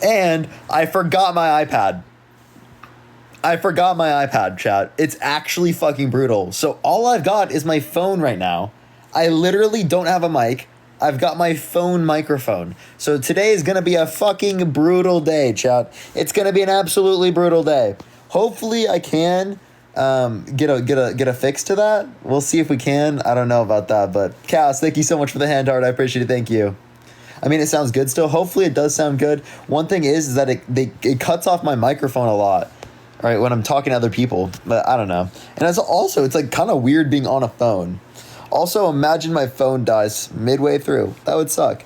And I forgot my iPad. Chat. It's actually fucking brutal. So all I've got is my phone right now. I literally don't have a mic. I've got my phone microphone. So today is going to be a fucking brutal day, chat. It's going to be an absolutely brutal day. Hopefully I can get a fix to that. We'll see if we can. I don't know about that, but Cass, thank you so much for the hand heart. I appreciate it. Thank you. I mean, it sounds good still. Hopefully it does sound good. One thing is that it cuts off my microphone a lot. Right, when I'm talking to other people, but I don't know. And it's like kind of weird being on a phone. Also, imagine my phone dies midway through. That would suck.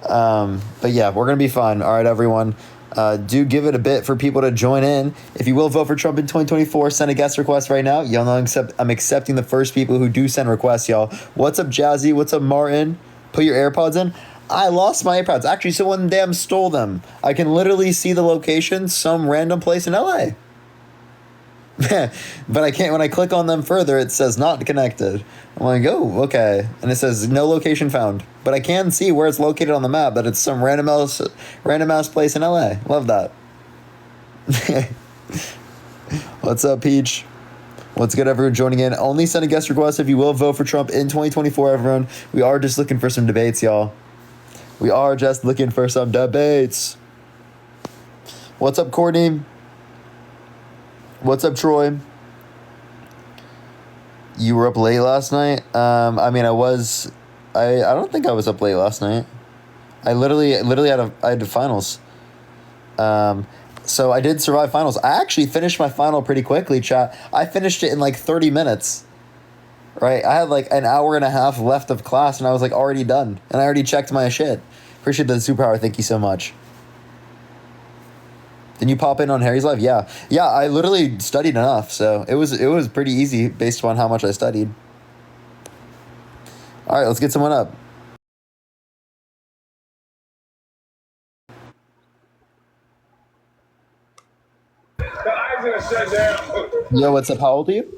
But yeah, we're going to be fine. All right, everyone. Do give it a bit for people to join in. If you will vote for Trump in 2024, send a guest request right now. Y'all know I'm accepting the first people who do send requests, y'all. What's up, Jazzy? What's up, Martin? Put your AirPods in. I lost my AirPods. Actually, someone damn stole them. I can literally see the location, some random place in LA. But I can't. When I click on them further, it says not connected. I'm like, oh, okay, and it says no location found. But I can see where it's located on the map. That it's some random ass place in LA. Love that. What's up, Peach? What's good, everyone joining in? Only send a guest request if you will vote for Trump in 2024, everyone. We are just looking for some debates, y'all. We are just looking for some debates. What's up, Courtney? What's up, Troy? You were up late last night? I mean, I was. I don't think I was up late last night. I literally had finals. So I did survive finals. I actually finished my final pretty quickly, chat. I finished it in like 30 minutes. Right? I had like an hour and a half left of class, and I was like already done. And I already checked my shit. Appreciate the superpower. Thank you so much. Did you pop in on Harry's live? Yeah. Yeah, I literally studied enough, so it was pretty easy based on how much I studied. All right, let's get someone up. Yo, what's up? How old are you?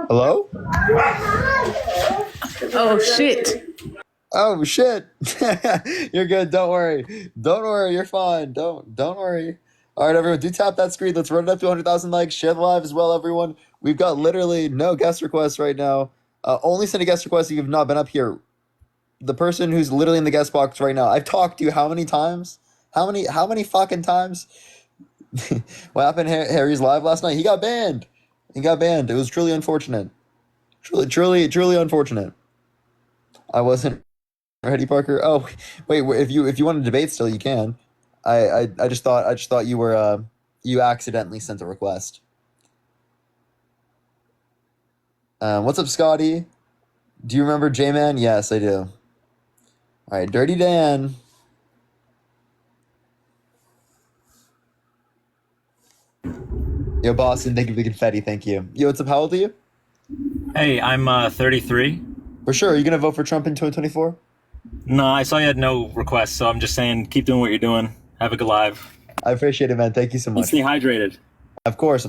Hello? Oh, shit. Oh, shit. You're good. Don't worry. Don't worry. You're fine. Don't worry. All right, everyone. Do tap that screen. Let's run it up to 100,000 likes. Share the live as well, everyone. We've got literally no guest requests right now. Only send a guest request if you've not been up here. The person who's literally in the guest box right now. I've talked to you how many times? How many fucking times? What happened to Harry's live last night? He got banned. It was truly unfortunate. Truly unfortunate. I wasn't ready, Parker. Oh, wait. If you want to debate still, you can. I just thought you were you accidentally sent a request. What's up, Scotty? Do you remember J-Man? Yes, I do. All right, Dirty Dan. Yo, Boston, thank you for the confetti. Thank you. Yo, what's up? How old are you? Hey, I'm 33. For sure. Are you going to vote for Trump in 2024? No, I saw you had no requests, so I'm just saying keep doing what you're doing. Have a good live. I appreciate it, man. Thank you so And much. stay hydrated. Of course.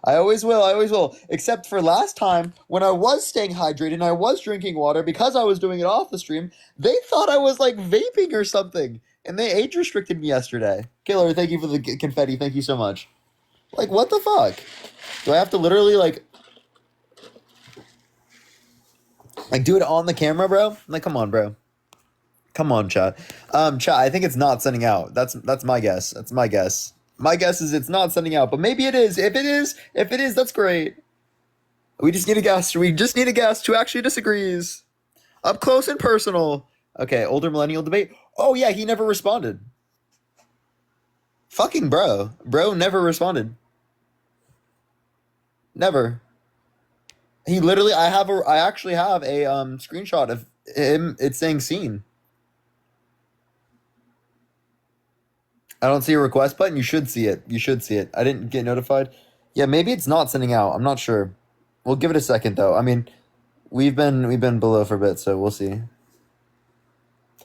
I always will. Except for last time when I was staying hydrated and I was drinking water because I was doing it off the stream, they thought I was like vaping or something. And they age restricted me yesterday. Killer, thank you for the confetti. Thank you so much. Like, what the fuck? Do I have to literally like do it on the camera, bro? Like, come on, bro. Come on, chat. Chat, I think it's not sending out. That's my guess. My guess is it's not sending out, but maybe it is. If it is, that's great. We just need a guest who actually disagrees. Up close and personal. Okay, older millennial debate. Oh yeah, he never responded. Fucking bro. Bro never responded. Never. He literally I actually have a screenshot of him. It's saying seen. I don't see a request button. You should see it. I didn't get notified. Yeah, maybe it's not sending out. I'm not sure. We'll give it a second though. I mean, we've been below for a bit, so we'll see.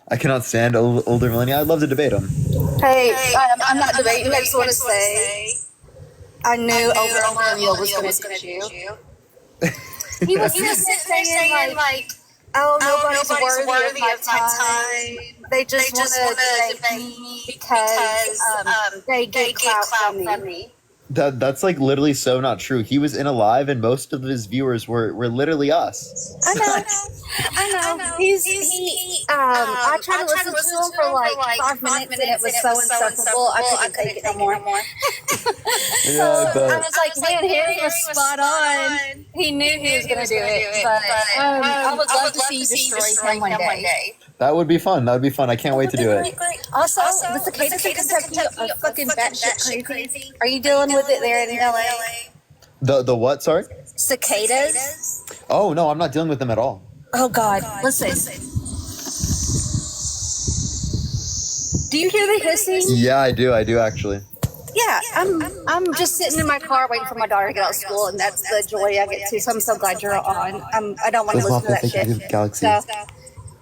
I cannot stand older millennial. I'd love to debate him. Hey, I'm not debating. I just want to say I knew older millennial was going to hit you. He was just saying like Oh, nobody's nobody's worthy of my time. They just want to debate me because they get clout from me. That's like literally so not true. He was in a live, and most of his viewers were literally us. I know. I tried to listen to him for like 5 minutes, and it was so insufferable. I couldn't take it no more. So I was like, man, Harry was spot on. He knew he was going to do it, but I would love to see you destroy him one day. That would be fun. That would be fun. I can't wait to do it. Also, the cicadas in Kentucky are fucking batshit crazy. Are you dealing with it there in LA? The what? Sorry. Cicadas? Oh no, I'm not dealing with them at all. Oh God! Listen. Do you hear the hissing? Yeah, I do actually. Yeah, I'm just sitting in my car waiting for my daughter to get out of school, and that's the joy I get to. So I'm so glad you're on. I don't want to listen to that shit. Galaxy. So,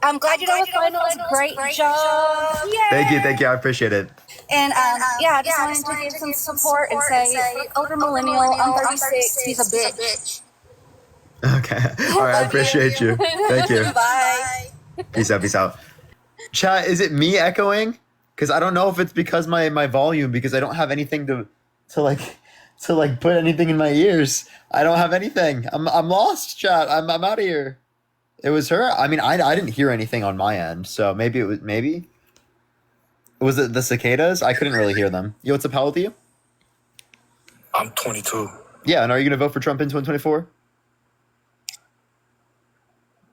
I'm glad you're on the finals. Great job. Yay. Thank you. I appreciate it. And I just wanted to give some support and say, older millennial, I'm 36. He's a bitch. Okay. All right. I appreciate you. Thank you. Bye. Peace out. Chat, is it me echoing? Because I don't know if it's because my volume, because I don't have anything to put anything in my ears. I don't have anything. I'm lost, chat. I'm out of here. It was her. I mean, I didn't hear anything on my end, so maybe was it the cicadas? I couldn't really hear them. Yo, what's up? How old are you? I'm 22. Yeah, and are you gonna vote for Trump in 2024?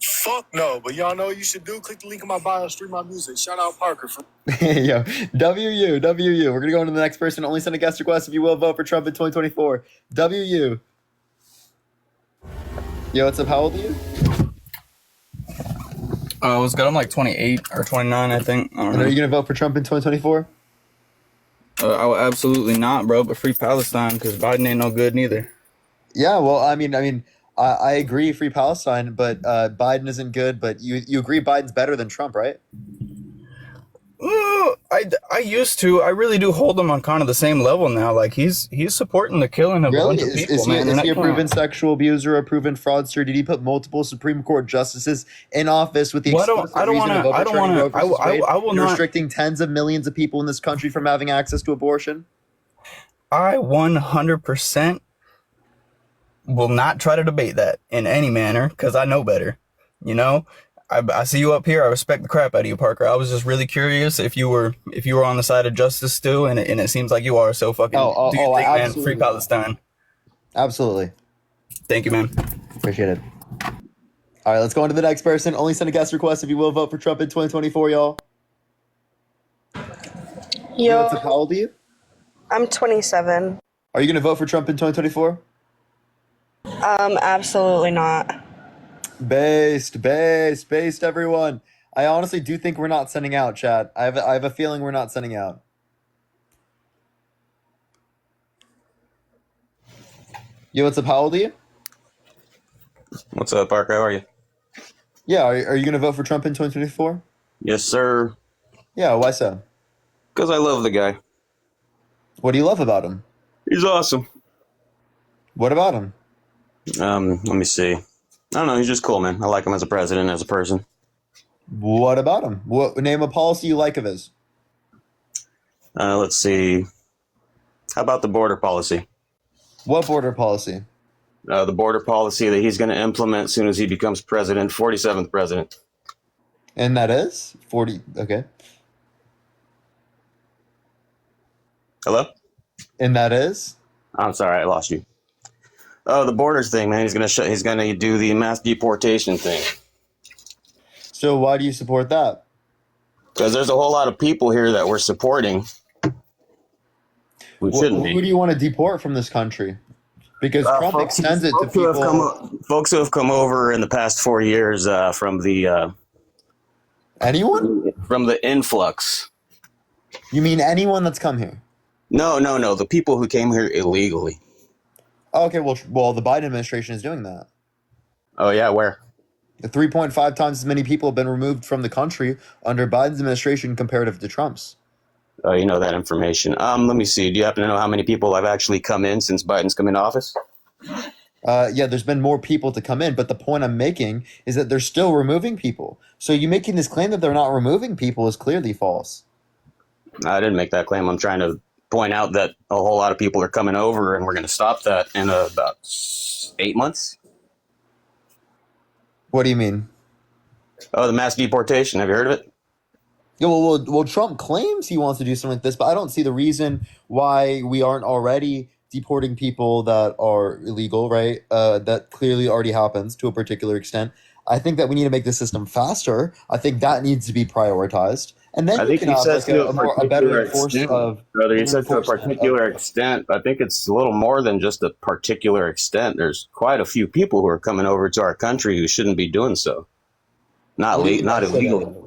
Fuck no, but y'all know what you should do. Click the link in my bio, stream my music. Shout out Parker. Yo, WU. We're gonna go on to the next person. Only send a guest request if you will vote for Trump in 2024. WU. Yo, what's up? How old are you? What's good? I'm like 28 or 29, I think. I don't And know. are you gonna vote for Trump in 2024? I will absolutely not, bro. But free Palestine, because Biden ain't no good neither. Yeah, well, I mean, I agree, free Palestine, but Biden isn't good. But you agree Biden's better than Trump, right? I used to. I really do hold him on kind of the same level now. Like he's supporting the killing of a Really? bunch of people, Is man. he a proven sexual abuser, a proven fraudster? Did he put multiple Supreme Court justices in office with the explicit reason of overturning Roe versus Wade and restricting tens of millions of people in this country from having access to abortion? I 100% will not try to debate that in any manner because I know better. You know, I see you up here. I respect the crap out of you, Parker. I was just really curious if you were on the side of justice still, and it seems like you are. So fucking do you think, man? Free Palestine. Absolutely. Thank you, man. Appreciate it. All right, let's go on to the next person. Only send a guest request if you will vote for Trump in 2024, y'all. Yo, What's up? How old are you? I'm 27. Are you gonna vote for Trump in 2024? Absolutely not. Based, everyone. I honestly do think we're not sending out, chat. I have a feeling we're not sending out. Yo, what's up? How old are you? What's up, Parker? How are you? Yeah, are you gonna vote for Trump in 2024? Yes, sir. Yeah, why so? Because I love the guy. What do you love about him? He's awesome. What about him? Let me see. I don't know. He's just cool, man. I like him as a president, as a person. What about him? Name a policy you like of his. Let's see. How about the border policy? What border policy? The border policy that he's going to implement as soon as he becomes president, 47th president. And that is 40. Okay. Hello? And that is? I'm sorry, I lost you. Oh, the borders thing, man. He's going to do the mass deportation thing. So why do you support that? Because there's a whole lot of people here that we're supporting. We shouldn't be. Who do you want to deport from this country? Because Trump extends it to people. Folks who have come over in the past 4 years from the anyone? From the influx. You mean anyone that's come here? No. The people who came here illegally. Okay, well, the Biden administration is doing that. Oh yeah, where? 3.5 times as many people have been removed from the country under Biden's administration comparative to Trump's. Oh, you know that information. Let me see. Do you happen to know how many people have actually come in since Biden's come into office? Yeah, there's been more people to come in, but the point I'm making is that they're still removing people. So you making this claim that they're not removing people is clearly false. I didn't make that claim. I'm trying to point out that a whole lot of people are coming over, and we're going to stop that in about 8 months. What do you mean? Oh, the mass deportation. Have you heard of it? Yeah, well, Trump claims he wants to do something like this, but I don't see the reason why we aren't already deporting people that are illegal, right? That clearly already happens to a particular extent. I think that we need to make the system faster. I think that needs to be prioritized, and then I you think can you have said like to a a better particular extent, brother. You said to a enforcement of. particular extent. I think it's a little more than just a particular extent. There's quite a few people who are coming over to our country who shouldn't be doing so. What do you mean Not by illegally. shouldn't?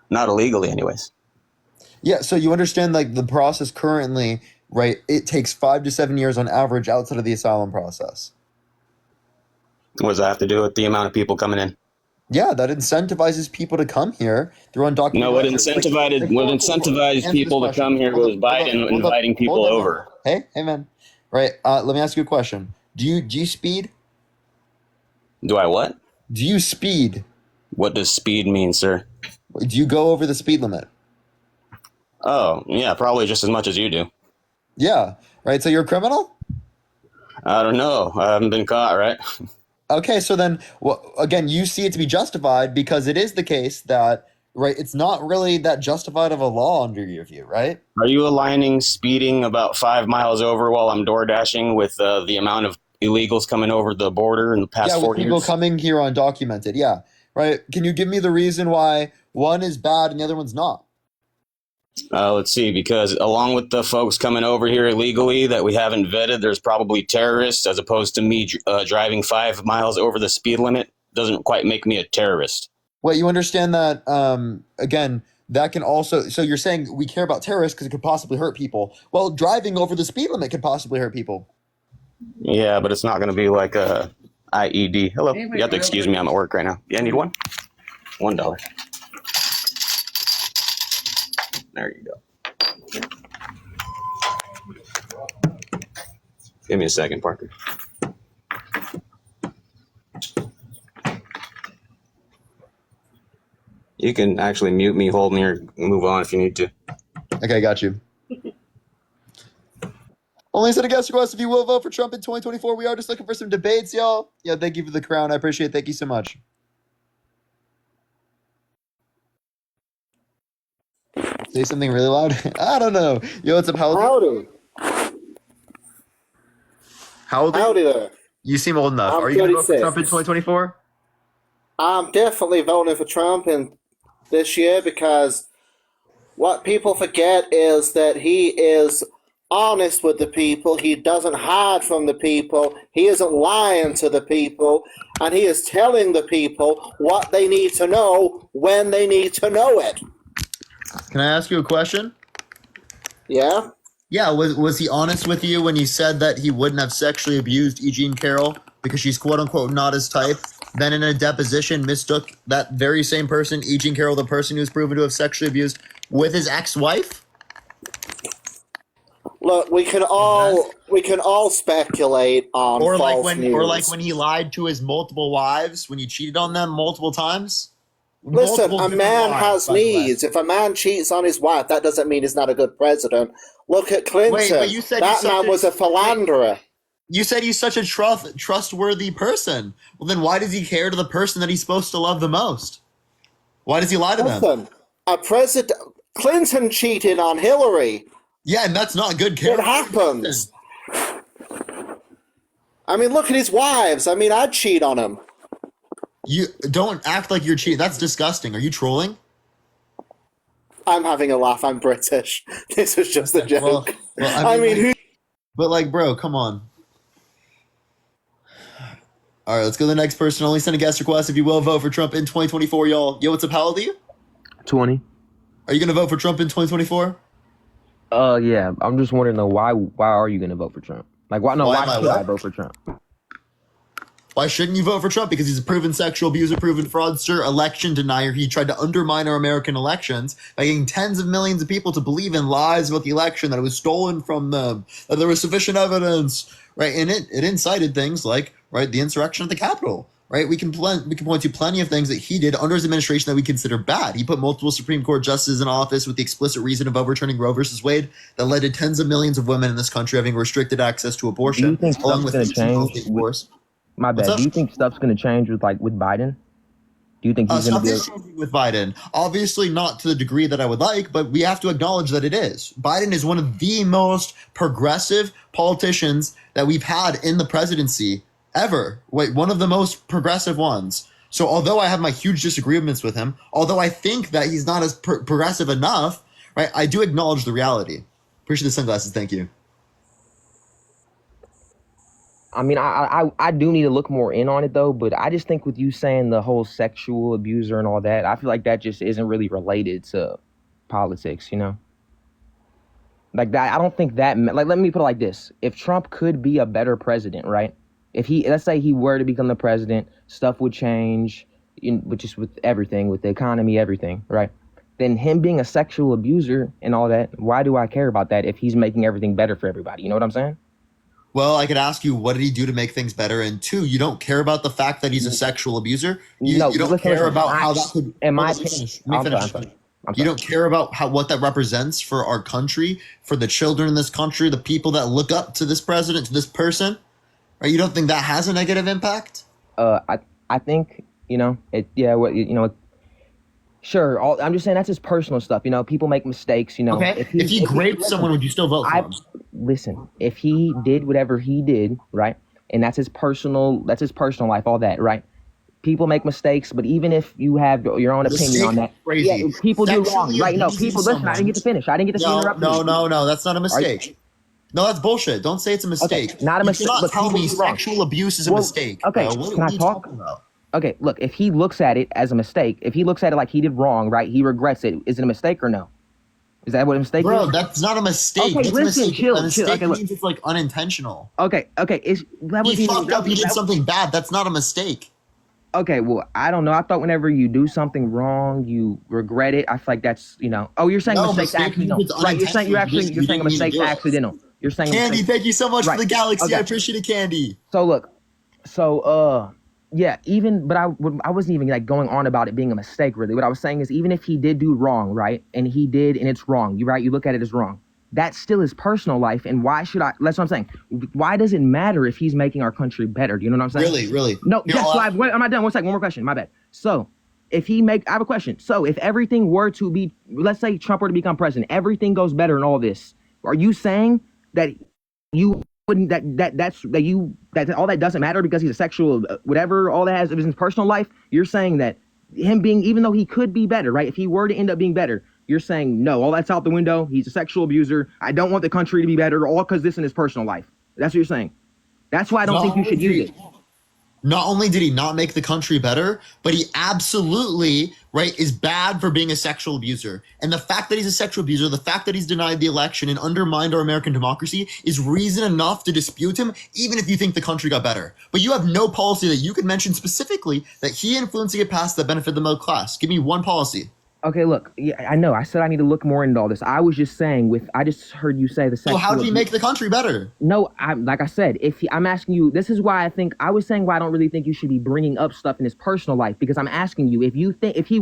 Not illegally, anyways. Yeah, so you understand like the process currently, right? It takes 5 to 7 years on average outside of the asylum process. What does that have to do with the amount of people coming in? Yeah, that incentivizes people to come here through undocumented No, what migrants. incentivized Answer this people to question. come here was Biden inviting people Hold up. over. Hey, man. Right. Let me ask you a question. Do you speed? Do I what? Do you speed? What does speed mean, sir? Do you go over the speed limit? Oh, yeah, probably just as much as you do. Yeah. Right. So you're a criminal? I don't know. I haven't been caught, right? Okay. So then, well, again, you see it to be justified because it is the case that, right, it's not really that justified of a law under your view, right? Are you aligning speeding about 5 miles over while I'm door dashing with the amount of illegals coming over the border in the past Yeah, with 4 people years? coming here undocumented. Yeah. Right. Can you give me the reason why one is bad and the other one's not? Let's see, because along with the folks coming over here illegally that we haven't vetted, there's probably terrorists as opposed to me driving 5 miles over the speed limit. Doesn't quite make me a terrorist. Well, you understand that, again, that can also, so you're saying we care about terrorists because it could possibly hurt people. Well, driving over the speed limit could possibly hurt people. Yeah, but it's not going to be like a IED. Hello. You have to excuse me. I'm at work right now. Yeah, I need one? $1. There you go. Give me a second, Parker. You can actually mute me, hold me, or move on if you need to. Okay, got you. Only set a guest request if you will vote for Trump in 2024. We are just looking for some debates, y'all. Yeah, thank you for the crown. I appreciate it. Thank you so much. Say something really loud. I don't know. Yo, what's up? How old? Howdy. How old are you? Howdy there. You seem old enough. I'm Are you going to vote for 36. Trump in 2024? I'm definitely voting for Trump in this year because what people forget is that he is honest with the people. He doesn't hide from the people. He isn't lying to the people. And he is telling the people what they need to know when they need to know it. Can I ask you a question? Yeah? Yeah, was he honest with you when he said that he wouldn't have sexually abused E. Jean Carroll because she's quote unquote not his type? Then in a deposition mistook that very same person, E. Jean Carroll, the person who was proven to have sexually abused, with his ex-wife? Look, we can all speculate on Or like false news. when he lied to his multiple wives, when he cheated on them multiple times? Listen, Multiple a different man wives, has by the way. needs. If a man cheats on his wife, that doesn't mean he's not a good president. Look at Clinton. Wait, but you said that he's such man was a philanderer. You said he's such a trustworthy person. Well, then why does he care to the person that he's supposed to love the most? Why does he lie to them? Listen, a president. Clinton cheated on Hillary. Yeah, and that's not good It character. happens. I mean, look at his wives. I mean, I'd cheat on him. You don't act like you're cheating. That's disgusting. Are you trolling? I'm having a laugh. I'm British. This was just a joke. Well, I mean, who? But like, bro, come on. All right, let's go to the next person. Only send a guest request if you will vote for Trump in 2024, y'all. Yo, what's up? How old are you? 20. Are you gonna vote for Trump in 2024? Yeah. I'm just wondering though, why are you gonna vote for Trump? Like, why? No, Why why am I should I what? vote for Trump? Why shouldn't you vote for Trump? Because he's a proven sexual abuser, proven fraudster, election denier. He tried to undermine our American elections by getting tens of millions of people to believe in lies about the election, that it was stolen from them, that there was sufficient evidence, right? And it incited things like, right, the insurrection at the Capitol, right? We can point to plenty of things that he did under his administration that we consider bad. He put multiple Supreme Court justices in office with the explicit reason of overturning Roe versus Wade that led to tens of millions of women in this country having restricted access to Do you abortion, think along stuff's with gonna 15 change? state divorce. My What's bad. up? Do you think stuff's gonna change with Biden? Do you think he's gonna Stuff be? is changing with Biden. Obviously, not to the degree that I would like, but we have to acknowledge that it is. Biden is one of the most progressive politicians that we've had in the presidency ever. Wait, one of the most progressive ones. So, although I have my huge disagreements with him, although I think that he's not as progressive enough, right, I do acknowledge the reality. Appreciate the sunglasses. Thank you. I mean, I do need to look more in on it though, but I just think with you saying the whole sexual abuser and all that, I feel like that just isn't really related to politics, you know? Like that, I don't think that, like, let me put it like this. If Trump could be a better president, right? If let's say he were to become the president, stuff would change, just with everything, with the economy, everything, right? Then him being a sexual abuser and all that, why do I care about that if he's making everything better for everybody? You know what I'm saying? Well, I could ask you, what did he do to make things better? And two, you don't care about the fact that he's a sexual abuser. You don't care about how that could. In my Let me opinion, finish. Let me finish. I'm sorry. You don't care about what that represents for our country, for the children in this country, the people that look up to this president, to this person. Right? You don't think that has a negative impact? I think, sure. I'm just saying that's his personal stuff. You know, people make mistakes. You know, Okay. If he raped someone, would you still vote for him? Listen, if he did whatever he did, right, and that's his personal life, all that, right? People make mistakes, but even if you have your own opinion on that, crazy. yeah, people do wrong, Sexually right? No, abusing people. Listen, I didn't get to finish. I didn't get to interrupt you. No. That's not a mistake. No, that's bullshit. Don't say it's a mistake. Okay, not a mistake. You cannot But tell people me do wrong. sexual abuse is a mistake. Okay, What can are I you talk? talking about? Okay, look, if he looks at it as a mistake, if he looks at it like he did wrong, right? He regrets it. Is it a mistake or no? Is that what a mistake Bro, is? that's not a mistake. Okay, What's listen, a mistake? chill. A mistake Okay, look. means it's like unintentional. Okay. He fucked up. He did something bad. That's not a mistake. Okay, well, I don't know. I thought whenever you do something wrong, you regret it. I feel like that's, Oh, you're saying No, mistakes mistake accidental. means it's Right, you're saying unintentional. you're saying a You didn't mean to mistake's do it. accidental. You're saying a Candy, mistake. thank you so much for the galaxy. Okay. I appreciate it, Candy. So look, yeah, but I wasn't even like going on about it being a mistake really. What I was saying is even if he did do wrong, right, and it's wrong, you look at it as wrong. That's still his personal life, and why should I? That's what I'm saying. Why does it matter if he's making our country better? Do you know what I'm saying? Really? No. Yes. So I'm not done. One second. One more question. My bad. So, I have a question. So, if everything were to be, let's say Trump were to become president, everything goes better in all this. Are you saying that you wouldn't that all that doesn't matter because he's a sexual whatever? All that has is his personal life. You're saying that him being, even though he could be better, right? If he were to end up being better. You're saying, no, all that's out the window. He's a sexual abuser. I don't want the country to be better, all because this in his personal life. That's what you're saying. That's why I don't think you should use it. Not only did he not make the country better, but he absolutely, right, is bad for being a sexual abuser. And the fact that he's a sexual abuser, the fact that he's denied the election and undermined our American democracy is reason enough to dispute him, even if you think the country got better. But you have no policy that you could mention specifically that he influenced to get passed that benefit the middle class. Give me one policy. Okay, look, yeah, I know. I said I need to look more into all this. I was just saying I just heard you say the sexual. So how did he make the country better? No, like I said, I'm asking you, this is why I was saying why I don't really think you should be bringing up stuff in his personal life, because I'm asking you, if he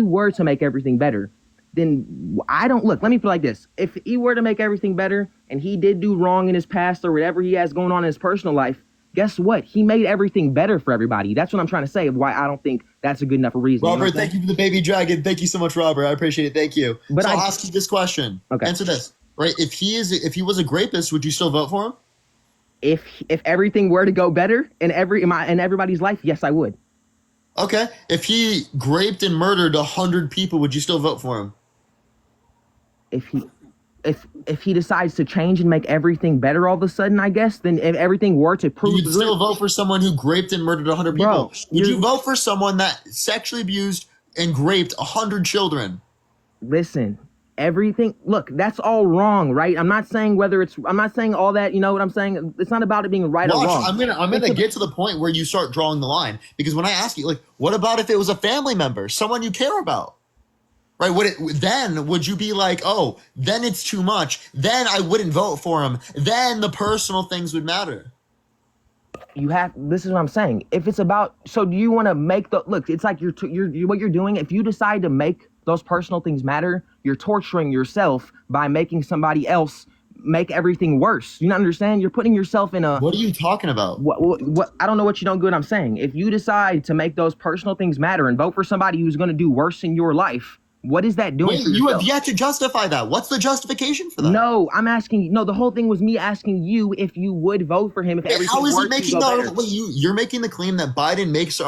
were to make everything better, then let me put it like this. If he were to make everything better and he did do wrong in his past or whatever he has going on in his personal life, guess what? He made everything better for everybody. That's what I'm trying to say, why I don't think that's a good enough reason. Robert, thank you for the baby dragon. Thank you so much, Robert. I appreciate it. Thank you. But I'll ask you this question. Okay. Answer this. Right? If he was a rapist, would you still vote for him? If everything were to go better in everybody's life, yes, I would. Okay. If he raped and murdered 100 people, would you still vote for him? If he decides to change and make everything better all of a sudden, I guess, then if everything were to prove... You'd still vote for someone who raped and murdered 100 people. Bro, would you vote for someone that sexually abused and raped 100 children? Listen, everything. Look, that's all wrong, right? I'm not saying I'm not saying all that. You know what I'm saying? It's not about it being right or Watch, wrong. I'm gonna get to the point where you start drawing the line, because when I ask you, like, what about if it was a family member, someone you care about, right? Then would you be like, oh, then it's too much? Then I wouldn't vote for him. Then the personal things would matter. This is what I'm saying. If it's about, so do you want to make look, it's like you're what you're doing. If you decide to make those personal things matter, you're torturing yourself by making somebody else make everything worse. You not understand? You're putting yourself in a, What are you talking about? what I don't know what you don't get what I'm saying. If you decide to make those personal things matter and vote for somebody who's going to do worse in your life, what is that doing Wait, for you yourself? have yet to justify that. What's the justification for that? No, I'm asking. No, the whole thing was me asking you if you would vote for him if everything How is were he to making go better. wait, you're making the claim that Biden makes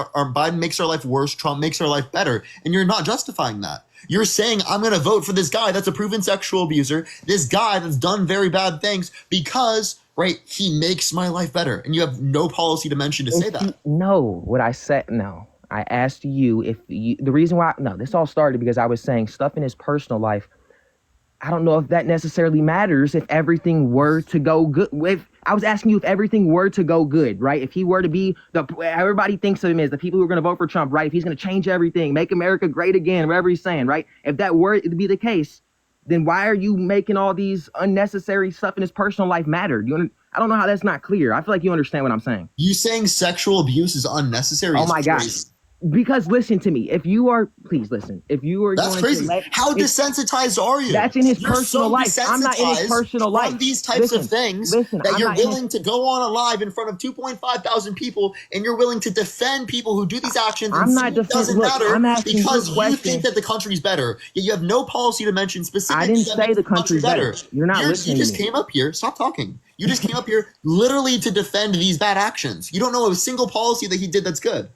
our life worse, Trump makes our life better, and you're not justifying that. You're saying I'm going to vote for this guy that's a proven sexual abuser, this guy that's done very bad things because, right, he makes my life better, and you have no policy to mention to say that. No, what I said, no. I asked you if you, the reason why, no, this all started because I was saying stuff in his personal life. I don't know if that necessarily matters if everything were to go good. If I was asking you if everything were to go good, right? If he were to be everybody thinks of him as the people who are going to vote for Trump, right? If he's going to change everything, make America great again, whatever he's saying, right? If that were to be the case, then why are you making all these unnecessary stuff in his personal life matter? I don't know how that's not clear. I feel like you understand what I'm saying. You saying sexual abuse is unnecessary? Oh my gosh. Because listen to me. Please listen. If you are that's going crazy. to How desensitized are you? That's in his You're personal so life. I'm not in his personal life. From these types of things that you're willing to go on a live in front of 2.5 thousand people, and you're willing to defend people who do these actions. I'm not defending. Look, I'm asking because you a you think that the country's better. Yet you have no policy to mention specific. I didn't say the country's better. You're not listening. You just came up here. Stop talking. You just came up here literally to defend these bad actions. You don't know a single policy that he did that's good.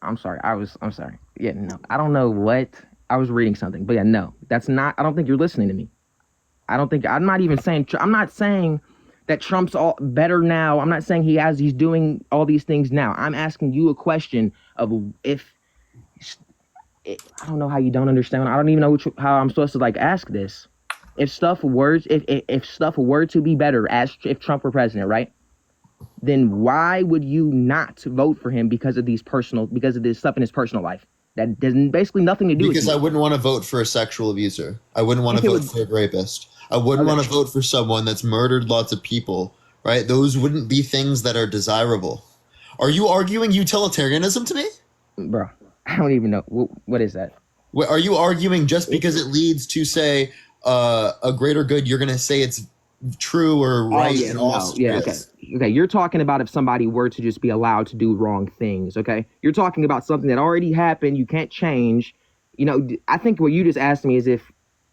I'm sorry. I'm sorry. Yeah, no. I don't know what. I was reading something. But yeah, no. That's not. I don't think you're listening to me. I'm not even saying. I'm not saying that Trump's all better now. I'm not saying he's doing all these things now. I'm asking you a question of if. I don't know how you don't understand. I don't even know how I'm supposed to like ask this. If stuff were to be better if Trump were president, right? Then why would you not vote for him because of this stuff in his personal life that doesn't basically nothing to do with you? Because I wouldn't want to vote for a sexual abuser. I wouldn't want to vote for a rapist. I wouldn't want to vote for someone that's murdered lots of people, right? Those wouldn't be things that are desirable. Are you arguing utilitarianism to me? Bro, I don't even know. What is that? Are you arguing just because it leads to, say, a greater good, you're going to say it's true or right and all? Yeah, okay. You're talking about if somebody were to just be allowed to do wrong things, okay? You're talking about something that already happened, you can't change. You know, I think what you just asked me is if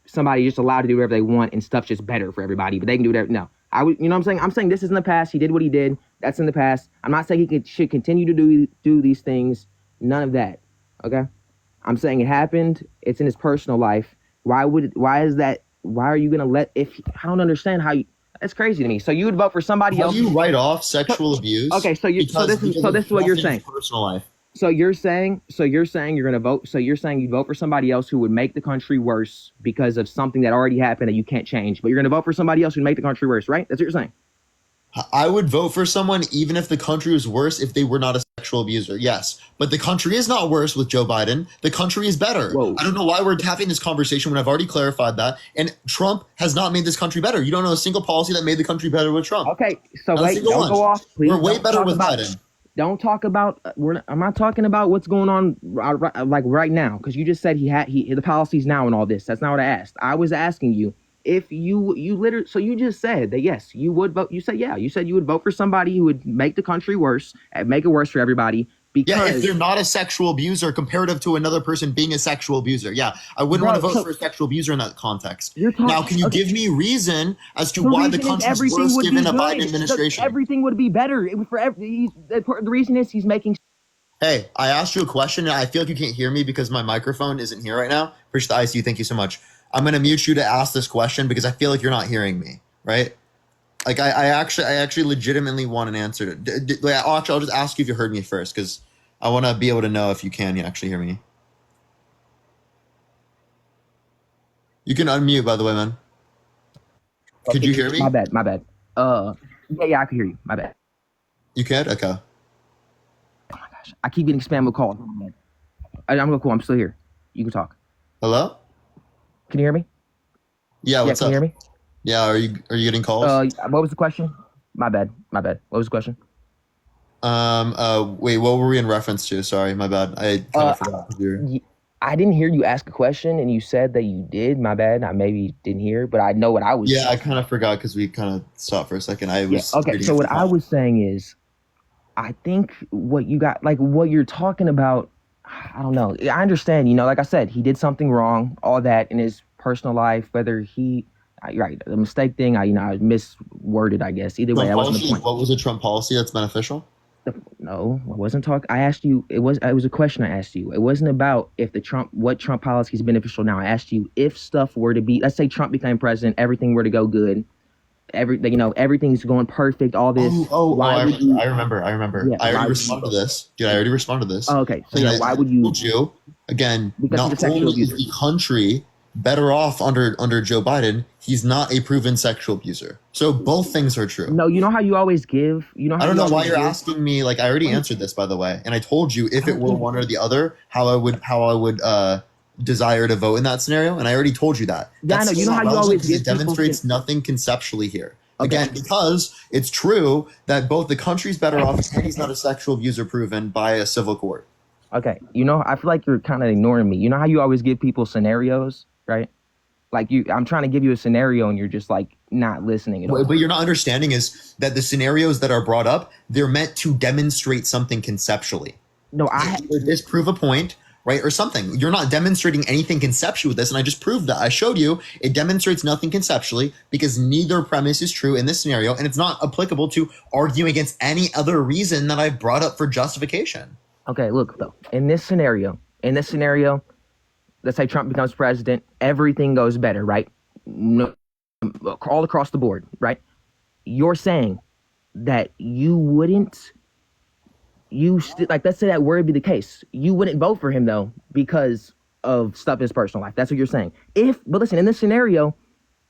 somebody just allowed to do whatever they want and stuff's just better for everybody, but they can do whatever. No. You know what I'm saying? I'm saying this is in the past. He did what he did. That's in the past. I'm not saying he should continue to do these things. None of that, okay? I'm saying it happened. It's in his personal life. Why are you going to I don't understand how you, that's crazy to me. So you would vote for somebody else. You write off sexual abuse. Okay, so this is what you're saying. Personal life. So you're saying you're going to vote. So you're saying you vote for somebody else who would make the country worse because of something that already happened that you can't change. But you're going to vote for somebody else who would make the country worse, right? That's what you're saying. I would vote for someone even if the country was worse if they were not a sexual abuser. Yes. But the country is not worse with Joe Biden. The country is better. Whoa. I don't know why we're having this conversation when I've already clarified that. And Trump has not made this country better. You don't know a single policy that made the country better with Trump. Okay. So wait, don't go off. Please. We're way better with Biden. Don't talk about. I'm not talking about what's going on like right now because you just said the policies now and all this. That's not what I asked. I was asking you if you literally. So you just said that yes, you would vote. You said yeah. You said you would vote for somebody who would make the country worse and make it worse for everybody. Because if they're not a sexual abuser comparative to another person being a sexual abuser. Yeah, I wouldn't want to vote for a sexual abuser in that context. Now, can you give me reason as to why the country's worse given a Biden administration? Everything would be better. The reason is he's making. Hey, I asked you a question, and I feel like you can't hear me because my microphone isn't here right now. Appreciate the ICU. Thank you so much. I'm going to mute you to ask this question because I feel like you're not hearing me, right? Like, I actually legitimately want an answer. I'll just ask you if you heard me first because I want to be able to know if you can actually hear me. You can unmute, by the way, man. Could you hear me? My bad. Yeah, I can hear you. My bad. You can? Okay. Oh my gosh, I keep getting spam with calls. I'm cool. I'm still here. You can talk. Hello? Can you hear me? Yeah, what's can up? you hear me? Yeah, are you getting calls? What was the question? My bad. What was the question? Wait, what were we in reference to? Sorry, my bad. I kind of forgot. I didn't hear you ask a question, and you said that you did. My bad. I maybe didn't hear, but I know what I was. Yeah, I kind of forgot because we kind of stopped for a second. I was okay. So what I was saying is, I think what you got, like what you're talking about, I don't know. I understand. Like I said, he did something wrong, all that in his personal life. Whether right, the mistake thing, I misworded, I guess. Either way, that wasn't the point. What was a Trump policy that's beneficial? No, I wasn't talking. I asked you. It was a question I asked you. It wasn't about what Trump policy is beneficial now. I asked you if stuff were to be. Let's say Trump became president, everything were to go good. Everything's going perfect. All this. I remember. Yeah, I already responded to this. Dude, I already responded to this. Oh, okay. So why would you? Told you again? Because not only is the country better off under Joe Biden, he's not a proven sexual abuser. So both things are true. No, you know how you always give. I don't know why you're asking me. Like, I already answered this, by the way, and I told you if it were one or the other, how I would desire to vote in that scenario, and I already told you that. Yeah, I know. You know how you always give. It demonstrates nothing conceptually here. Okay. Again, because it's true that both the country's better off and he's not a sexual abuser proven by a civil court. Okay. I feel like you're kind of ignoring me. You know how you always give people scenarios, right? Like I'm trying to give you a scenario and you're just like not listening at all. But you're not understanding is that the scenarios that are brought up, they're meant to demonstrate something conceptually. No, disprove a point, right? Or something. You're not demonstrating anything conceptually with this. And I just proved that. I showed you it demonstrates nothing conceptually because neither premise is true in this scenario. And it's not applicable to arguing against any other reason that I brought up for justification. Okay, look, though, in this scenario, let's say Trump becomes president, everything goes better, right? No, all across the board, right? You're saying that you wouldn't, let's say that were to be the case, you wouldn't vote for him though because of stuff in his personal life. That's what you're saying. But listen, in this scenario,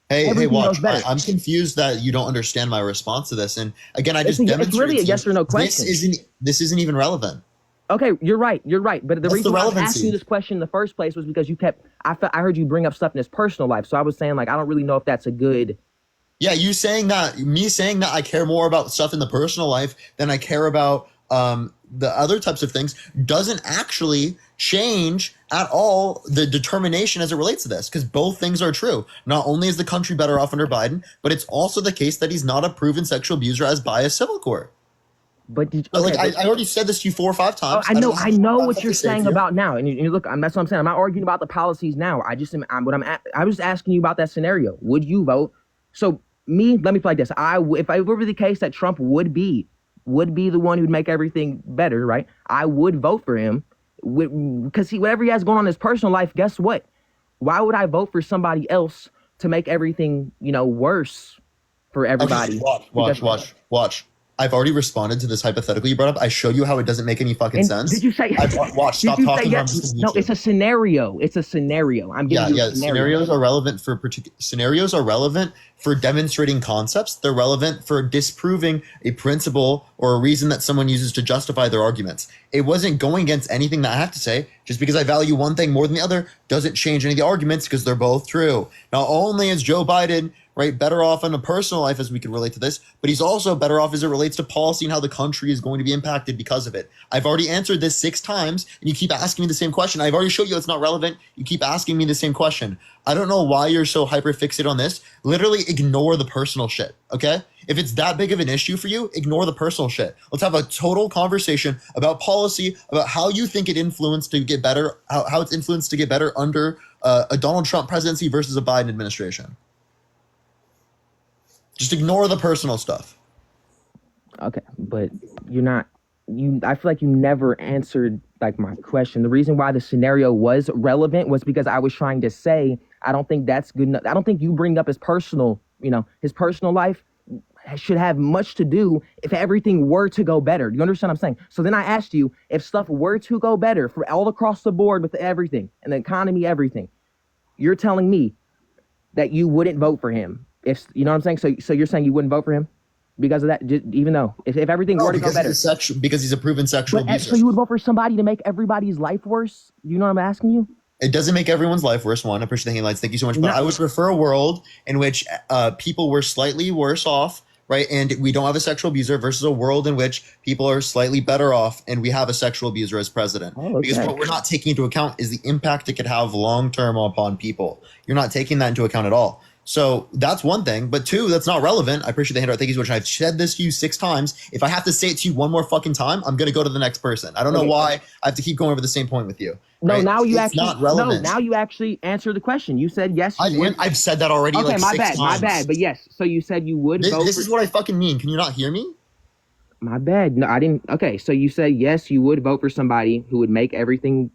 Hey, watch. I'm confused that you don't understand my response to this. And again, I just demonstrated. It's really a yes or no question. This isn't even relevant. Okay, you're right. But the reason why I asked you this question in the first place was because I heard you bring up stuff in his personal life. So I was saying, like, I don't really know if that's a good. Yeah, me saying that I care more about stuff in the personal life than I care about the other types of things doesn't actually change at all the determination as it relates to this, because both things are true. Not only is the country better off under Biden, but it's also the case that he's not a proven sexual abuser as by a civil court. But I already said this to you 4 or 5 times. I know what you're saying about now, and you look. That's what I'm saying. I'm not arguing about the policies now. I was asking you about that scenario. Would you vote? So let me play this. If it were the case that Trump would be the one who'd make everything better, right? I would vote for him because whatever he has going on in his personal life. Guess what? Why would I vote for somebody else to make everything worse for everybody? Okay, watch. I've already responded to this hypothetical you brought up. I showed you how it doesn't make any fucking sense. Did you say? Watch. Stop talking. Yes? No, it's a scenario. I'm giving you a scenario. Scenarios are relevant for demonstrating concepts. They're relevant for disproving a principle or a reason that someone uses to justify their arguments. It wasn't going against anything that I have to say. Just because I value one thing more than the other doesn't change any of the arguments because they're both true. Not only is Joe Biden better off in a personal life as we can relate to this, but he's also better off as it relates to policy and how the country is going to be impacted because of it. I've already answered this 6 times and you keep asking me the same question. I've already showed you it's not relevant. You keep asking me the same question. I don't know why you're so hyper fixated on this. Literally ignore the personal shit, okay? If it's that big of an issue for you, ignore the personal shit. Let's have a total conversation about policy, about how you think it influenced to get better, how it's influenced to get better under a Donald Trump presidency versus a Biden administration. Just ignore the personal stuff. Okay, but I feel like you never answered my question. The reason why the scenario was relevant was because I was trying to say, I don't think that's good enough. I don't think you bring up his personal life should have much to do if everything were to go better. Do you understand what I'm saying? So then I asked you if stuff were to go better for all across the board with everything and the economy, everything. You're telling me that you wouldn't vote for him. If you know what I'm saying. So you're saying you wouldn't vote for him because of that, even though if everything were to go better. Because he's a proven sexual abuser. So you would vote for somebody to make everybody's life worse? You know what I'm asking you? It doesn't make everyone's life worse. One, I appreciate the lights. Thank you so much. But I would prefer a world in which people were slightly worse off, right? And we don't have a sexual abuser versus a world in which people are slightly better off and we have a sexual abuser as president. Oh, okay. Because what we're not taking into account is the impact it could have long term upon people. You're not taking that into account at all. So that's one thing. But two, that's not relevant. I appreciate the handout. Thank you so much. I've said this to you 6 times. If I have to say it to you one more fucking time, I'm going to go to the next person. I don't know why I have to keep going over the same point with you. No, right? now you it's not relevant. No, now you actually answered the question. You said yes. I've said that already. Okay, like my 6 bad, times. my bad. But yes, so you said you would vote. This is what I fucking mean. Can you not hear me? My bad. No, I didn't. Okay, so you said yes, you would vote for somebody who would make everything,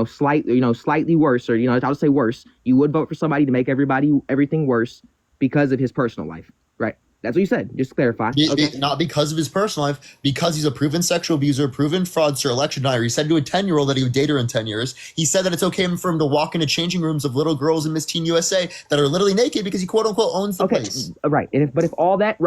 slightly worse, or I would say worse. You would vote for somebody to make everything worse because of his personal life, right? That's what you said. Just to clarify. Okay. Not because of his personal life, because he's a proven sexual abuser, proven fraudster, election denier. He said to a 10-year-old that he would date her in 10 years. He said that it's okay for him to walk into changing rooms of little girls in Miss Teen USA that are literally naked because he quote unquote owns the place. Right. But if all that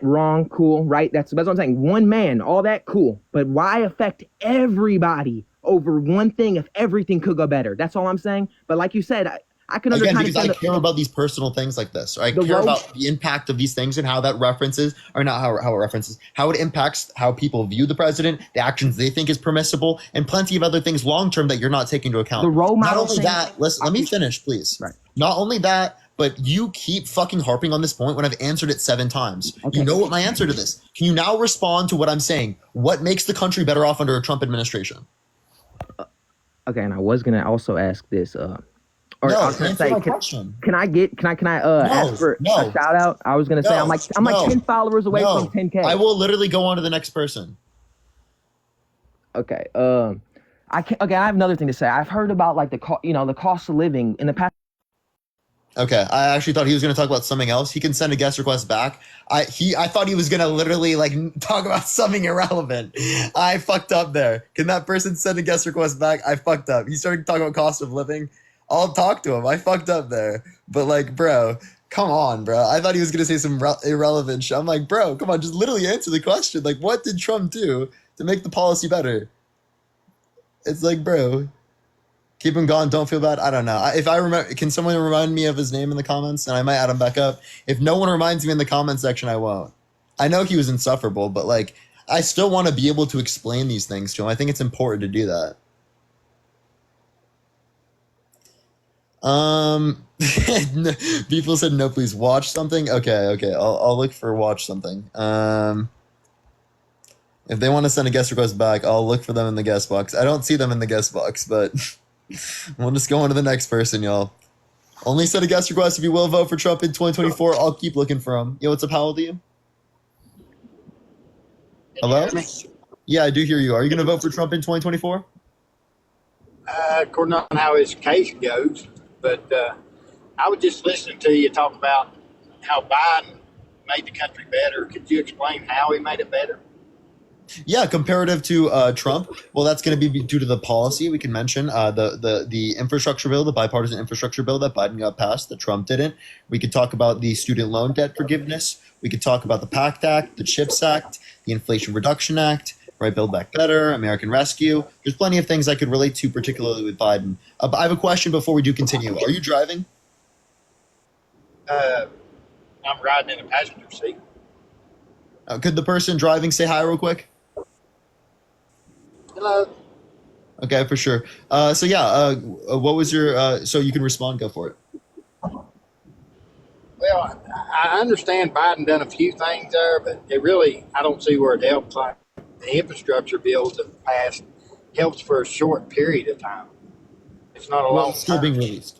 wrong, cool, right? That's what I'm saying. One man, all that cool. But why affect everybody over one thing if everything could go better? That's all I'm saying. But like you said, I can understand because I care about these personal things like this. Or I care about the impact of these things and how that references, or not how it references, how it impacts how people view the president, the actions they think is permissible, and plenty of other things long term that you're not taking into account. The role model. Not only that, let me finish, please. Right. Not only that, but you keep fucking harping on this point when I've answered it 7 times. Okay. You know what my answer to this? Can you now respond to what I'm saying? What makes the country better off under a Trump administration? Okay, and I was gonna also ask this. Or no, I was gonna say, can I ask for a shout out? I was gonna say I'm like 10 followers away from 10K. I will literally go on to the next person. Okay. I have another thing to say. I've heard about like the cost of living in the past. Okay, I actually thought he was going to talk about something else. He can send a guest request back. I thought he was going to literally like talk about something irrelevant. I fucked up there. Can that person send a guest request back? I fucked up. He started talking about cost of living. I'll talk to him. I fucked up there. But like, bro, come on, bro. I thought he was going to say some irrelevant shit. I'm like, bro, come on, just literally answer the question. Like, what did Trump do to make the policy better? It's like, bro, keep him gone. Don't feel bad. I don't know. If I remember, can someone remind me of his name in the comments? And I might add him back up. If no one reminds me in the comment section, I won't. I know he was insufferable, but like, I still want to be able to explain these things to him. I think it's important to do that. People said no, please watch something. Okay. I'll look for watch something. If they want to send a guest request back, I'll look for them in the guest box. I don't see them in the guest box, but we'll just go on to the next person, y'all. Only send a guest request if you will vote for Trump in 2024. I'll keep looking for him. Yo, what's up? How old are you? Hello? Yeah, I do hear you. Are you going to vote for Trump in 2024? According on how his case goes. But I was just listening to you talk about how Biden made the country better. Could you explain how he made it better? Yeah, comparative to Trump. Well, that's going to be due to the policy. We can mention the infrastructure bill, the bipartisan infrastructure bill that Biden got passed, that Trump didn't. We could talk about the student loan debt forgiveness. We could talk about the PACT Act, the CHIPS Act, the Inflation Reduction Act, right? Build Back Better, American Rescue. There's plenty of things I could relate to, particularly with Biden. I have a question before we do continue. Are you driving? I'm riding in the passenger seat. Could the person driving say hi real quick? Hello. Okay, for sure. What was your? So you can respond. Go for it. Well, I understand Biden done a few things there, but I don't see where it helps. Like the infrastructure bills that passed helps for a short period of time. It's not a long It's still time. being released.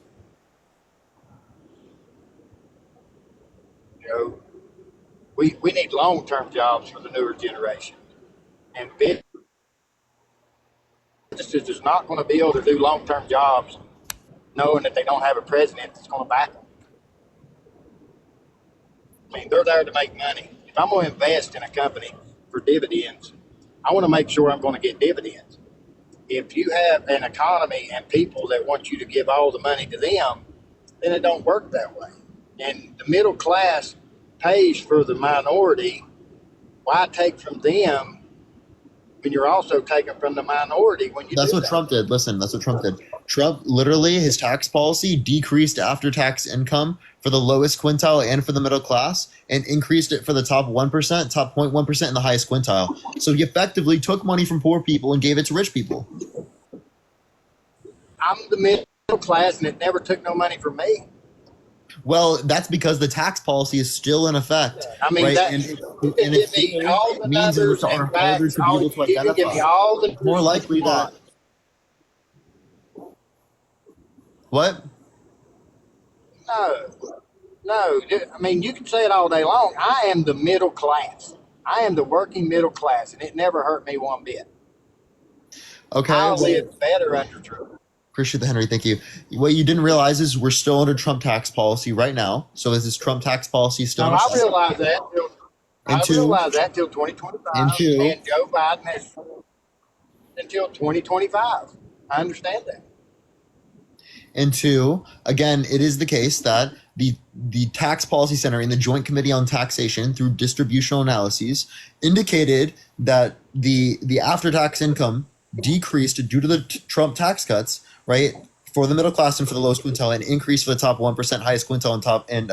We need long-term jobs for the newer generation. And businesses is not going to be able to do long-term jobs knowing that they don't have a president that's going to back them. I mean, they're there to make money. If I'm going to invest in a company for dividends, I want to make sure I'm going to get dividends. If you have an economy and people that want you to give all the money to them, then it don't work that way. And the middle class pays for the minority. Why take from them when you're also taking from the minority when you That's do what that? Trump did. Listen, that's what Trump did. Trump literally, his tax policy decreased after tax income for the lowest quintile and for the middle class, and increased it for the top 1%, top 0.1%, and the highest quintile. So he effectively took money from poor people and gave it to rich people. I'm the middle class, and it never took no money from me. Well, that's because the tax policy is still in effect. I mean, right? that And you it, can and give it's me all the means in which numbers are and harder facts. to be able to You can give me identify. all the More likely that what? No, no. I mean, you can say it all day long. I am the middle class. I am the working middle class, and it never hurt me one bit. Okay, I'll well, live better under Trump. appreciate the Henry. Thank you. What you didn't realize is we're still under Trump tax policy right now. So is this Trump tax policy still No, in I effect? realize that. And I two, realize that till 2025, and two, and Joe Biden has until 2025. I understand that. And two, again, it is the case that the Tax Policy Center in the Joint Committee on Taxation, through distributional analyses, indicated that the after tax income decreased due to the Trump tax cuts, right, for the middle class and for the lowest quintile, and increased for the top 1%, highest quintile, and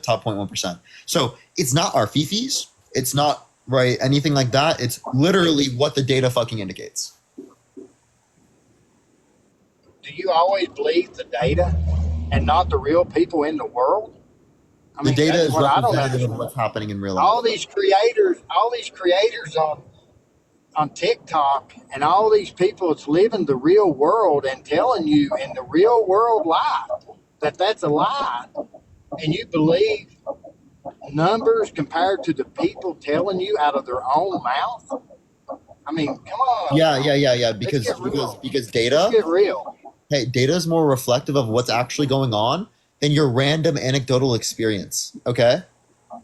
top 0.1%. So it's not our fifis, it's not right anything like that. It's literally what the data fucking indicates. Do you always believe the data and not the real people in the world? I The mean, data that's is what I don't representative of understand. what's happening in real life. All these creators on TikTok, and all these people that's living the real world and telling you in the real world lie that that's a lie, and you believe numbers compared to the people telling you out of their own mouth. I mean, come on. Yeah. Let's get real. Because Let's data, get real. hey, data is more reflective of what's actually going on than your random anecdotal experience. Okay,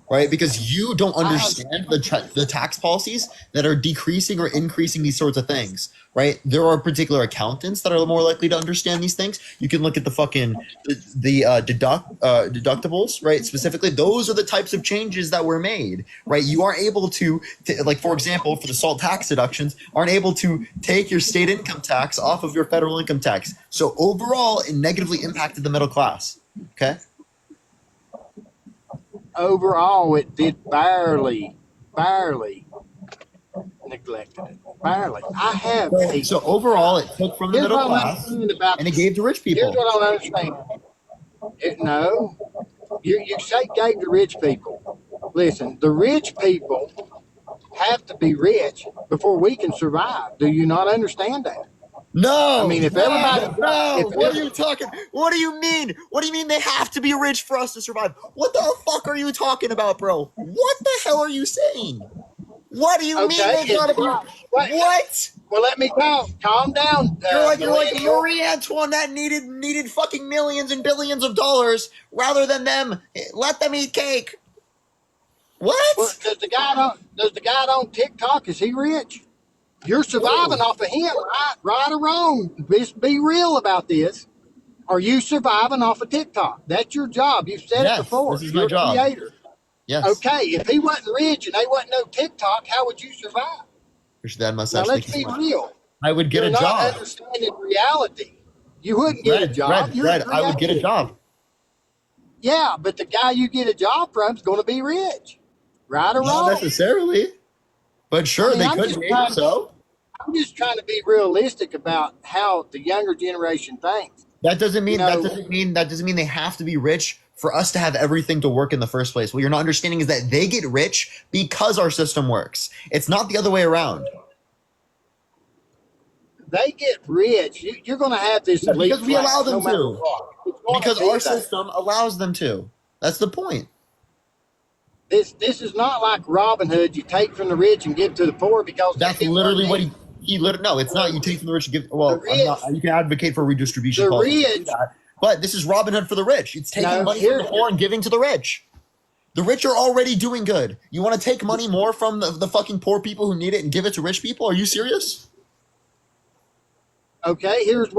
right? Because you don't understand the tax policies that are decreasing or increasing these sorts of things, right? There are particular accountants that are more likely to understand these things. You can look at the fucking deductibles, right? Specifically, those are the types of changes that were made, right? You aren't able to, like, for example, for the SALT tax deductions, aren't able to take your state income tax off of your federal income tax. So overall, it negatively impacted the middle class. Okay. Overall, it did barely neglected it. Barely. I have a. So overall, it took from the Here's middle what I class understand about. and it gave to rich Here's people. what I don't understand. No, you say gave to rich people. Listen, the rich people have to be rich before we can survive. Do you not understand that? No, I mean, if everybody, if what are you talking? What do you mean? What do you mean they have to be rich for us to survive? What the fuck are you talking about, bro? What the hell are you saying? What do you mean okay, they gotta be? What? Well, let me talk. Calm down. You're like millennial. Marie Antoinette needed fucking millions and billions of dollars rather than them. Let them eat cake. What? Well, does the guy on TikTok, is he rich? You're surviving off of him, right or wrong. Just be real about this. Are you surviving off of TikTok? That's your job. You've said it Yes, before. this is You're my a job. creator. Yes. Okay, if he wasn't rich and they wasn't no TikTok, how would you survive? Appreciate that mustache. Now Thank let's you so be much. real. I would get You're a not job. understanding reality. You wouldn't get a job. You're a Red, I would get a creator. job. Yeah, but the guy you get a job from is going to be rich, right or Not wrong? necessarily, but sure, I mean, they I'm could just be. trying- So I'm just trying to be realistic about how the younger generation thinks. that doesn't mean You know- that doesn't mean they have to be rich for us to have everything to work in the first place. What you're not understanding is that they get rich because our system works. It's not the other way around. They get rich. You're going to have this Yeah, elite because we allow class, them no matter to. what. It's gonna Because be our that. system allows them to. That's the point. This is not like Robin Hood. You take from the rich and give to the poor because That's literally what he literally. No, it's not. You take from the rich and give. Well, The I'm not. rich- You can advocate for redistribution the policy. rich- But this is Robin Hood for the rich. It's taking No, money from the here- poor and giving to the rich. The rich are already doing good. You want to take money more from the fucking poor people who need it and give it to rich people? Are you serious? Okay, here's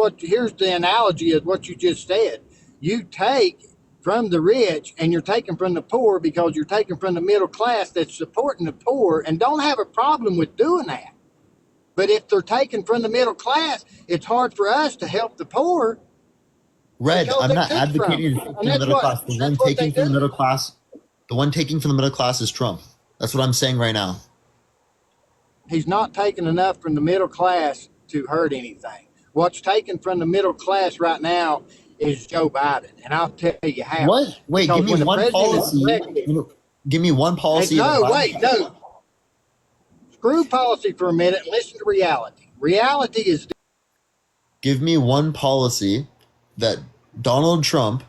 the analogy of what you just said. you take from the rich and you're taking from the poor because you're taking from the middle class that's supporting the poor and don't have a problem with doing that. But if they're taking from the middle class, it's hard for us to help the poor. Red, Because I'm they not took advocating from. for the middle class. The one taking from the middle class, the one taking from the middle class is Trump. That's what I'm saying right now. He's not taking enough from the middle class to hurt anything. What's taken from the middle class right now is Joe Biden, and I'll tell you how. What? Wait, Because give me when the one president is policy. elected, Give me one policy. no, wait, no. Screw policy for a minute and listen to reality. Reality is Give me one policy that Donald Trump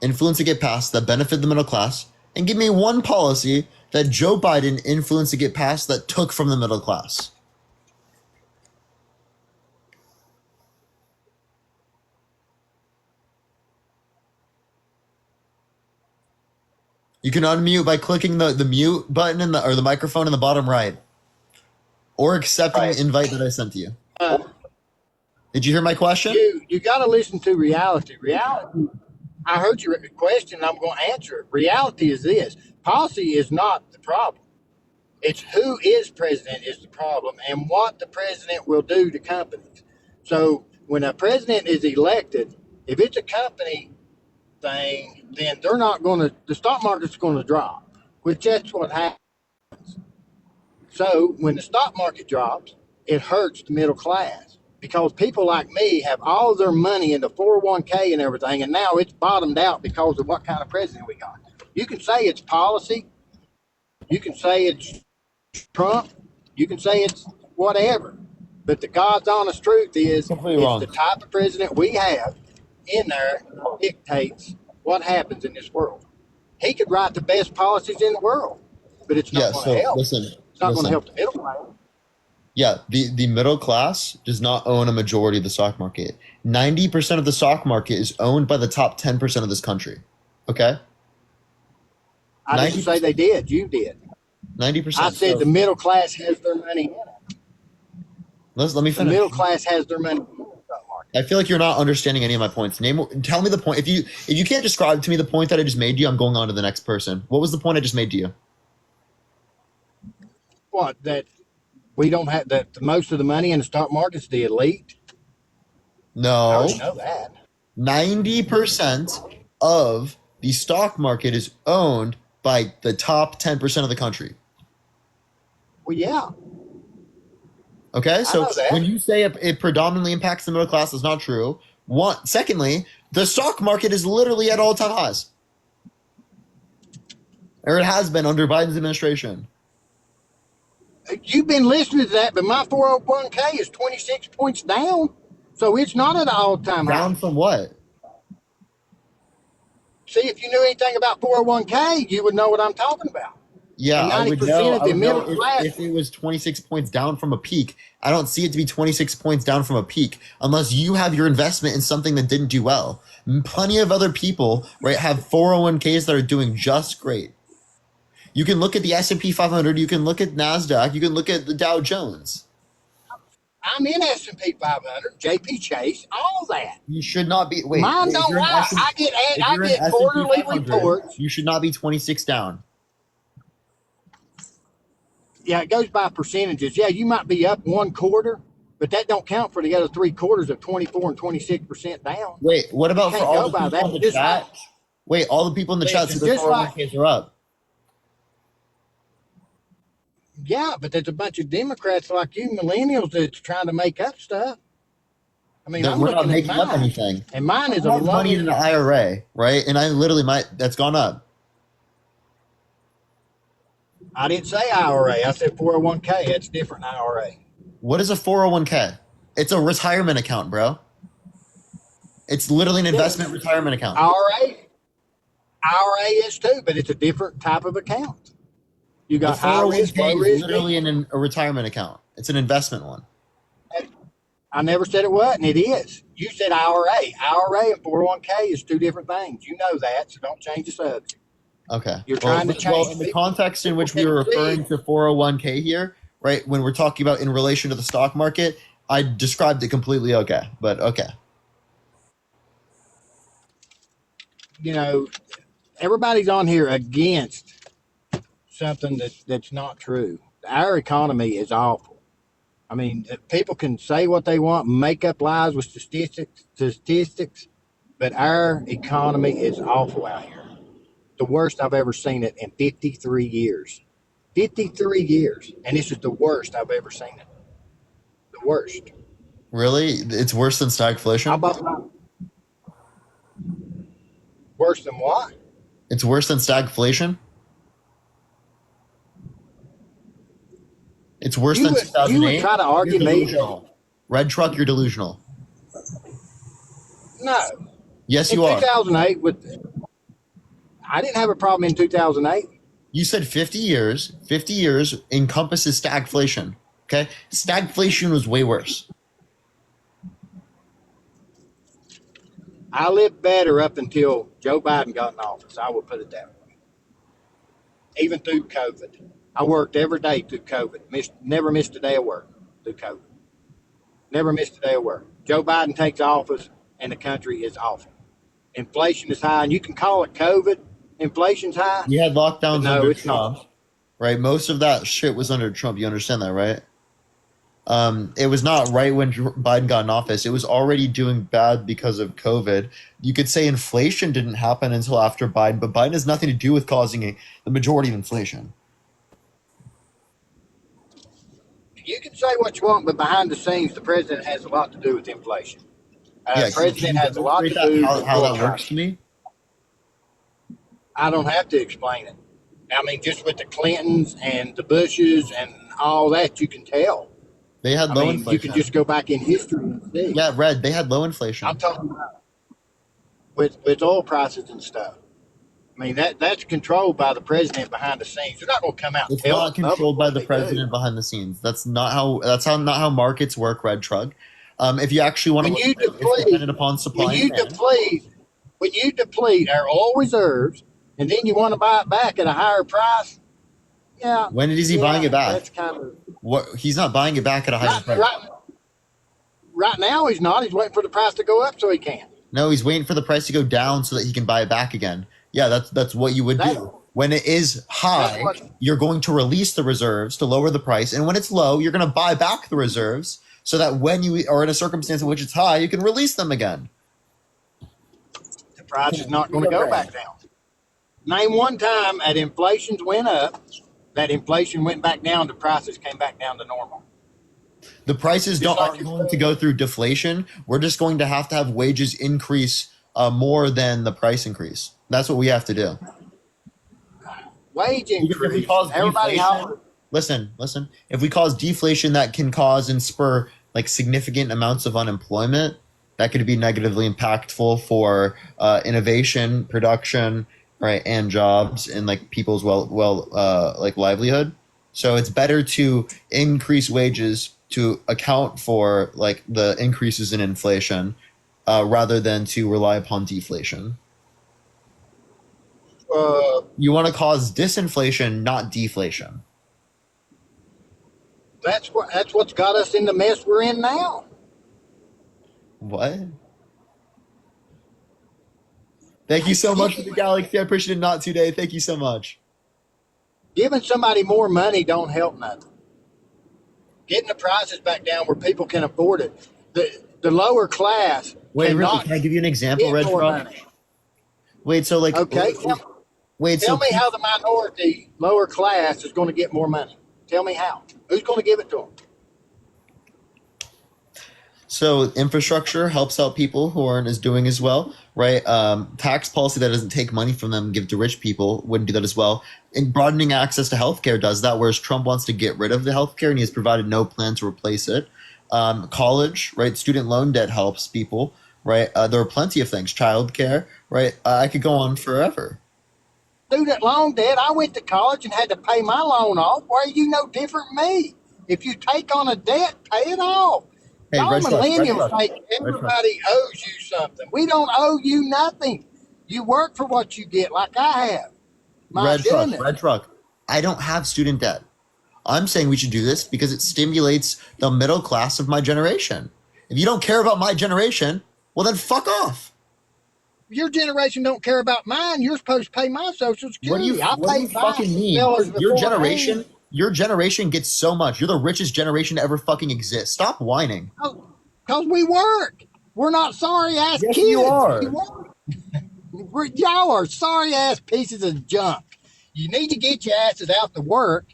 influenced to get passed that benefit the middle class, and give me one policy that Joe Biden influenced to get passed that took from the middle class. You can unmute by clicking the mute button or the microphone in the bottom right, or accepting the invite that I sent to you. Did you hear my question? you got to listen to reality. Reality. I heard your question. I'm going to answer it. Reality is this: policy is not the problem. It's who is president is the problem, and what the president will do to companies. So when a president is elected, if it's a company thing, then they're not going to. The stock market's going to drop, which that's what happens. So when the stock market drops, it hurts the middle class because people like me have all their money in the 401k and everything, and now it's bottomed out because of what kind of president we got. You can say it's policy. You can say it's Trump. You can say it's whatever. But the God's honest truth is Completely wrong. the type of president we have in there dictates what happens in this world. He could write the best policies in the world, but it's not going to help. It's not going to help the middle class. Yeah, the middle class does not own a majority of the stock market. 90% of the stock market is owned by the top 10% of this country. Okay? I didn't say they did. You did. 90%. I said the middle class has their money in it. Let me finish. The middle class has their money in the stock market. I feel like you're not understanding any of my points. Tell me the point. If you can't describe to me the point that I just made to you, I'm going on to the next person. What was the point I just made to you? What, that we don't have that most of the money in the stock market is the elite? I No. already know that. 90% of the stock market is owned by the top 10% of the country. Well, yeah. Okay, so know that. when you say it predominantly impacts the middle class, that's not true. Secondly, the stock market is literally at all-time highs. Or it has been under Biden's administration. You've been listening to that, but my 401k is 26 points down. So it's not at an all-time high. Down from what? See, if you knew anything about 401k, you would know what I'm talking about. Yeah, And I would 90% know, of the middle class. if it was 26 points down from a peak. I don't see it to be 26 points down from a peak unless you have your investment in something that didn't do well. Plenty of other people, right, have 401ks that are doing just great. You can look at the S&P 500, you can look at NASDAQ, you can look at the Dow Jones. I'm in S&P 500, JP Chase, all that. You should not be. Wait, Mine if don't you're in lie. S&P I get S&P quarterly 500, reports. You should not be 26 down. Yeah, it goes by percentages. Yeah, you might be up 1 quarter, but that don't count for the other 3 quarters of 24 and 26% down. Wait, what about for can't all go the by people that. in the Just chat? like- Wait, all the people in the chat Listen, say their just like- 401ks are up. Yeah, but there's a bunch of Democrats like you, millennials, that's trying to make up stuff. I mean, I'm We're not looking at making up mine, anything. and mine is I a have money in an low. IRA, right? And I literally that's gone up. I didn't say IRA. I said 401k. That's different than IRA. What is a 401k? It's a retirement account, bro. It's literally an investment retirement account. IRA is too, but it's a different type of account. You The got high risk, 401k low is risk. literally a retirement account. It's an investment one. I never said it wasn't. It is. You said IRA. IRA and 401k is 2 different things. You know that, so don't change the subject. Okay. You're trying to change. Well, in the context in which we were referring to 401k here, right, when we're talking about in relation to the stock market, I described it completely okay, but okay. you know, everybody's on here against something that's not true. Our economy is awful. I mean, people can say what they want, make up lies with statistics, but our economy is awful out here. The worst I've ever seen it in 53 years. 53 years. And this is the worst I've ever seen it. The worst. Really? It's worse than How stagflation? about worse than what? It's worse than stagflation? It's worse than You 2008? would try to argue You're me. delusional. Red Truck, you're delusional. No. Yes, In you are. 2008, I didn't have a problem in 2008. You said 50 years. 50 years encompasses stagflation. Okay? Stagflation was way worse. I lived better up until Joe Biden got in office. I will put it that way. Even through COVID. I worked every day through COVID. Never missed a day of work through COVID. Never missed a day of work. Joe Biden takes office and the country is awful. Inflation is high, and you can call it COVID. Inflation's high. You had lockdowns No, under it's Trump, not. right? Most of that shit was under Trump. You understand that, right? It was not right when Biden got in office. It was already doing bad because of COVID. You could say inflation didn't happen until after Biden, but Biden has nothing to do with causing the majority of inflation. You can say what you want, but behind the scenes, the president has a lot to do with inflation. Yeah, The president you has a lot to demonstrate do that, with how that oil works prices. to me? I don't have to explain it. I mean, just with the Clintons and the Bushes and all that, you can tell. They had I low mean, you inflation. can just go back in history and see. Yeah, Red, they had low inflation. I'm talking about with oil prices and stuff. I mean, that's controlled by the president behind the scenes. They're not going to come out and It's tell not the public controlled by what the they do. president behind the scenes. Not how markets work, Red Truck. If you actually want to When look you at it, it's dependent upon when supply you and demand. deplete our oil reserves, and then you want to buy it back at a higher price, yeah, When is he buying it back? that's kind of What, he's not buying it back at a higher right, price. right now. He's not. He's waiting for the price to go up so he can. No, he's waiting for the price to go down so that he can buy it back again. Yeah, that's what you would do. When it is high, you're going to release the reserves to lower the price, and when it's low, you're going to buy back the reserves so that when you are in a circumstance in which it's high, you can release them again. The price is not going to go back down. Name one time that inflation's went up, that inflation went back down, the prices came back down to normal. The prices aren't going to go through deflation. We're just going to have wages increase more than the price increase. That's what we have to do. Wage If we increase. cause Everybody deflation, listen. If we cause deflation that can cause and spur like significant amounts of unemployment, that could be negatively impactful for innovation, production, right, and jobs and like people's like livelihood. So it's better to increase wages to account for like the increases in inflation rather than to rely upon deflation. You want to cause disinflation, not deflation. That's what's got us in the mess we're in now. What? Thank you so much for the galaxy. I appreciate it. Not today. Thank you so much. Giving somebody more money don't help nothing. Getting the prices back down where people can afford it. The lower class Wait, really? cannot Can I give you an example, get Red more Frog? money. Wait, so like, Okay, wait, tell so me how the minority lower class is going to get more money. Tell me how. Who's going to give it to them? So infrastructure helps out people who aren't as doing as well, right? Tax policy that doesn't take money from them and give to rich people wouldn't do that as well. And broadening access to healthcare does that, whereas Trump wants to get rid of the healthcare and he has provided no plan to replace it. College, right? Student loan debt helps people, right? There are plenty of things. Childcare, right? I could go on forever. Student loan debt. I went to college and had to pay my loan off. Why are you no different than me? If you take on a debt, pay it off. Hey, Y'all Red Truck, millennials think everybody owes you something. We don't owe you nothing. You work for what you get, like I have. Red Truck. I don't have student debt. I'm saying we should do this because it stimulates the middle class of my generation. If you don't care about my generation, well then fuck off. Your generation don't care about mine. You're supposed to pay my Social What do Security. you I what do you paid my fucking mean? fellas Your before generation, your generation gets so much. You're the richest generation to ever fucking exist. Stop whining. because we work. We're not sorry ass Yes, you kids. We are. work. Y'all are sorry ass pieces of junk. You need to get your asses out to work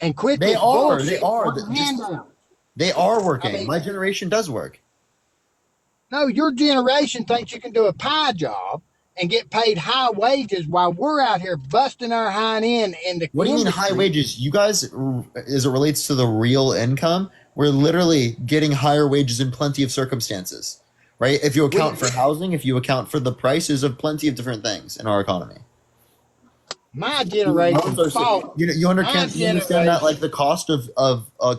and quit They this are. They bullshit. are. On handout. They are I working. mean, My generation does work. no, your generation thinks you can do a pie job and get paid high wages while we're out here busting our hind end in the What do you mean high industry. wages? You guys, as it relates to the real income, we're literally getting higher wages in plenty of circumstances, right? If you account for housing, if you account for the prices of plenty of different things in our economy. My generation fought. You My understand that like generation. the cost of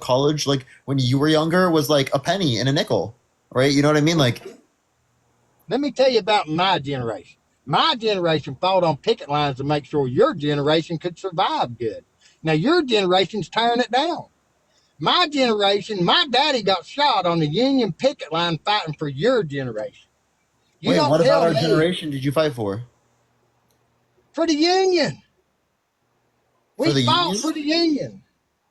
college, like when you were younger, was like a penny and a nickel, right? You know what I mean? Like, Let me tell you about my generation. My generation fought on picket lines to make sure your generation could survive good. Now your generation's tearing it down. My generation, my daddy got shot on the Union picket line fighting for your generation. You wait, don't what about tell our me generation did you fight for? for the Union. For We the fought union? for the Union.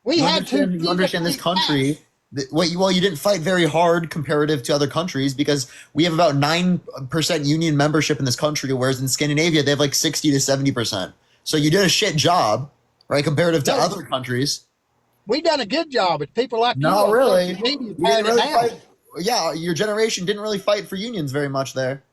We had to You understand this physically country. fight. Well, you didn't fight very hard comparative to other countries because we have about 9% union membership in this country, whereas in Scandinavia they have like 60 to 70%. So you did a shit job, right, comparative to No, other countries. we done a good job. It's people like you Not on really. social media We didn't tearing it really down. fight. Yeah, your generation didn't really fight for unions very much there.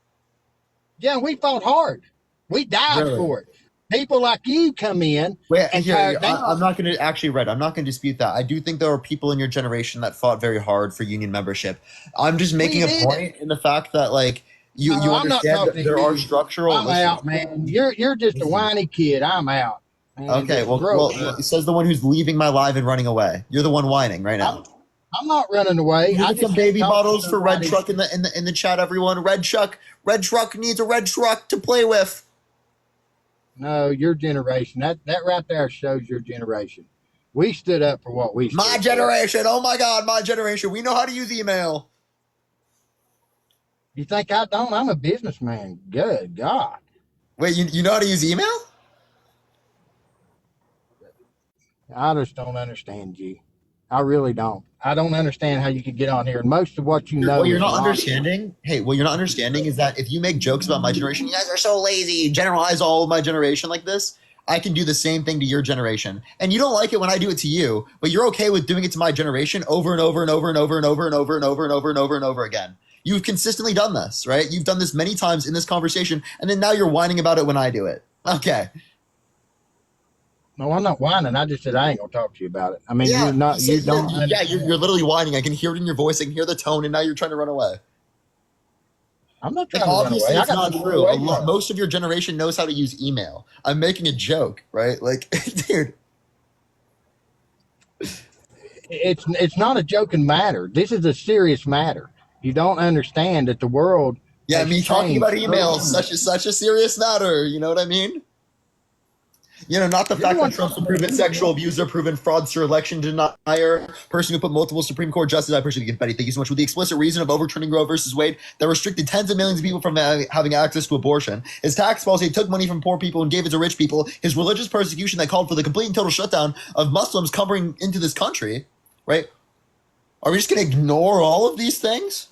Yeah, we fought hard. We died Really? for it. People like you come in Wait, and tear it I'm down. not going to actually, Red, I'm not going to dispute that. I do think there are people in your generation that fought very hard for union membership. I'm just We making a did. point in the fact that, like, you I'm not understand talking that to there are you. structural. I'm Listen, out, man. You're just a listen. whiny kid. I'm out. Man, Okay, just well, grow well, up. it says the one who's leaving my live and running away. You're the one whining right I'm, now. I'm not running away. Can we I get some just can't baby talk to bottles for Red somebody. Truck in the chat, everyone? Red Truck needs a red truck to play with. No, your generation. That right there shows your generation. We stood up for what we My stood for. generation. Oh my God, my generation. We know how to use email. You think I don't? I'm a businessman. Good God. Wait, you know how to use email? I just don't understand you. I really don't. I don't understand how you could get on here. And most of what you What know you're is not nonsense. understanding, hey, what you're not understanding is that if you make jokes about my generation, you guys are so lazy, generalize all of my generation like this, I can do the same thing to your generation. And you don't like it when I do it to you, but you're okay with doing it to my generation over and over and over and over and over and over and over and over and over and over again. You've consistently done this, right? You've done this many times in this conversation, and then now you're whining about it when I do it. Okay. No, I'm not whining. I just said I ain't gonna talk to you about it. I mean, Yeah, you're not. You don't yeah, understand. you're literally whining. I can hear it in your voice. I can hear the tone, and now you're trying to run away. I'm not Like trying to run obviously away. I it's got not to run true. away from. Most of your generation knows how to use email. I'm making a joke, right? Like, dude. It's not a joking matter. This is a serious matter. You don't understand that the world Yeah, has me talking about changed. email is such a serious matter. You know what I mean? You know, not the You're the fact that one Trump's a talking about proven sexual email. abuser, proven fraudster, election denier, person who put multiple Supreme Court justices. I appreciate it, Betty. Thank you so much. With the explicit reason of overturning Roe versus Wade that restricted tens of millions of people from having access to abortion. His tax policy took money from poor people and gave it to rich people. His religious persecution that called for the complete and total shutdown of Muslims coming into this country, right? Are we just going to ignore all of these things?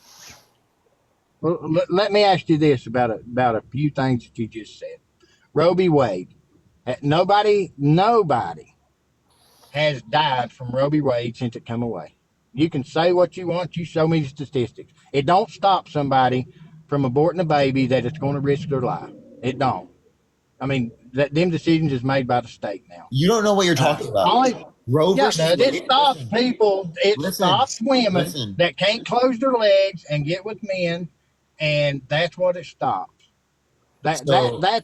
Well, let me ask you this about a few things that you just said. Roe v. Wade. Nobody has died from Roe v. Wade since it come away. You can say what you want. You show me the statistics. It don't stop somebody from aborting a baby that it's going to risk their life. It don't. I mean, them decisions is made by the state now. You don't know what you're talking about. Only, Roe yeah, versus it Wade. stops people. It Listen, stops women listen. that can't close their legs and get with men, and that's what it stops. That's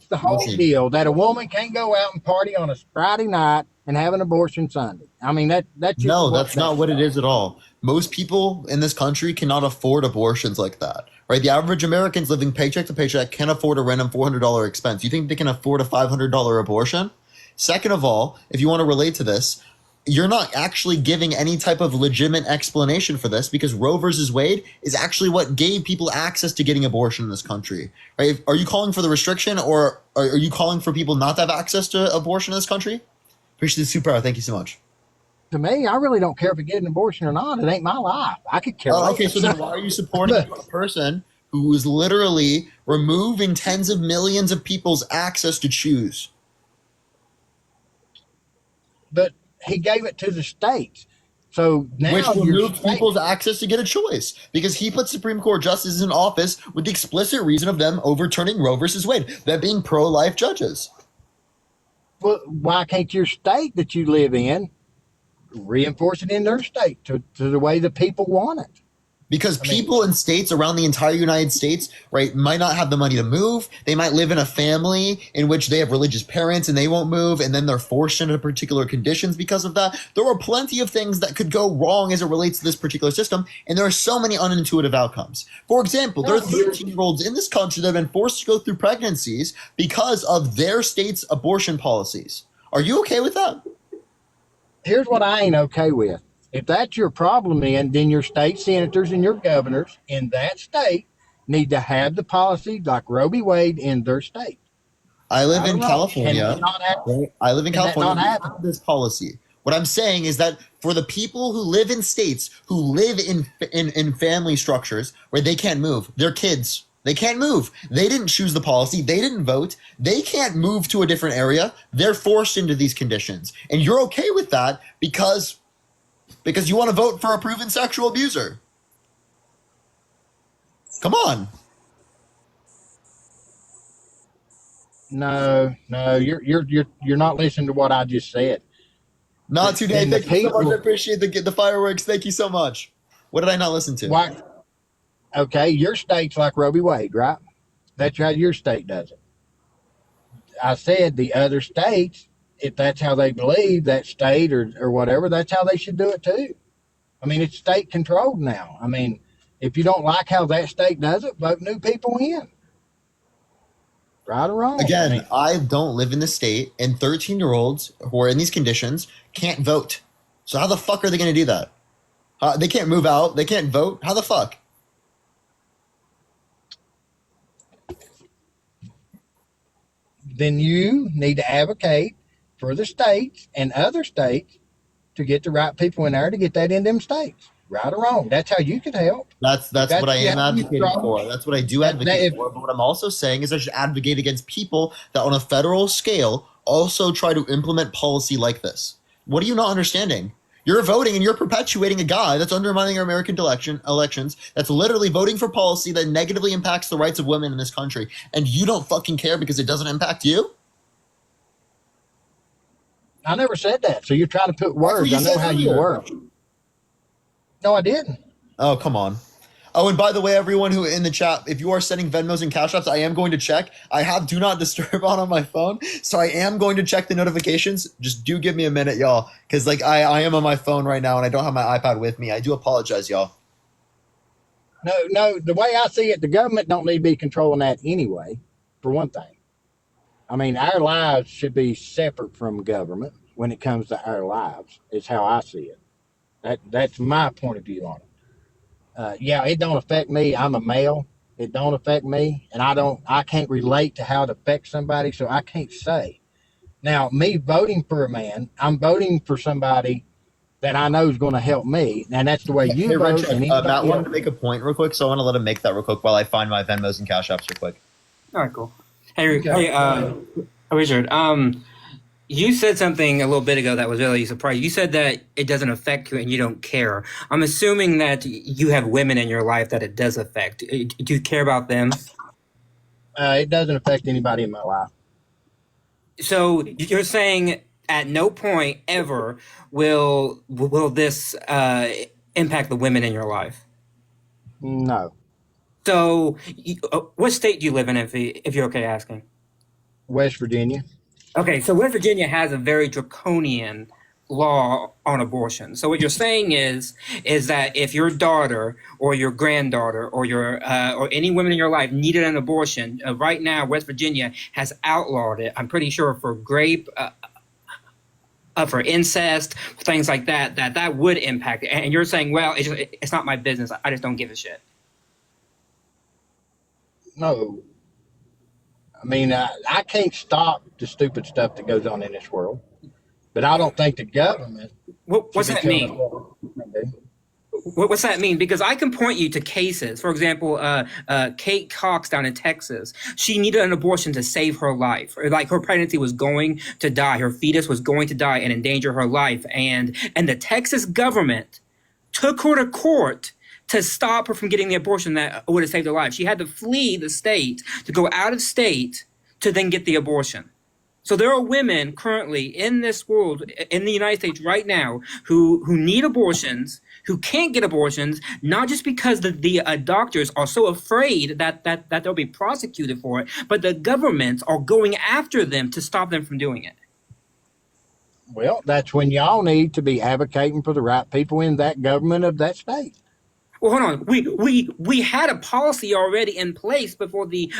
the whole Listen. deal. That a woman can't go out and party on a Friday night and have an abortion Sunday. I mean that's No, just that's not what it is at all. Most people in this country cannot afford abortions like that, right? The average American's living paycheck to paycheck can't afford a random $400 expense. You think they can afford a $500 abortion? Second of all, if you want to relate to this, you're not actually giving any type of legitimate explanation for this, because Roe versus Wade is actually what gave people access to getting abortion in this country, right? Are you calling for the restriction, or are you calling for people not to have access to abortion in this country? Appreciate the super. Thank you so much. To me, I really don't care if you get an abortion or not. It ain't my life. I could care Okay, less. so then why are you supporting a person who is literally removing tens of millions of people's access to choose? But he gave it to the states. So now Which your removed state, people's access to get a choice, because he put Supreme Court justices in office with the explicit reason of them overturning Roe versus Wade, them being pro-life judges. well, why can't your state that you live in reinforce it in their state to the way the people want it? Because I mean, people in states around the entire United States, right, might not have the money to move. They might live in a family in which they have religious parents and they won't move, and then they're forced into particular conditions because of that. There are plenty of things that could go wrong as it relates to this particular system, and there are so many unintuitive outcomes. For example, there are 13-year-olds in this country that have been forced to go through pregnancies because of their state's abortion policies. Are you okay with that? here's what I ain't okay with. If that's your problem, then your state senators and your governors in that state need to have the policy like Roe v. Wade in their state. I live Right or in wrong? Can California. that not happen? Right? I live in Can that California. not We happen? have this policy. What I'm saying is that for the people who live in states who live in family structures where they can't move, their kids, they can't move. They didn't choose the policy. They didn't vote. They can't move to a different area. They're forced into these conditions. And you're okay with that because you want to vote for a proven sexual abuser. Come on. No, you're not listening to what I just said. Not today. Then the Thank you so much. I people, appreciate the fireworks. Thank you so much. What did I not listen to? why? Okay, your state's like Roe v. Wade, right? That's how your state does it. I said the other states, if that's how they believe, that state or whatever, that's how they should do it too. I mean, it's state controlled now. I mean, if you don't like how that state does it, vote new people in. Right or wrong? Again, I don't live in the state, and 13-year-olds who are in these conditions can't vote. So how the fuck are they going to do that? They can't move out. They can't vote. How the fuck? Then you need to advocate for the states and other states to get the right people in there to get that in them states. Right or wrong? That's how you could help. That's what I am advocating strong. for. That's what I do advocate for. But what I'm also saying is I should advocate against people that on a federal scale also try to implement policy like this. What are you not understanding? You're voting and you're perpetuating a guy that's undermining our American elections, that's literally voting for policy that negatively impacts the rights of women in this country. And you don't fucking care because it doesn't impact you? I never said that. So you're trying to put words. I know how you work. No, I didn't. Oh, come on. Oh, and by the way, everyone who in the chat, if you are sending Venmos and Cash Apps, I am going to check. I have Do Not Disturb on my phone, so I am going to check the notifications. Just do give me a minute, y'all, because like I am on my phone right now and I don't have my iPad with me. I do apologize, y'all. No. The way I see it, the government don't need to be controlling that anyway. For one thing, I mean, our lives should be separate from government when it comes to our lives. Is how I see it. That's my point of view on it. Yeah, it don't affect me. I'm a male. It don't affect me, and I can't relate to how it affects somebody, so I can't say. Now, me voting for a man, I'm voting for somebody that I know is going to help me, and that's the way you vote. Richard, Matt wanted to make a point real quick, so I want to let him make that real quick while I find my Venmos and Cash Apps real quick. All right, cool. Hey, Richard. You said something a little bit ago that was really surprising. You said that it doesn't affect you and you don't care. I'm assuming that you have women in your life that it does affect. Do you care about them? It doesn't affect anybody in my life. So you're saying at no point ever will this impact the women in your life? No. So what state do you live in, if you're okay asking? West Virginia. Okay, so West Virginia has a very draconian law on abortion. So what you're saying is that if your daughter or your granddaughter or or any women in your life needed an abortion, right now West Virginia has outlawed it. I'm pretty sure for for incest, things like that, that would impact it. And you're saying, well, it's not my business. I just don't give a shit. No, I mean, I can't stop the stupid stuff that goes on in this world, but I don't think the government. What's that mean? What's that mean? Because I can point you to cases. For example, Kate Cox down in Texas, she needed an abortion to save her life. Like her pregnancy was going to die, her fetus was going to die and endanger her life, and the Texas government took her to court to stop her from getting the abortion that would have saved her life. She had to flee the state, to go out of state, to then get the abortion. So there are women currently in this world, in the United States right now, who need abortions, who can't get abortions, not just because the doctors are so afraid that they'll be prosecuted for it, but the governments are going after them to stop them from doing it. Well, that's when y'all need to be advocating for the right people in that government of that state. Well, hold on. We had a policy already in place before the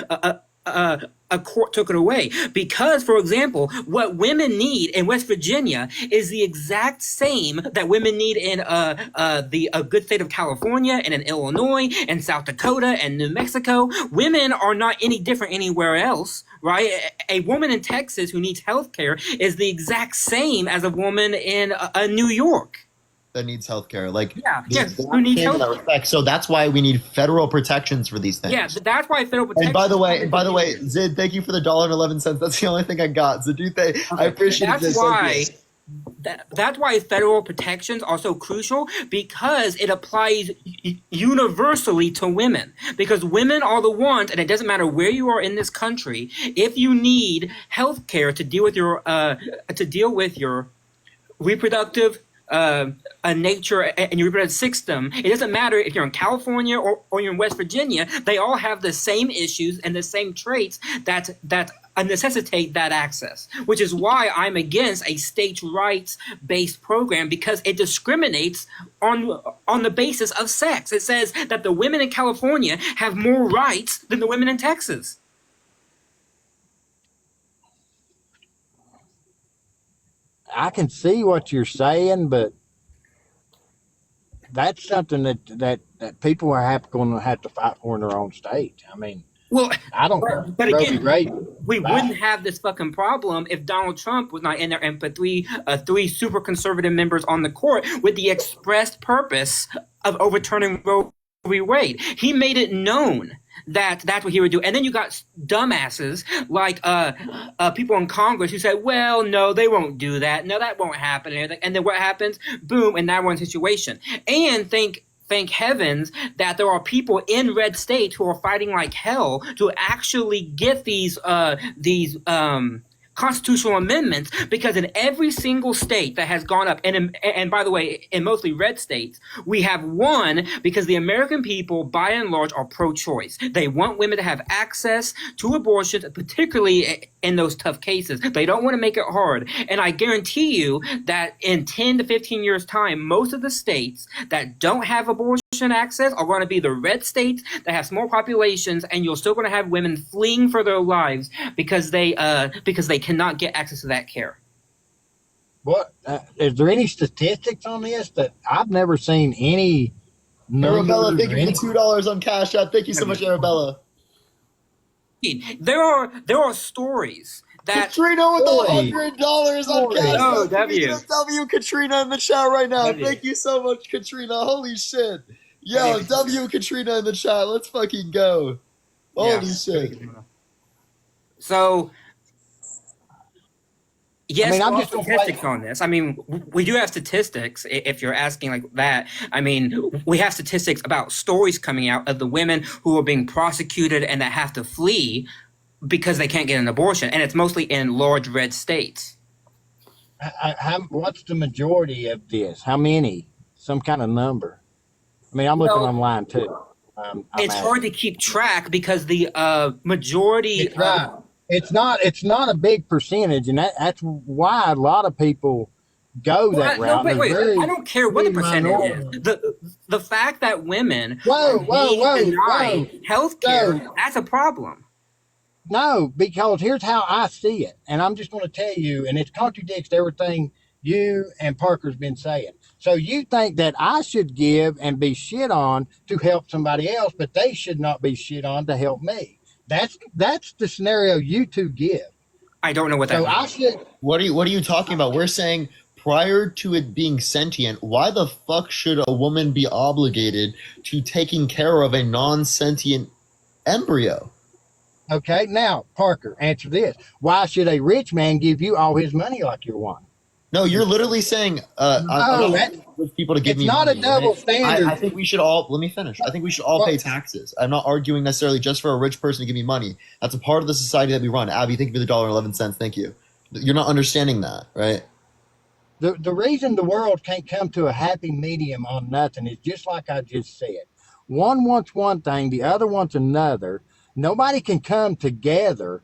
a court took it away. Because, for example, what women need in West Virginia is the exact same that women need in the good state of California and in Illinois and South Dakota and New Mexico. Women are not any different anywhere else, right? A woman in Texas who needs health care is the exact same as a woman in New York that needs healthcare. Like, who needs healthcare. So that's why we need federal protections for these things. Yeah, that's why federal protections. And by the way, Zid, thank you for the $1.11. That's the only thing I got. So I appreciate it. That's why federal protections are so crucial, because it applies universally to women. Because women are the ones, and it doesn't matter where you are in this country, if you need health care to deal with your reproductive nature and your reproductive system, it doesn't matter if you're in California or you're in West Virginia. They all have the same issues and the same traits that necessitate that access, which is why I'm against a states' rights-based program, because it discriminates on the basis of sex. It says that the women in California have more rights than the women in Texas. I can see what you're saying, but that's something that people are going to have to fight for in their own state. I mean, well, I don't. But again, we wouldn't have this fucking problem if Donald Trump was not in there and put three super conservative members on the court with the expressed purpose of overturning Roe v. Wade. He made it known that that's what he would do. And then you got dumbasses like people in Congress who said, well, no, they won't do that. No, that won't happen. And then what happens? Boom, and now we're in a situation. And thank heavens that there are people in red states who are fighting like hell to actually get these constitutional amendments, because in every single state that has gone up, and by the way, in mostly red states, we have won because the American people, by and large, are pro-choice. They want women to have access to abortions, particularly in those tough cases. They don't want to make it hard. And I guarantee you that in 10 to 15 years' time, most of the states that don't have abortion access are going to be the red states that have small populations, and you're still going to have women fleeing for their lives because they cannot get access to that care. What is there any statistics on this? That I've never seen any. Arabella, thank you for $2 on Cash App. Thank you so much, Arabella. There are stories that Katrina with $100 on Cash App. Oh, W Katrina in the chat right now. Thank you so much, Katrina. Holy shit. Yo, W Katrina in the chat. Let's fucking go. Holy shit. So, yes, I'm just statistics on this. I mean, we do have statistics, if you're asking like that. I mean, we have statistics about stories coming out of the women who are being prosecuted and that have to flee because they can't get an abortion. And it's mostly in large red states. What's the majority of this? How many? Some kind of number. I mean, I'm looking online too. It's hard to keep track because the majority. It's not a big percentage, and that's why a lot of people go that route. No, wait. I don't care what the percentage is. The fact that women are being denied health care, that's a problem. No, because here's how I see it, and I'm just going to tell you, and it contradicts everything you and Parker's been saying. So you think that I should give and be shit on to help somebody else, but they should not be shit on to help me. That's the scenario you two give. I don't know what that So means. I should. What are you talking about? We're saying prior to it being sentient, why the fuck should a woman be obligated to taking care of a non-sentient embryo? Okay, now Parker, answer this: why should a rich man give you all his money like you're one? No, you're literally saying I'm No, not with people to give it's me not money. a double Right? standard. I think we should all let me finish. I think we should all pay taxes. I'm not arguing necessarily just for a rich person to give me money. That's a part of the society that we run. Abby, thank you for the $1.11. Thank you. You're not understanding that, right? The reason the world can't come to a happy medium on nothing is just like I just said. One wants one thing, the other wants another. Nobody can come together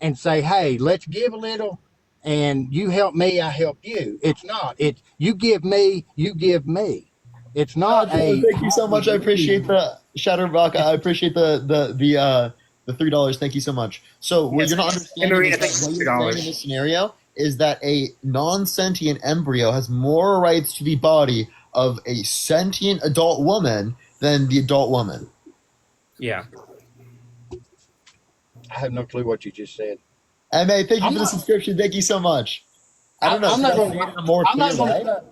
and say, hey, let's give a little and you help me, I help you. It's not. It's you give me, you give me. It's not a. Thank you so much. I appreciate the Shatterbox. I appreciate the $3. Thank you so much. So what Yes, you're not and understanding Maria, is that thank what you, you're saying in this scenario is that a non-sentient embryo has more rights to the body of a sentient adult woman than the adult woman. Yeah. I have no clue what you just said. MA, thank you I'm for the not- subscription. Thank you so much. I don't know. I'm not Should I going say it in a to. more I'm clear not going way? to.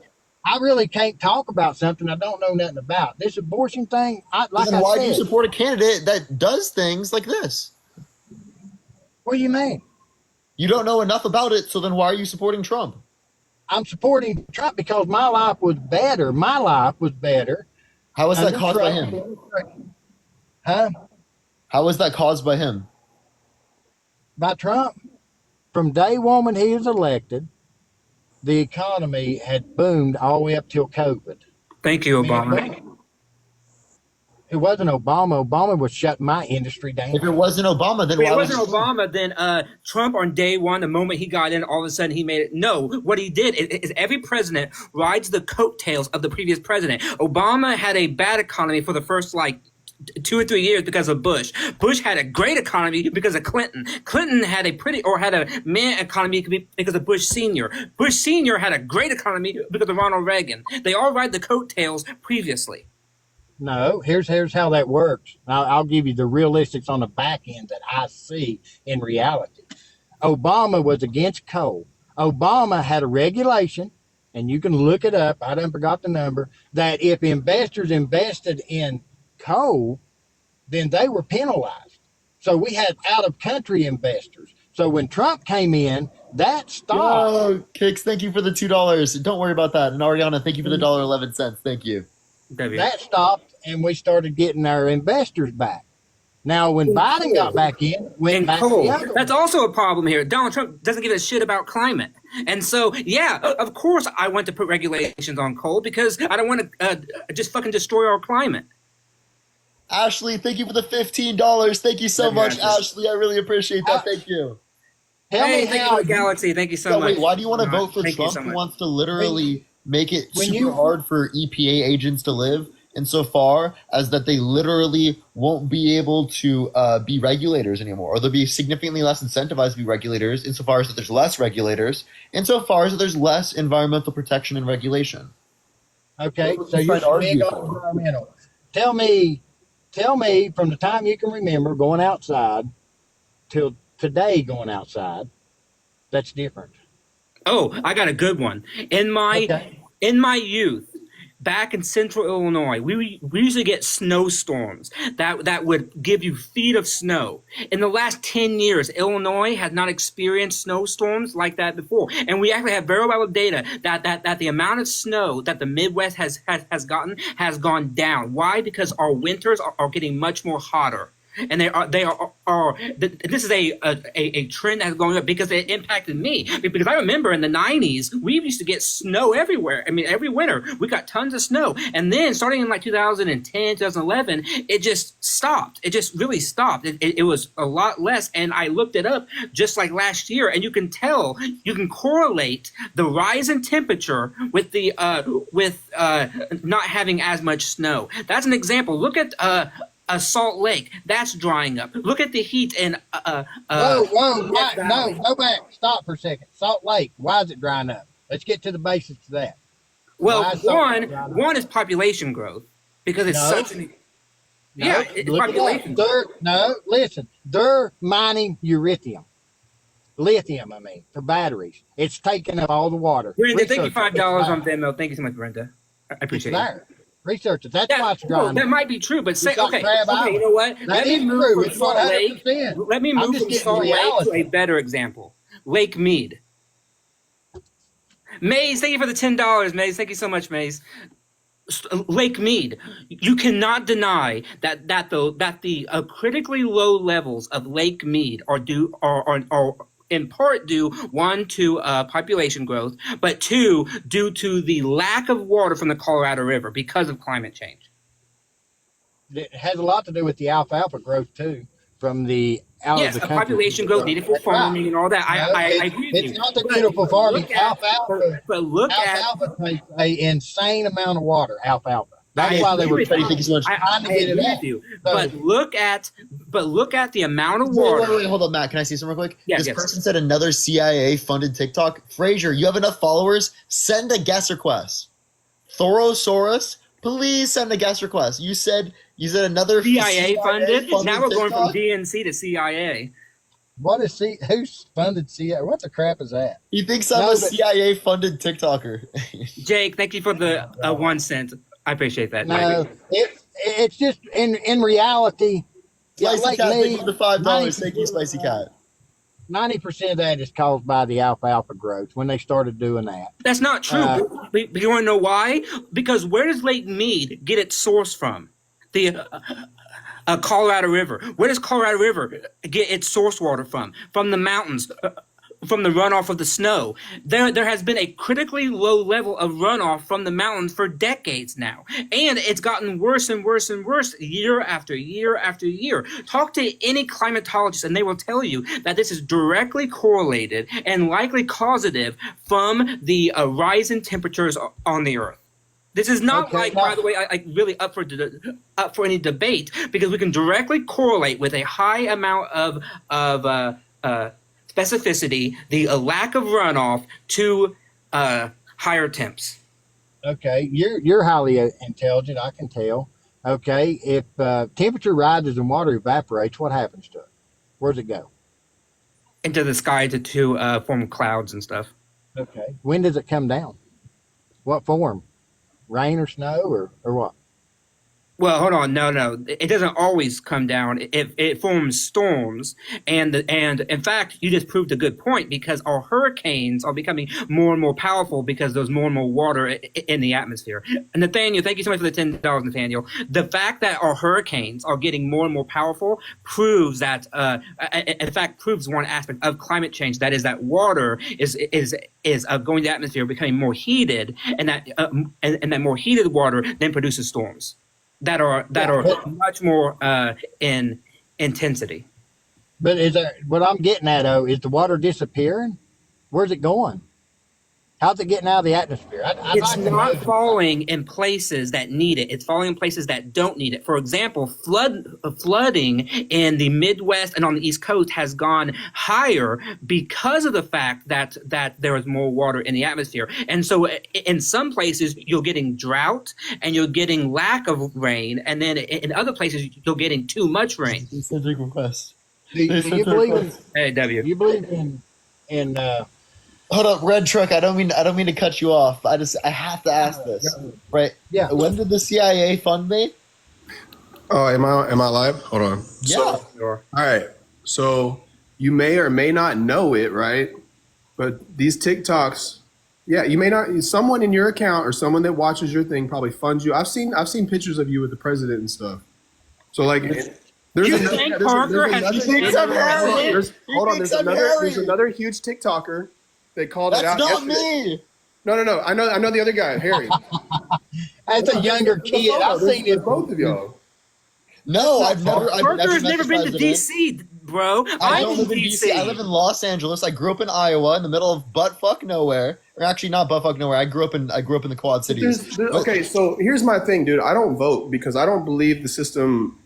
I really can't talk about something I don't know nothing about. This abortion thing, like Then I why do you said. support a candidate that does things like this? What do you mean? You don't know enough about it, so then why are you supporting Trump? I'm supporting Trump because my life was better. My life was better. How is that under caused by Trump. him? Huh? How is that caused by him? By Trump. From day one when he was elected, the economy had boomed all the way up till COVID. Thank you, I mean, Obama. it wasn't Obama. Obama was shutting my industry down. If it wasn't Obama, then Wait, why it was wasn't Obama. Then Trump on day one, the moment he got in, all of a sudden he made it. No, what he did is every president rides the coattails of the previous president. Obama had a bad economy for the first 2 or 3 years because of Bush. Bush had a great economy because of Clinton. Clinton had a meh economy because of Bush Senior. Bush Senior had a great economy because of Ronald Reagan. They all ride the coattails previously. No, here's how that works. I'll give you the realistics on the back end that I see in reality. Obama was against coal. Obama had a regulation, and you can look it up. I done forgot the number. That if investors invested in coal, then they were penalized. So we had out of country investors. So when Trump came in, that stopped. Yo, Kicks, thank you for the $2. Don't worry about that. And Ariana, thank you for the $1.11. Thank you. That stopped, and we started getting our investors back. Now, when Biden got back in, went back to the other. That's also a problem here. Donald Trump doesn't give a shit about climate. And so, yeah, of course I want to put regulations on coal because I don't want to just fucking destroy our climate. Ashley, thank you for the $15. Thank you so much, Ashley. I really appreciate that. Thank you. Tell me thank how you, Galaxy. Thank you so Yo, much. wait, why do you want to vote for Thank you Trump so who much. wants to literally make it when super you- hard for EPA agents to live insofar as that they literally won't be able to be regulators anymore, or they'll be significantly less incentivized to be regulators insofar as that there's less regulators, insofar as that there's less environmental protection and regulation. Okay, What so are you you're trying to big argue on for? environmental. Tell me from the time you can remember going outside till today going outside, that's different. Oh, I got a good one. In my youth, back in central Illinois, we usually get snowstorms that would give you feet of snow. In the last 10 years, Illinois has not experienced snowstorms like that before. And we actually have very valid data that the amount of snow that the Midwest has gotten has gone down. Why? Because our winters are getting much more hotter. And this is a trend that's going up because it impacted me. Because I remember in the 90s, we used to get snow everywhere. I mean, every winter, we got tons of snow. And then starting in 2010, 2011, it just stopped. It just really stopped. It was a lot less. And I looked it up just like last year. And you can correlate the rise in temperature with the not having as much snow. That's an example. Look at Salt Lake, that's drying up. Look at the heat in whoa, go back. Stop for a second. Salt Lake, why is it drying up? Let's get to the basics of that. Well, Why is something drying up? one is population growth because it's No. such an No, it's look it up. population. Listen, they're mining lithium, for batteries. It's taking up all the water. Brenda, thank you Research it. $5 on Venmo. Thank you so much, Brenda. I It's appreciate it. there. Research it. That's why it's drying that up. might be true, but say got okay. Crab Okay, you know what? That is true. It's 100%. Let me I'm move just from getting Salt Lake to reality. a better example. Lake Mead. Maze, thank you for the $10, Maze. Thank you so much, Maze. Lake Mead. You cannot deny that the critically low levels of Lake Mead are in part due, one, to population growth, but two, due to the lack of water from the Colorado River because of climate change. It has a lot to do with the alfalfa growth too, from the out Yes, of the a country. population growth needed for That's farming right. and all that. No, I agree with you. It's not the beautiful farming. Alfalfa takes an insane amount of water. Alfalfa. That's why they were Thank you so much. trying to get it agree out. with you. So- But look at the amount of water. Wait, hold up, Matt. Can I see something real quick? Yes, This yes. person said another CIA-funded TikTok. Frazier, you have enough followers? Send a guest request. Thorosaurus, please send a guest request. You said another CIA funded. Now we're going from TikTok? DNC to CIA. What is who's funded CIA? What the crap is that? He thinks I'm No, a but- CIA-funded TikToker. Jake, thank you for the 1 cent. I appreciate that. No, it's just in reality. Spicy like Cat, me, thank you for the $5. Thank you, Spicy Cat. 90% of that is caused by the alfalfa growth when they started doing that. That's not true. But you want to know why? Because where does Lake Mead get its source from? The Colorado River. Where does Colorado River get its source water from? From the mountains, from the runoff of the snow. There has been a critically low level of runoff from the mountains for decades now. And it's gotten worse and worse and worse year after year after year. Talk to any climatologist and they will tell you that this is directly correlated and likely causative from the rise in temperatures on the earth. This is not by the way, really up for any debate because we can directly correlate with a high amount of specificity the lack of runoff to higher temps. Okay, you're highly intelligent. I can tell. Okay, if temperature rises and water evaporates, what happens to it? Where's it go? Into the sky to form clouds and stuff. Okay, when does it come down? What form? Rain or snow or what? Well, hold on. No. It doesn't always come down. It forms storms, and in fact, you just proved a good point because our hurricanes are becoming more and more powerful because there's more and more water in the atmosphere. And Nathaniel, thank you so much for the $10, Nathaniel. The fact that our hurricanes are getting more and more powerful proves that, in fact, proves one aspect of climate change. That is that water is going to the atmosphere, becoming more heated, and that more heated water then produces storms that are much more in intensity. But what I'm getting at though is the water disappearing? Where's it going? How's it getting out of the atmosphere? It's not falling in places that need it. It's falling in places that don't need it. For example, flooding in the Midwest and on the East Coast has gone higher because of the fact that there is more water in the atmosphere. And so in some places, you're getting drought and you're getting lack of rain. And then in other places, you're getting too much rain. Subject request. Do you believe Hey, W. you believe in Hold up, Red Truck. I don't mean to cut you off. I have to ask this. Right? Yeah. When did the CIA fund me? Oh, am I live? Hold on. Yeah. All right. So you may or may not know it, right? But these TikToks, yeah, you may not. Someone in your account or someone that watches your thing probably funds you. I've seen pictures of you with the president and stuff. So like, there's You another. think There's Parker has- another- You think there's I'm another- Harry? there's- You Hold on. think There's I'm another. Harry? There's another huge TikToker. They called it That's out. not yesterday. me. No. I know the other guy, Harry. as a younger kid? I've seen There's it. both of y'all. No, I've never. Parker has met never this been to president. D.C., bro. I I'm don't live in DC. I live in Los Angeles. I grew up in Iowa, in the middle of buttfuck nowhere. Or actually, not buttfuck nowhere. I grew up in the Quad Cities. Okay, so here's my thing, dude. I don't vote because I don't believe the system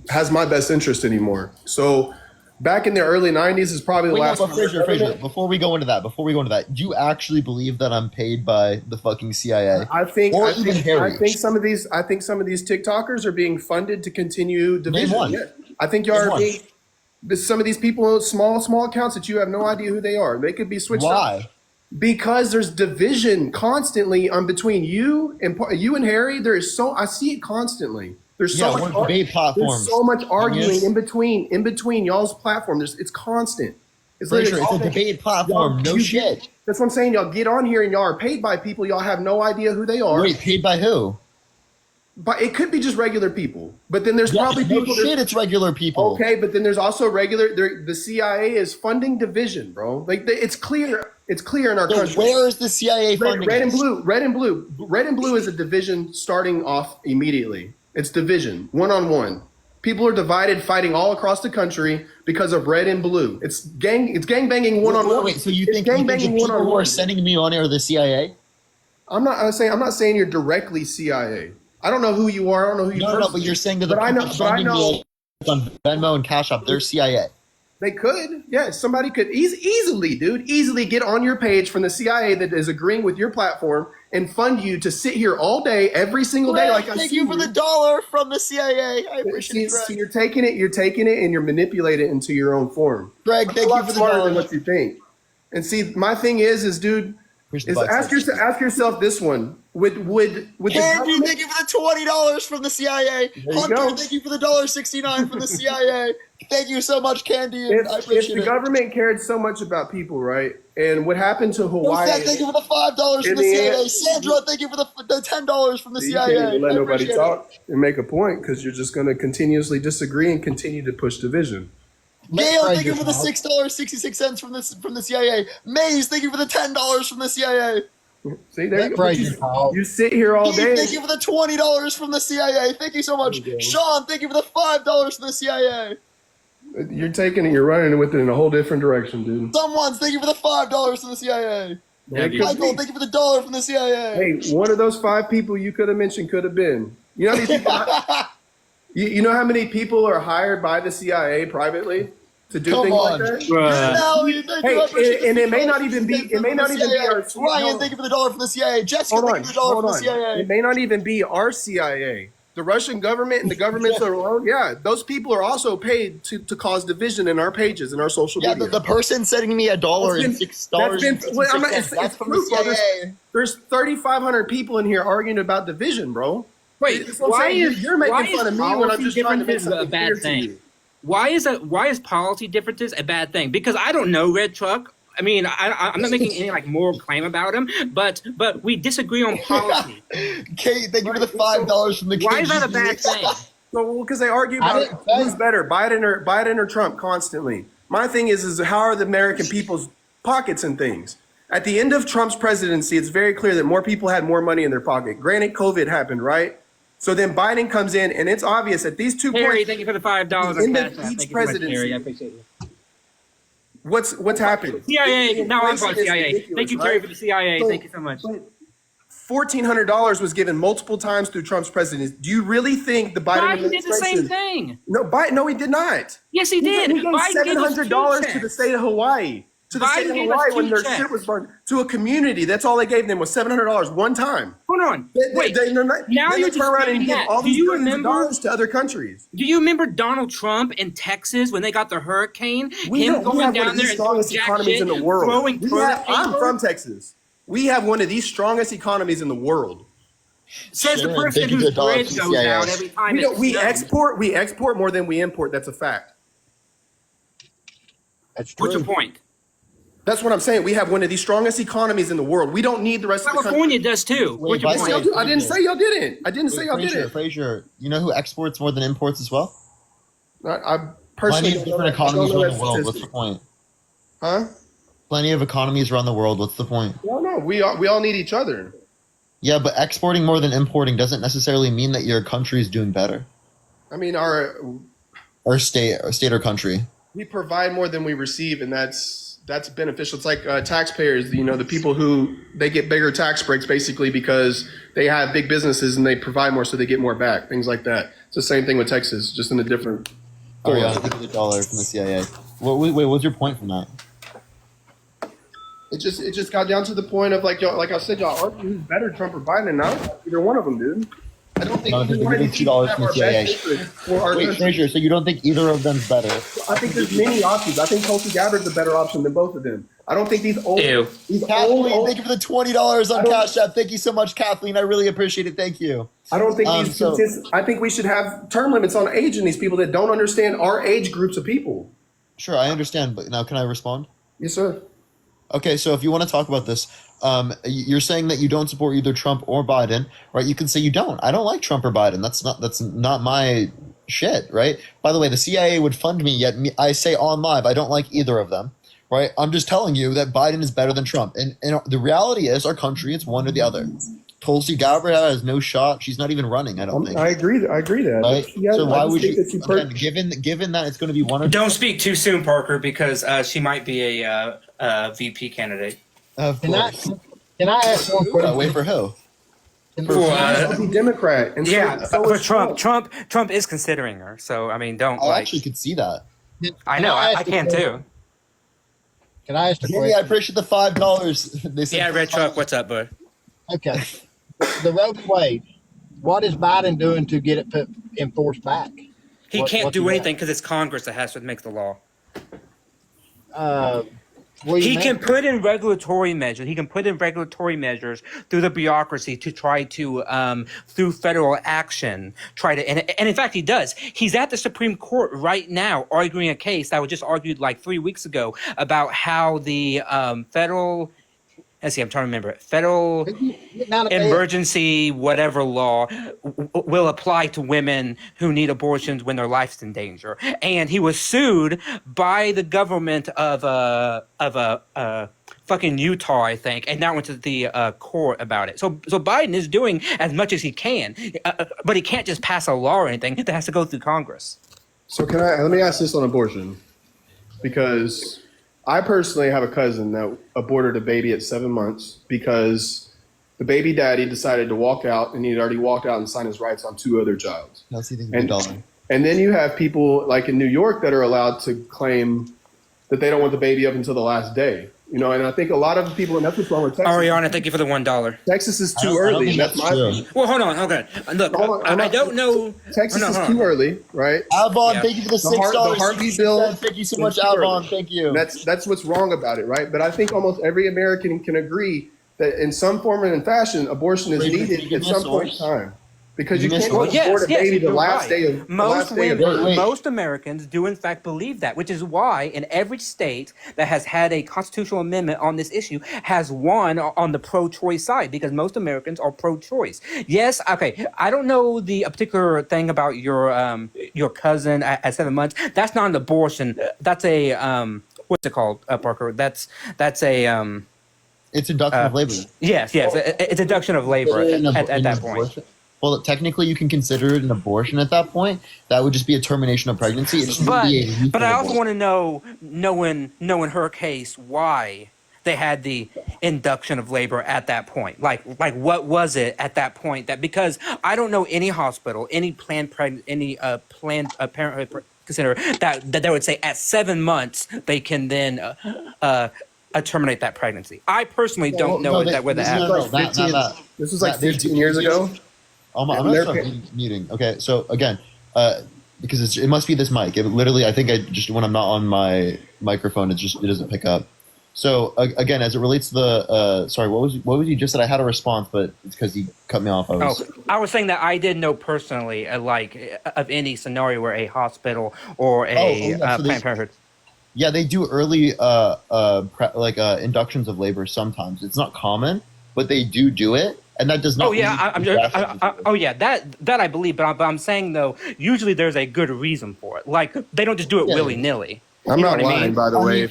has my best interest anymore. So back in the early 90s is probably the Wait, no, last but time. Fraser, before we go into that, do you actually believe that I'm paid by the fucking CIA? I think Harry? some of these TikTokers are being funded to continue division. one. Yeah. I think you Name are one. being some of these people, small accounts that you have no idea who they are. They could be switched up. Why? Because there's division constantly between you and Harry. There is I see it constantly. There's so much debate platforms. There's so much arguing in between y'all's platform. It's constant. It's Fraser, literally it's a debate platform. No shit. That's what I'm saying. Y'all get on here and y'all are paid by people. Y'all have no idea who they are. Wait, paid by who? But it could be just regular people. But then there's probably people. Shit, it's regular people. Okay, but then there's also the CIA is funding division, bro. Like it's clear. It's clear in our country. Where is the CIA funding? Red and blue. Red and blue is a division starting off immediately. It's division, one-on-one. People are divided, fighting all across the country because of red and blue. It's gang banging one-on-one. Wait, so you think the people who are sending me on are the CIA? I'm not saying you're directly CIA. I don't know who you are. I don't know who you are. No, but you're saying that the people funding me on Venmo and Cash App, they're CIA. They could. Yes, somebody could easily get on your page from the CIA that is agreeing with your platform and fund you to sit here all day, every single day. Like thank you for the dollar from the CIA. I appreciate it. So you're taking it, and you're manipulating it into your own form. Greg, thank you for the dollar. Than what you think. And see, my thing is, dude, ask yourself this one: Would Candy, thank you for the $20 from the CIA. Hunter, thank you for the $1.69 from the CIA. Thank you so much, Candy. If the government cared so much about people, right? And what happened to Hawaii? Thank you for the $5 from the CIA. Sandra, thank you for the $10 from the CIA. You can't let nobody talk and make a point because you're just going to continuously disagree and continue to push division. Gail, thank you for the $6.66 from the CIA. Maze, thank you for the $10 from the CIA. See, there you go. You sit here all day. Thank you for the $20 from the CIA. Thank you so much. Sean, thank you for the $5 from the CIA. You're taking it, you're running with it in a whole different direction, dude. Someone's thank you for the $5 from the CIA. Michael, thank you for the $1 from the CIA. Hey, one of those 5 people you could have mentioned could have been. You know how many people? You know how many people are hired by the CIA privately to do things like that? And it may not even be. It may not even be our CIA. Ryan, thank you for the $1 from the CIA. Jessica, thank you for the $1 from the CIA. It may not even be our CIA. The Russian government and the governments alone, those people are also paid to cause division in our pages and our social media. Yeah, the person sending me $1 and $6. That's from the CIA. There's 3,500 people in here arguing about division, bro. Wait, you're making fun of me when I'm just trying to make something a bad clear thing? to you. Why is policy differences a bad thing? Because I don't know Red Truck. I mean, I'm not making any moral claim about him, but we disagree on policy. Kate, thank you for the $5 from the. Why is that a bad thing? So, because they argue about who's better, Biden or Trump, constantly. My thing is how are the American people's pockets and things? At the end of Trump's presidency, it's very clear that more people had more money in their pocket. Granted, COVID happened, right? So then Biden comes in, and it's obvious at these 2 Harry, points. thank you for the $5 in on Cash App. each Thank you presidency. so much, Harry. I appreciate you. What's happened? CIA. Now I'm part CIA. Thank you, Terry, for the CIA. So, thank you so much. $1,400 was given multiple times through Trump's presidency. Do you really think the Biden Biden did the same thing. No, he did not. Yes, he did. He gave $700 to the state of Hawaii. To the state of Hawaii when their shit was burned. To a community. That's all they gave them was $700 one time. Hold on. Wait. Now you're turn around and give all these billions of dollars to other countries. Do you remember Donald Trump in Texas when they got the hurricane? We have one of the strongest economies in the world. I'm from Texas. We have one of the strongest economies in the world. Says the person whose grid goes out every time. We export more than we import. That's a fact. That's true. What's your point? That's what I'm saying. We have one of the strongest economies in the world. We don't need the rest of the country. California does too. Wait, What's your point? I didn't say y'all didn't. I didn't say y'all didn't. Fraser, you know who exports more than imports as well? I personally Plenty of different economies around the world. What's the point? Huh? Plenty of economies around the world. What's the point? No. We all need each other. Yeah, but exporting more than importing doesn't necessarily mean that your country is doing better. I mean, Or state or country. we provide more than we receive, and that's beneficial. It's like taxpayers. The people who they get bigger tax breaks basically because they have big businesses and they provide more, so they get more back. Things like that. It's the same thing with Texas, just in a different. Oh yeah, $1 from the CIA. What's your point from that? It just got down to the point of like I said, y'all argue who's better, Trump or Biden, and I don't like either one of them, dude. I don't think either one of these people have our best interest for our country. Frazier, so you don't think either of them's better? I think there's many options. I think Tulsi Gabbard's a better option than both of them. I don't think these old. Ew. Kathleen, thank you for the $20 on Cash App. Thank you so much, Kathleen. I really appreciate it. Thank you. I don't think I think we should have term limits on age in these people that don't understand our age groups of people. Sure, I understand, but now can I respond? Yes, sir. Okay, so if you want to talk about this, you're saying that you don't support either Trump or Biden, right? You can say you don't. I don't like Trump or Biden. That's not my shit, right? By the way, the CIA would fund me, yet I say on live I don't like either of them, right? I'm just telling you that Biden is better than Trump, and the reality is our country, it's one or the other. Tulsi Gabbard has no shot. She's not even running. I don't think. I agree that. Right? So why would you? Again, given that it's going to be one or Don't speak too soon, Parker, because she might be a VP candidate. Of course. Can I ask one question? Wait for who? For Democrat. And for Trump. Trump is considering her. So I mean, don't. I actually could see that. I know. I can too. Can I ask the question? Yeah, I appreciate the $5. Yeah, Red Truck. What's up, bud? Okay. The Roe v. Wade. What is Biden doing to get it enforced back? He can't do anything because it's Congress that has to make the law. He can put in regulatory measures. He can put in regulatory measures through the bureaucracy to try to, through federal action, and in fact, he does. He's at the Supreme Court right now arguing a case that was just argued like 3 weeks ago about how the federal. Let's see, I'm trying to remember it. Federal emergency whatever law will apply to women who need abortions when their life's in danger. And he was sued by the government of fucking Utah, I think, and now went to the court about it. So Biden is doing as much as he can, but he can't just pass a law or anything. It has to go through Congress. So let me ask this on abortion, because I personally have a cousin that aborted a baby at 7 months because the baby daddy decided to walk out, and he'd already walked out and signed his rights on 2 other childs. And then you have people like in New York that are allowed to claim that they don't want the baby up until the last day. You know, and I think a lot of people, and that's what's wrong with Texas. Ariana, thank you for the $1. Texas is too early, and that's my opinion. Well, hold on. Look, I don't know. Texas is too early, right? Alvon, thank you for the $6. The heartbeat bill. Thank you so much, Alvon. Thank you. That's what's wrong about it, right? But I think almost every American can agree that in some form and fashion, abortion is needed at some point in time. Because you can't abort a baby the last day of most Americans do in fact believe that, which is why in every state that has had a constitutional amendment on this issue has won on the pro-choice side, because most Americans are pro-choice. Yes, okay. I don't know the particular thing about your cousin at 7 months. That's not an abortion. That's a what's it called, Parker? That's a it's induction of labor. Yes, it's induction of labor at that point. Well, technically, you can consider it an abortion at that point. That would just be a termination of pregnancy. But I also want to know, knowing her case, why they had the induction of labor at that point. Like what was it at that point? That because I don't know any hospital, any planned parenthood consider that they would say at 7 months they can then terminate that pregnancy. I personally don't know where that happened. This was like 15 years ago. I'm gonna start muting. Okay, so again, because it must be this mic. It literally, I think when I'm not on my microphone, it doesn't pick up. So again, as it relates to the sorry, what was you just said? I had a response, but it's because he cut me off. I was saying that I didn't know personally, of any scenario where a hospital or a Planned Parenthood. Yeah, they do early inductions of labor sometimes. It's not common, but they do it. And that does not. That I believe, but I'm saying though, usually there's a good reason for it. Like they don't just do it willy nilly. I'm not lying, by the way.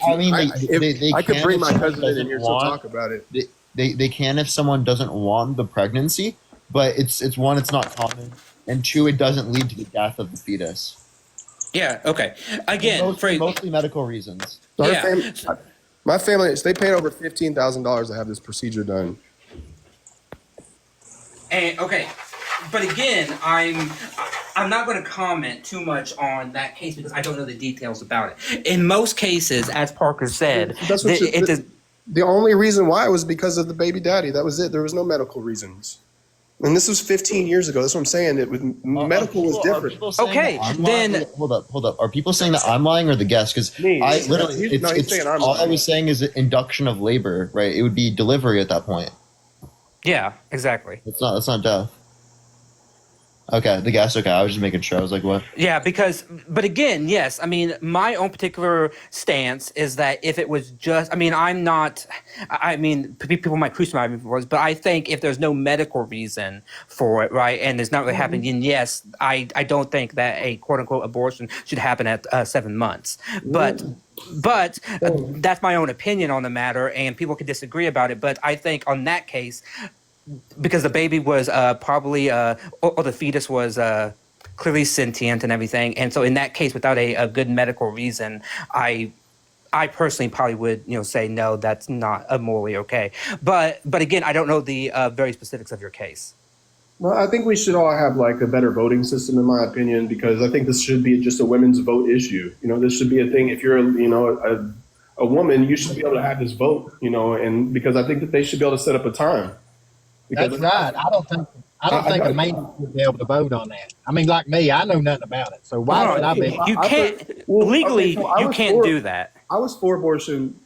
I could bring my cousin in here to talk about it. They can if someone doesn't want the pregnancy, but it's one, it's not common, and two, it doesn't lead to the death of the fetus. Yeah. Okay. Again, mostly medical reasons. So my family, they paid over $15,000 to have this procedure done. And okay, but again, I'm not going to comment too much on that case because I don't know the details about it. In most cases, as Parker said, That's what it does. the only reason why was because of the baby daddy. That was it. There was no medical reasons. And this was 15 years ago. That's what I'm saying. Medical was different. Okay, then hold up. Are people saying that I'm lying or the guest? Because I literally, he's saying I'm all lying. I was saying is induction of labor, right? It would be delivery at that point. yeah, exactly. That's not death. Okay, the guest. Okay, I was just making sure. I was like, what? Yeah, but again, yes. I mean, my own particular stance is that if it was just, I mean, people might crucify me for this, but I think if there's no medical reason for it, right, and it's not really happening, then yes, I don't think that a quote unquote abortion should happen at 7 months. But that's my own opinion on the matter, and people could disagree about it. But I think on that case, because the baby was probably, or the fetus was clearly sentient and everything, and so in that case, without a good medical reason, I personally probably would say no, that's not morally okay. But again, I don't know the very specifics of your case. Well, I think we should all have like a better voting system, in my opinion, because I think this should be just a women's vote issue. This should be a thing. If you're, a woman, you should be able to have this vote. And because I think that they should be able to set up a time. That's right. I don't think a man should be able to vote on that. I mean, like me, I know nothing about it. So why would I be? You can't legally. You can't do that. I was for abortion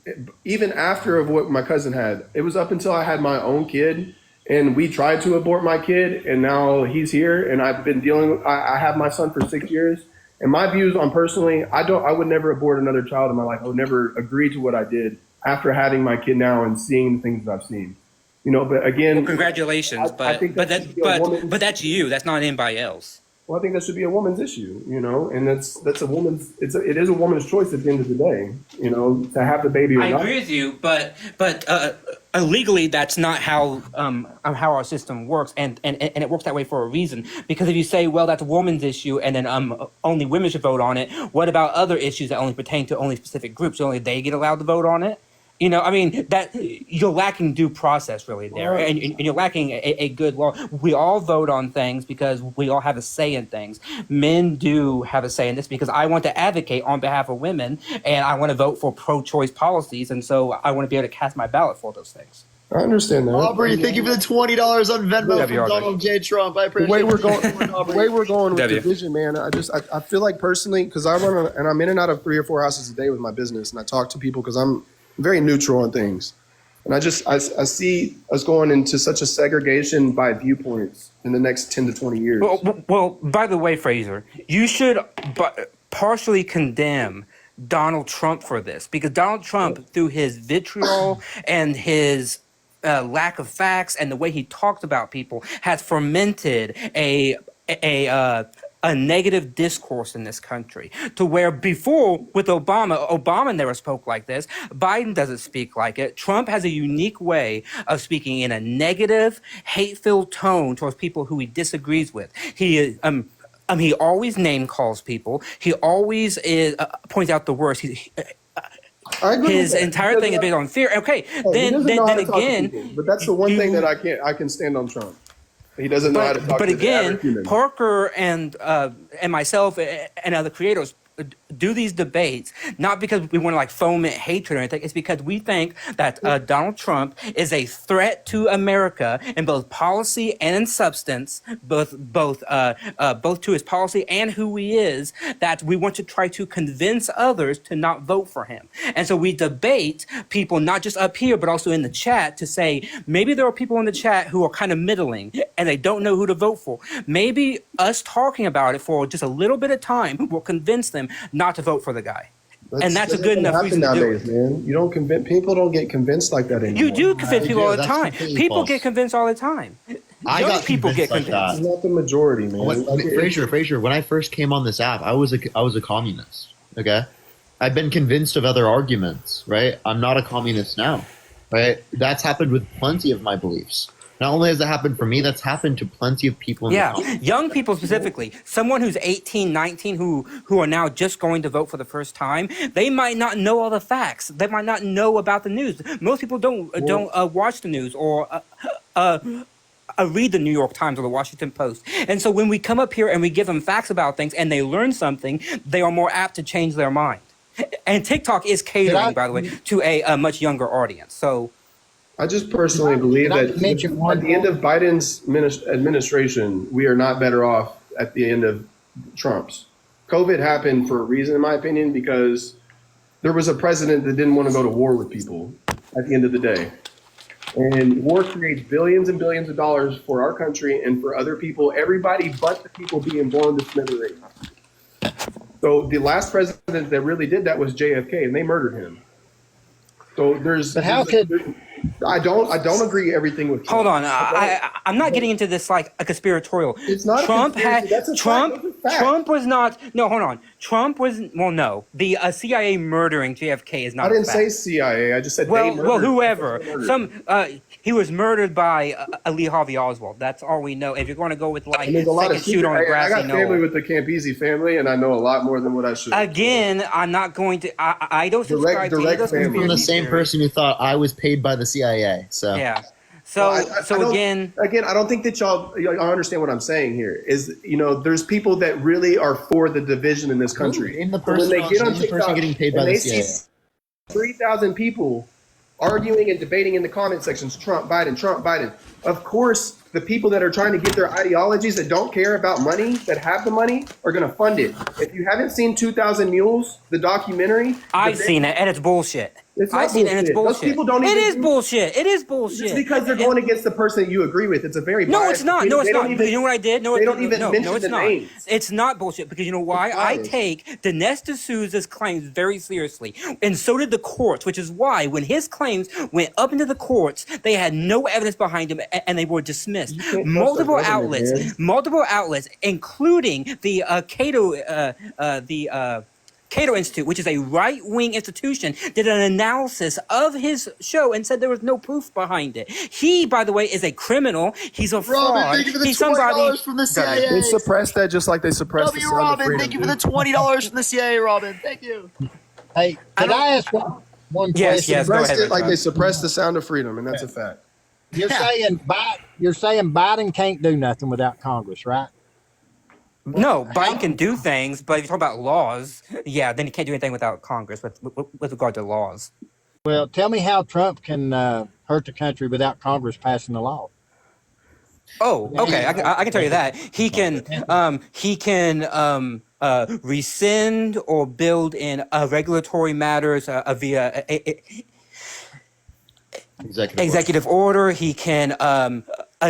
even after of what my cousin had. It was up until I had my own kid, and we tried to abort my kid, and now he's here, and I've been dealing. I have my son for 6 years, and my views on personally, I would never abort another child in my life. I would never agree to what I did after having my kid now and seeing the things that I've seen. But again, well, congratulations, but that's you. That's not anybody else. Well, I think that should be a woman's issue, and that's a woman's. It is a woman's choice at the end of the day, to have the baby or not. I agree with you, but legally, that's not how our system works, and it works that way for a reason. Because if you say, well, that's a woman's issue, and then only women should vote on it, what about other issues that only pertain to only specific groups? Only they get allowed to vote on it? I mean, that you're lacking due process really there, and you're lacking a good law. We all vote on things because we all have a say in things. Men do have a say in this because I want to advocate on behalf of women, and I want to vote for pro-choice policies, and so I want to be able to cast my ballot for those things. I understand that. Aubrey, thank you for the $20 on Venmo from Donald J. Trump. I appreciate the way we're going with the vision, man. I feel like personally, because I run and I'm in and out of 3 or 4 houses a day with my business, and I talk to people because I'm very neutral on things. And I see us going into such a segregation by viewpoints in the next 10 to 20 years. Well, by the way, Fraser, you should partially condemn Donald Trump for this, because Donald Trump, through his vitriol and his lack of facts and the way he talks about people, has fermented a negative discourse in this country, to where before with Obama never spoke like this. Biden doesn't speak like it. Trump has a unique way of speaking in a negative, hate-filled tone towards people who he disagrees with. He always name calls people. He always points out the worst. His entire thing is based on fear. Okay, then again, but that's the one thing that I can stand on Trump. He doesn't know how to talk but to again, human. Parker and myself and other creators do these debates not because we want to foment hatred or anything. It's because we think that Donald Trump is a threat to America in both policy and in substance, both to his policy and who he is, that we want to try to convince others to not vote for him. And so we debate people not just up here but also in the chat to say maybe there are people in the chat who are kind of middling and they don't know who to vote for. Maybe us talking about it for just a little bit of time will convince them not to vote for the guy. And that's a good enough reason to do it. Man. You don't convince people. Don't get convinced like that anymore. You do convince people all the time. People get convinced all the time. Young people get convinced. It's not the majority, man. Fraser, when I first came on this app, I was a communist. Okay, I've been convinced of other arguments. Right, I'm not a communist now. Right, that's happened with plenty of my beliefs. Not only has it happened for me, that's happened to plenty of people. Young people specifically. Someone who's 18, 19, who are now just going to vote for the first time, they might not know all the facts. They might not know about the news. Most people don't watch the news or read the New York Times or the Washington Post. And so when we come up here and we give them facts about things and they learn something, they are more apt to change their mind. And TikTok is catering, by the way, to a much younger audience. So I just personally believe that at the end of Biden's administration, we are not better off at the end of Trump's. COVID happened for a reason, in my opinion, because there was a president that didn't want to go to war with people at the end of the day. And war creates billions and billions of dollars for our country and for other people, everybody but the people being blown to smithereens. So the last president that really did that was JFK, and they murdered him. So But how could... I don't agree everything with Trump. hold on, I'm not getting into this like a conspiratorial. It's not Trump a conspiracy. That's a fact. Trump was not. No, hold on. Trump was no. The CIA murdering JFK is not. I didn't a fact. say CIA. I just said they murdered. Well, whoever. He was murdered by Lee Harvey Oswald. That's all we know. If you're going to go with like second shoot on the grassy knoll. I got family with the Campese family, and I know a lot more than what I should. Again, I'm not going to. I don't subscribe to any of those I'm the same theories. person who thought I was paid by the CIA. So yeah. So again, I don't think that y'all understand what I'm saying here. Is there's people that really are for the division in this country. In the person, when they get on the person getting paid by the CIA. See 3,000 people arguing and debating in the comment sections, Trump, Biden. Of course, the people that are trying to get their ideologies that don't care about money, that have the money, are going to fund it. If you haven't seen 2,000 Mules, the documentary, I've seen it, and it's bullshit. I've seen it, and it's bullshit. Those people don't even. It is bullshit. It is bullshit. Just because they're going against the person that you agree with, it's a very no, it's not. No, it's not. You know what I did? No, they don't even mention it's the not. names. It's not bullshit because you know why? I take Dinesh D'Souza's claims very seriously, and so did the courts, which is why when his claims went up into the courts, they had no evidence behind them, and they were dismissed. Multiple outlets, including the Cato Institute, which is a right-wing institution, did an analysis of his show and said there was no proof behind it. He, by the way, is a criminal. He's a fraud. Robin, thank you for the $20 from the CIA. They suppressed that just like they suppressed the sound Robin, of freedom. thank you for the $20 from the CIA, Robin. Thank you. Hey, could I ask one question? Yes, go ahead. Like they suppressed the sound of freedom, and that's a fact. You're saying Biden can't do nothing without Congress, right? No, Biden can do things, but if you're talking about laws, yeah, then he can't do anything without Congress with regard to laws. Well, tell me how Trump can hurt the country without Congress passing the law. Oh, okay, I can tell you that. He can rescind or build in regulatory matters via executive order. He can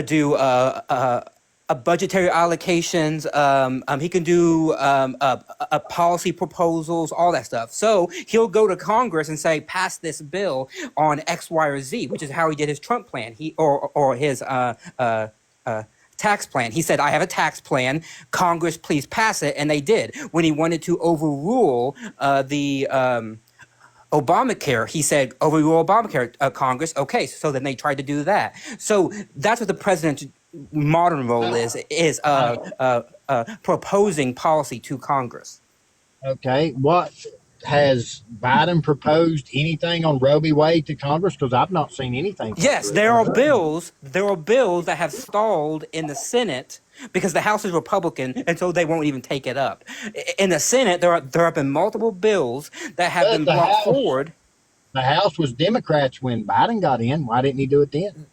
do budgetary allocations. He can do policy proposals, all that stuff. So he'll go to Congress and say, pass this bill on X, Y, or Z, which is how he did his Trump plan. Or his tax plan. He said, I have a tax plan. Congress, please pass it. And they did. When he wanted to overrule the Obamacare, he said, overrule Obamacare, Congress. Okay, so then they tried to do that. So that's what the president's modern role is proposing policy to Congress. Okay, what has Biden proposed anything on Roe v. Wade to Congress? Because I've not seen anything. Yes, there are bills that have stalled in the Senate because the House is Republican, and so they won't even take it up. In the Senate, there have been multiple bills that have been brought forward. The House was Democrats when Biden got in. Why didn't he do it then?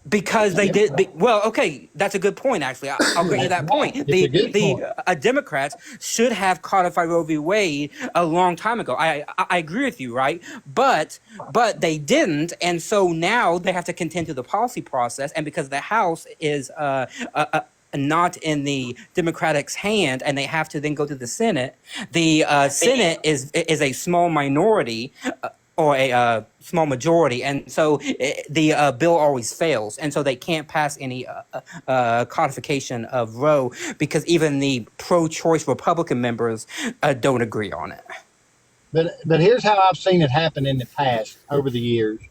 Because they did. Well, okay, that's a good point. Actually, I'll grant you that point. The Democrats should have codified Roe v. Wade a long time ago. I agree with you, right? But they didn't, and so now they have to contend to the policy process. And because the House is not in the Democrats' hand, and they have to then go to the Senate. The Senate is a small minority. Or a small majority, and so the bill always fails, and so they can't pass any codification of Roe because even the pro-choice Republican members don't agree on it. But here's how I've seen it happen in the past over the years.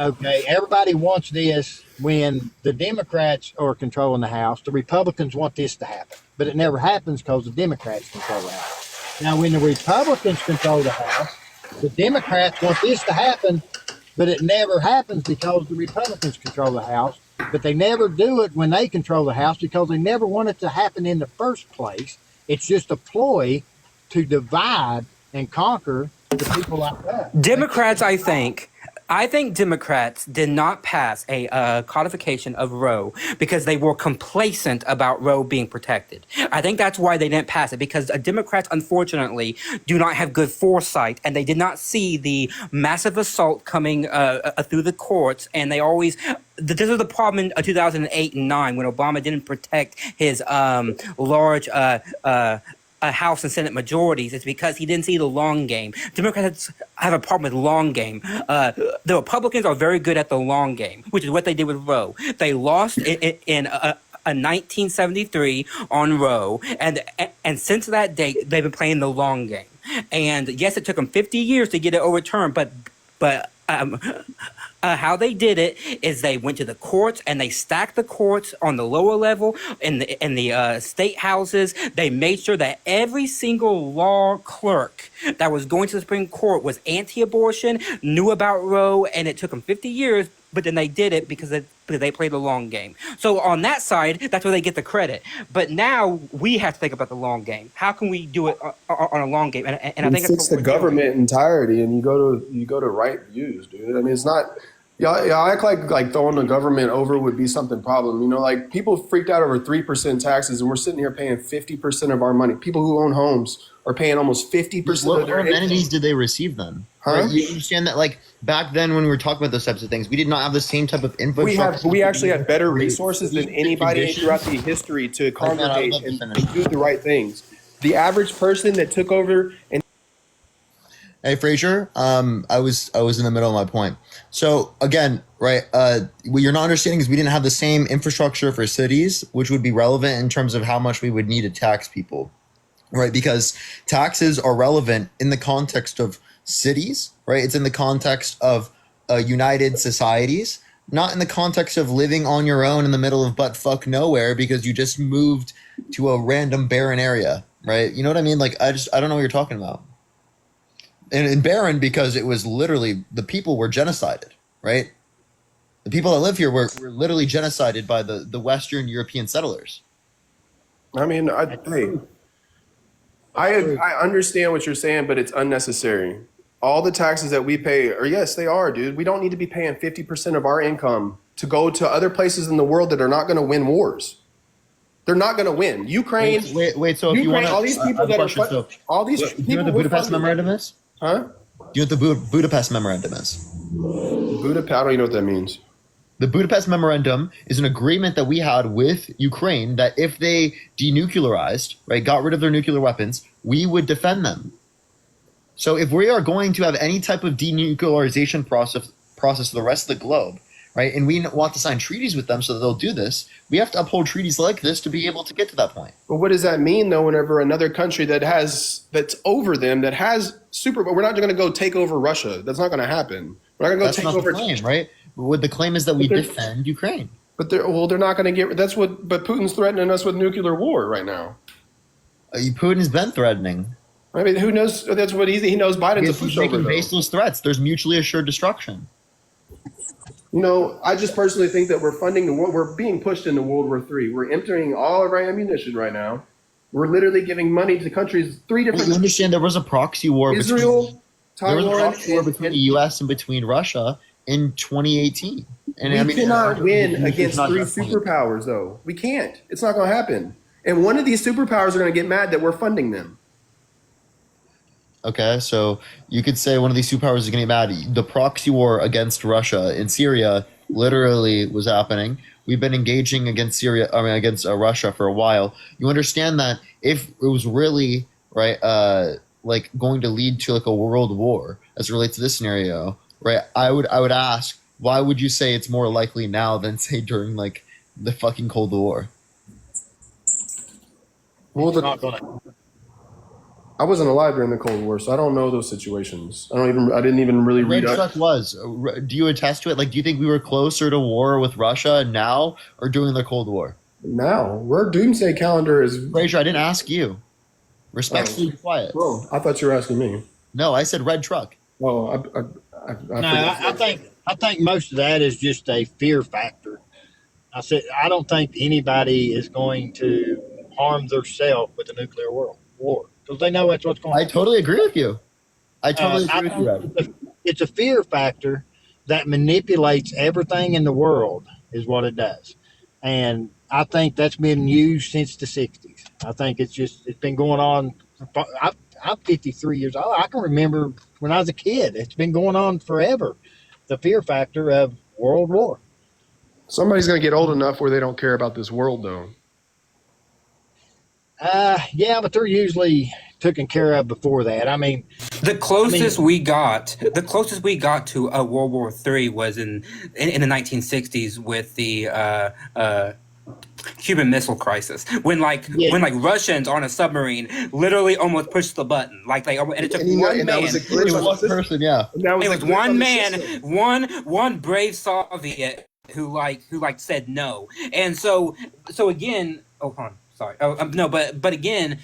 Okay, everybody wants this when the Democrats are controlling the House. The Republicans want this to happen, but it never happens because the Democrats control the House. Now, when the Republicans control the House, the Democrats want this to happen, but it never happens because the Republicans control the House. But they never do it when they control the House because they never want it to happen in the first place. It's just a ploy to divide and conquer the people like that. Democrats, I think Democrats did not pass a codification of Roe because they were complacent about Roe being protected. I think that's why they didn't pass it, because Democrats, unfortunately, do not have good foresight, and they did not see the massive assault coming through the courts, and they always... This is the problem in 2008 and 9 when Obama didn't protect his large House and Senate majorities. It's because he didn't see the long game. Democrats have a problem with long game. The Republicans are very good at the long game, which is what they did with Roe. They lost in 1973 on Roe, and since that date, they've been playing the long game. And yes, it took them 50 years to get it overturned, but how they did it is they went to the courts and they stacked the courts on the lower level in the state houses. They made sure that every single law clerk that was going to the Supreme Court was anti-abortion, knew about Roe, and it took them 50 years, but then they did it because they played the long game. So on that side, that's where they get the credit. But now we have to think about the long game. How can we do it on a long game? And I think it's the government entirety, and you go to right views, dude. I mean, it's not. Y'all act like throwing the government over would be something problem. You know, like people freaked out over 3% taxes, and we're sitting here paying 50% of our money. People who own homes are paying almost 50% of their What amenities did they receive then? Huh? Right? You understand that, like, back then when we were talking about those types of things, we did not have the same type of infrastructure. We actually had better resources than anybody throughout the history to congregate and do the right things. The average person that took over and Hey, Frazier, I was in the middle of my point. So again, right, what you're not understanding is we didn't have the same infrastructure for cities, which would be relevant in terms of how much we would need to tax people, right? Because taxes are relevant in the context of cities, right? It's in the context of united societies, not in the context of living on your own in the middle of butt fuck nowhere because you just moved to a random barren area, right? You know what I mean? Like, I don't know what you're talking about. And barren because it was literally the people were genocided, right? The people that live here were literally genocided by the Western European settlers. I mean, I understand what you're saying, but it's unnecessary. All the taxes that we pay are, yes, they are, dude. We don't need to be paying 50% of our income to go to other places in the world that are not going to win wars. They're not going to win. Ukraine. Wait. So if you want all these people that are all these do you people. know what the Budapest Memorandum is? Huh? Do you know what the Budapest Memorandum is? Budapest. I don't even know what that means. The Budapest Memorandum is an agreement that we had with Ukraine that if they denuclearized, right, got rid of their nuclear weapons, we would defend them. So if we are going to have any type of denuclearization process for the rest of the globe, right, and we want to sign treaties with them so that they'll do this, we have to uphold treaties like this to be able to get to that point. But what does that mean, though, whenever another country that's over them, that has but we're not going to go take over Russia. That's not going to happen. We're not going to go take over. That's not the claim, right? What the claim is that we defend Ukraine. But they're not going to get. But Putin's threatening us with nuclear war right now. Putin has been threatening. I mean, who knows? That's what he knows. Biden's a pushover. He's making baseless threats. There's mutually assured destruction. You know, I just personally think that we're funding the war. We're being pushed into World War III. We're emptying all of our ammunition right now. We're literally giving money to countries. 3 different. You understand there was a proxy war Israel, Taiwan, there was a proxy war between the U.S. and between Russia in 2018. And we cannot win against 3 superpowers, though. We can't. It's not going to happen. And one of these superpowers are going to get mad that we're funding them. Okay, so you could say one of these superpowers is going to get mad. The proxy war against Russia in Syria literally was happening. We've been engaging against Russia for a while. You understand that if it was really right, like going to lead to like a world war as it relates to this scenario, right? I would ask, why would you say it's more likely now than say during like the fucking Cold War? Well, I wasn't alive during the Cold War, so I don't know those situations. I didn't even really read up. Red was. Do you attest to it? Like, do you think we were closer to war with Russia now or during the Cold War? Now, our doomsday calendar is. Frazier, I didn't ask you. Respectfully quiet. Well, I thought you were asking me. No, I said red truck. Well, I think most of that is just a fear factor. I said, I don't think anybody is going to harm themselves with a nuclear war because they know that's what's going to I happen. totally agree with you. I totally I agree with you, Red. think it's a fear factor that manipulates everything in the world, is what it does. And I think that's been used since the 60s. I think it's been going on. I'm 53 years old. I can remember when I was a kid. It's been going on forever. The fear factor of World War. Somebody's going to get old enough where they don't care about this world, though. Yeah, but they're usually taken care of before that. I mean, the closest we got to a World War III was in the 1960s with the Cuban Missile Crisis, when Russians on a submarine literally almost pushed the button, and it took one man. That was a glitch on One person, yeah. It was one man, one brave Soviet who said no, and so again. Oh, hold on, sorry. No, but again,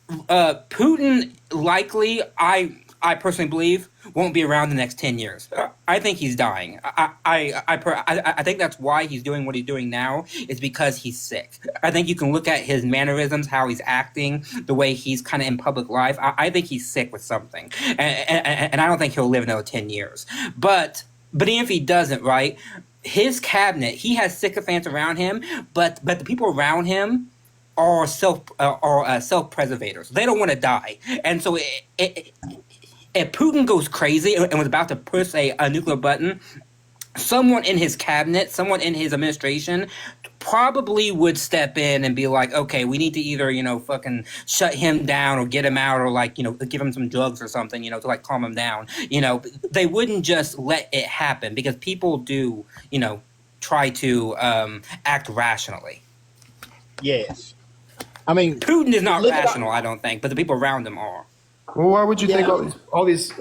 Putin likely, I personally believe, won't be around the next 10 years. I think he's dying. I think that's why he's doing what he's doing now, is because he's sick. I think you can look at his mannerisms, how he's acting, the way he's kind of in public life. I think he's sick with something. And I don't think he'll live another 10 years. But even if he doesn't, right, his cabinet, he has sycophants around him, but the people around him are self-preservators. They don't want to die. And so if Putin goes crazy and was about to push a nuclear button, someone in his cabinet, someone in his administration probably would step in and be like, okay, we need to either, fucking shut him down or get him out, or give him some drugs or something, to calm him down. They wouldn't just let it happen, because people do, try to act rationally. Yes. I mean, Putin is not rational, I don't think, but the people around him are. Well, why would you think all these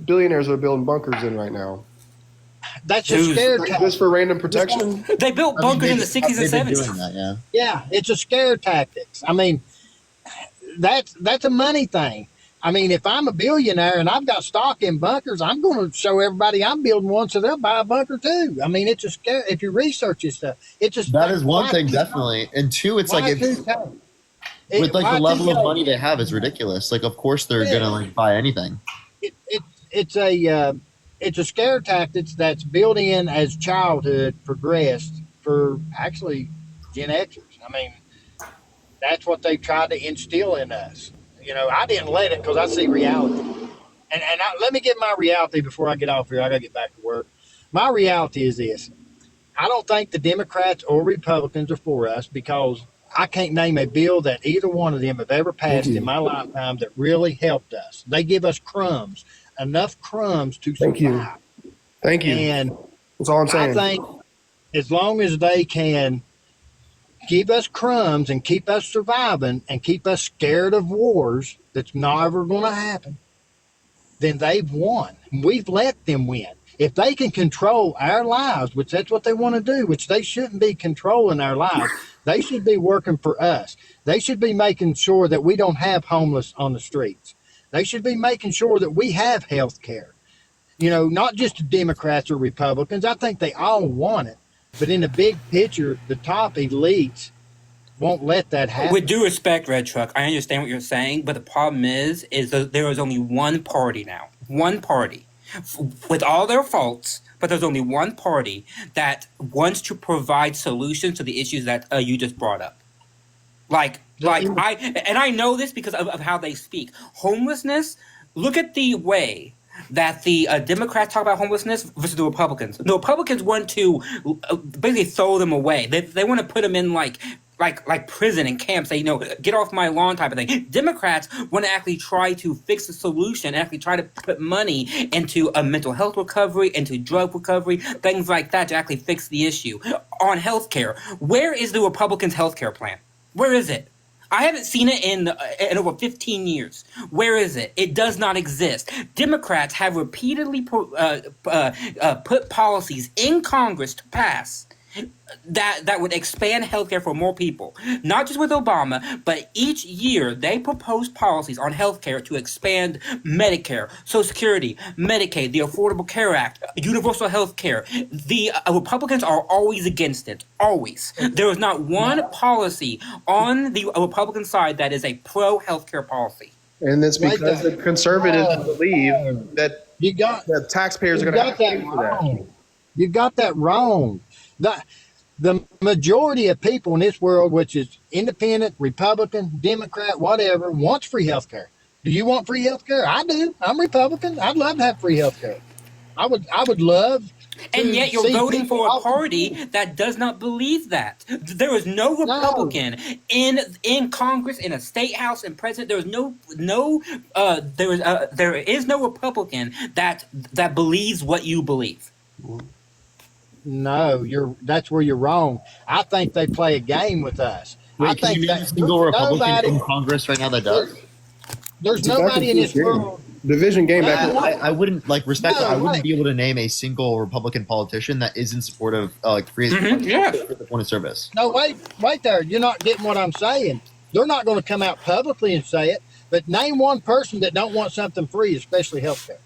billionaires are building bunkers in right now? That's a scare tactic. Just for random protection? They built bunkers in the 60s and 70s. Doing that, Yeah, it's a scare tactics. I mean, that's a money thing. I mean, if I'm a billionaire and I've got stock in bunkers, I'm going to show everybody I'm building one, so they'll buy a bunker too. I mean, it's a scare. If you research this stuff, it's just that is one thing, definitely. And two, it's with the level of money they have is ridiculous. Of course they're gonna buy anything. It's a scare tactics that's built in as childhood progressed for actually Gen Xers. I mean, that's what they tried to instill in us. I didn't let it because I see reality. And let me get my reality before I get off here. I got to get back to work. My reality is this. I don't think the Democrats or Republicans are for us, because I can't name a bill that either one of them have ever passed in my lifetime that really helped us. They give us crumbs, enough crumbs to survive. Thank you. And that's all I'm saying. I think as long as they can give us crumbs and keep us surviving and keep us scared of wars that's never going to happen, then they've won. We've let them win. If they can control our lives, which that's what they want to do, which they shouldn't be controlling our lives, they should be working for us. They should be making sure that we don't have homeless on the streets. They should be making sure that we have health care. Not just the Democrats or Republicans. I think they all want it. But in the big picture, the top elites won't let that happen. With due respect, Red Truck, I understand what you're saying, but the problem is that there is only one party now. One party. With all their faults, but there's only one party that wants to provide solutions to the issues that you just brought up. I know this because of how they speak. Homelessness, look at the way that the Democrats talk about homelessness versus the Republicans. The Republicans want to basically throw them away. They want to put them in like prison and camps. Say, get off my lawn type of thing. Democrats want to actually try to fix the solution, actually try to put money into a mental health recovery, into drug recovery, things like that, to actually fix the issue. On healthcare, where is the Republicans' healthcare plan? Where is it? I haven't seen it in over 15 years. Where is it? It does not exist. Democrats have repeatedly put policies in Congress to pass, that would expand healthcare for more people. Not just with Obama, but each year they propose policies on healthcare to expand Medicare, Social Security, Medicaid, the Affordable Care Act, universal healthcare. The Republicans are always against it. Always. There is not one policy on the Republican side that is a pro-healthcare policy. And it's because the conservatives believe that the taxpayers are going to have to pay for that. You got that wrong. The majority of people in this world, which is independent, Republican, Democrat, whatever, wants free health care. Do you want free health care? I do. I'm Republican. I'd love to have free health care. I would love. And yet you're voting for a party that does not believe that. There is no Republican in Congress, in a state house, and president. There is no Republican that believes what you believe. No, that's where you're wrong. I think they play a game with us. Wait, I can think you name a single Republican in Congress right now that does? There's nobody in this world. Division game. I wouldn't respect. I wouldn't be able to name a single Republican politician that is in support of free the point of service. No, wait there. You're not getting what I'm saying. They're not going to come out publicly and say it. But name one person that don't want something free, especially health care.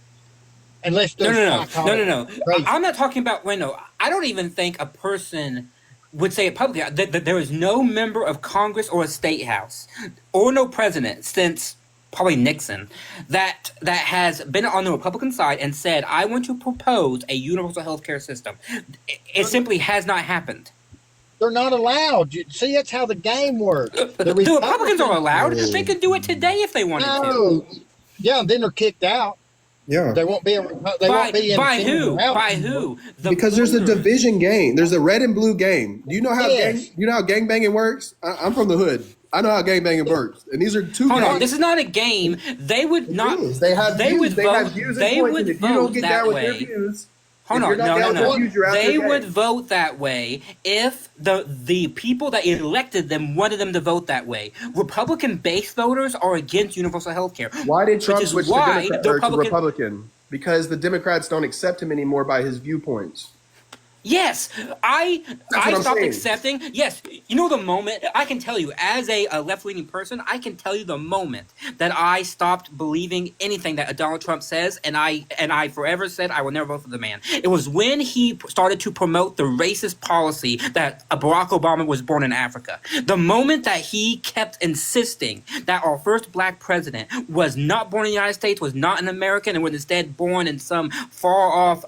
Unless there's no. I'm not talking about I don't even think a person would say it publicly. That there is no member of Congress or a state house or no president since probably Nixon that has been on the Republican side and said, I want to propose a universal health care system. It simply has not happened. They're not allowed. See, that's how the game works. The Republicans are allowed. They could do it today if they wanted to. Yeah, and then they're kicked out. Yeah, they won't be. By who? By who? Because there's a division game. There's a red and blue game. Do you know how gang banging works? I'm from the hood. I know how gang banging works, and these are two. Hold on, this is not a game. They would not. They have views. They would views. They would if you don't get down with way. their views, hold on, no. They would game. vote that way if the people that elected them wanted them to vote that way. Republican base voters are against universal health care. Why did Trump switch to Republican? Republican? Because the Democrats don't accept him anymore by his viewpoints. Yes, I stopped accepting. Yes, you know the moment I can tell you as a left-leaning person, I can tell you the moment that I stopped believing anything that Donald Trump says, and I forever said I will never vote for the man. It was when he started to promote the racist policy that Barack Obama was born in Africa. The moment that he kept insisting that our first black president was not born in the United States, was not an American, and was instead born in some far-off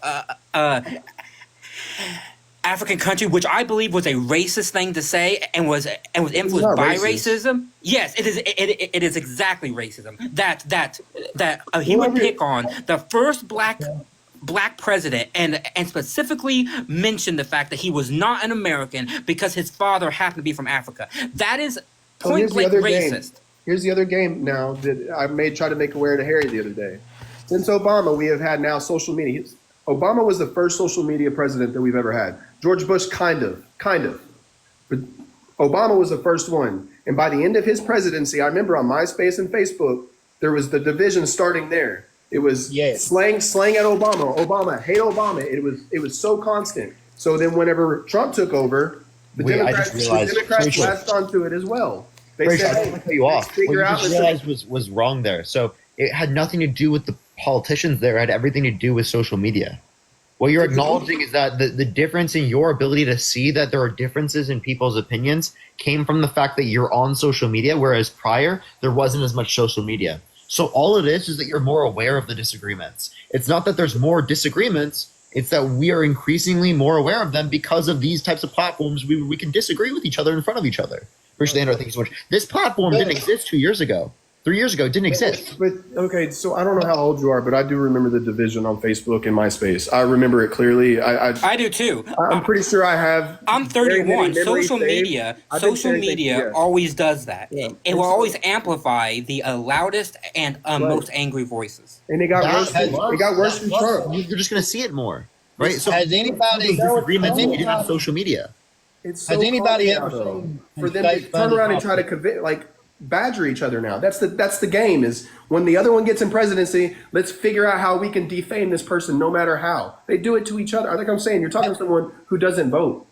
African country, which I believe was a racist thing to say and was influenced by racism. Yes, it is. It is exactly racism that he would pick on the first black president and specifically mention the fact that he was not an American because his father happened to be from Africa. That is point blank racist. Here's the other game now that I tried to make aware to Harry the other day. Since Obama, we have had now social media. Obama was the first social media president that we've ever had. George Bush, kind of. But Obama was the first one. And by the end of his presidency, I remember on MySpace and Facebook, there was the division starting there. It was slang at Obama. Obama, hate Obama. It was so constant. So then whenever Trump took over, the Democrats latched onto it as well. They said, I cut you off. What you just realized was wrong there. So it had nothing to do with the politicians there. It had everything to do with social media. What you're acknowledging is that the difference in your ability to see that there are differences in people's opinions came from the fact that you're on social media, whereas prior, there wasn't as much social media. So all it is that you're more aware of the disagreements. It's not that there's more disagreements. It's that we are increasingly more aware of them because of these types of platforms. We can disagree with each other in front of each other. Appreciate Andrew. Thank you so much. This platform didn't exist 2 years ago. 3 years ago, it didn't exist. But okay, so I don't know how old you are, but I do remember the division on Facebook and MySpace. I remember it clearly. I do too. I'm pretty sure I have. I'm 31. Social media always does that. Yeah. It will always amplify the loudest and most angry voices. And it got worse. It got worse from Trump. You're just going to see it more, right? So has anybody disagreements if you didn't have social media? It's so has anybody ever seen for them to turn around and try to badger each other now? That's the game. Is when the other one gets in presidency, let's figure out how we can defame this person no matter how. They do it to each other. Like I'm saying, you're talking to someone who doesn't vote.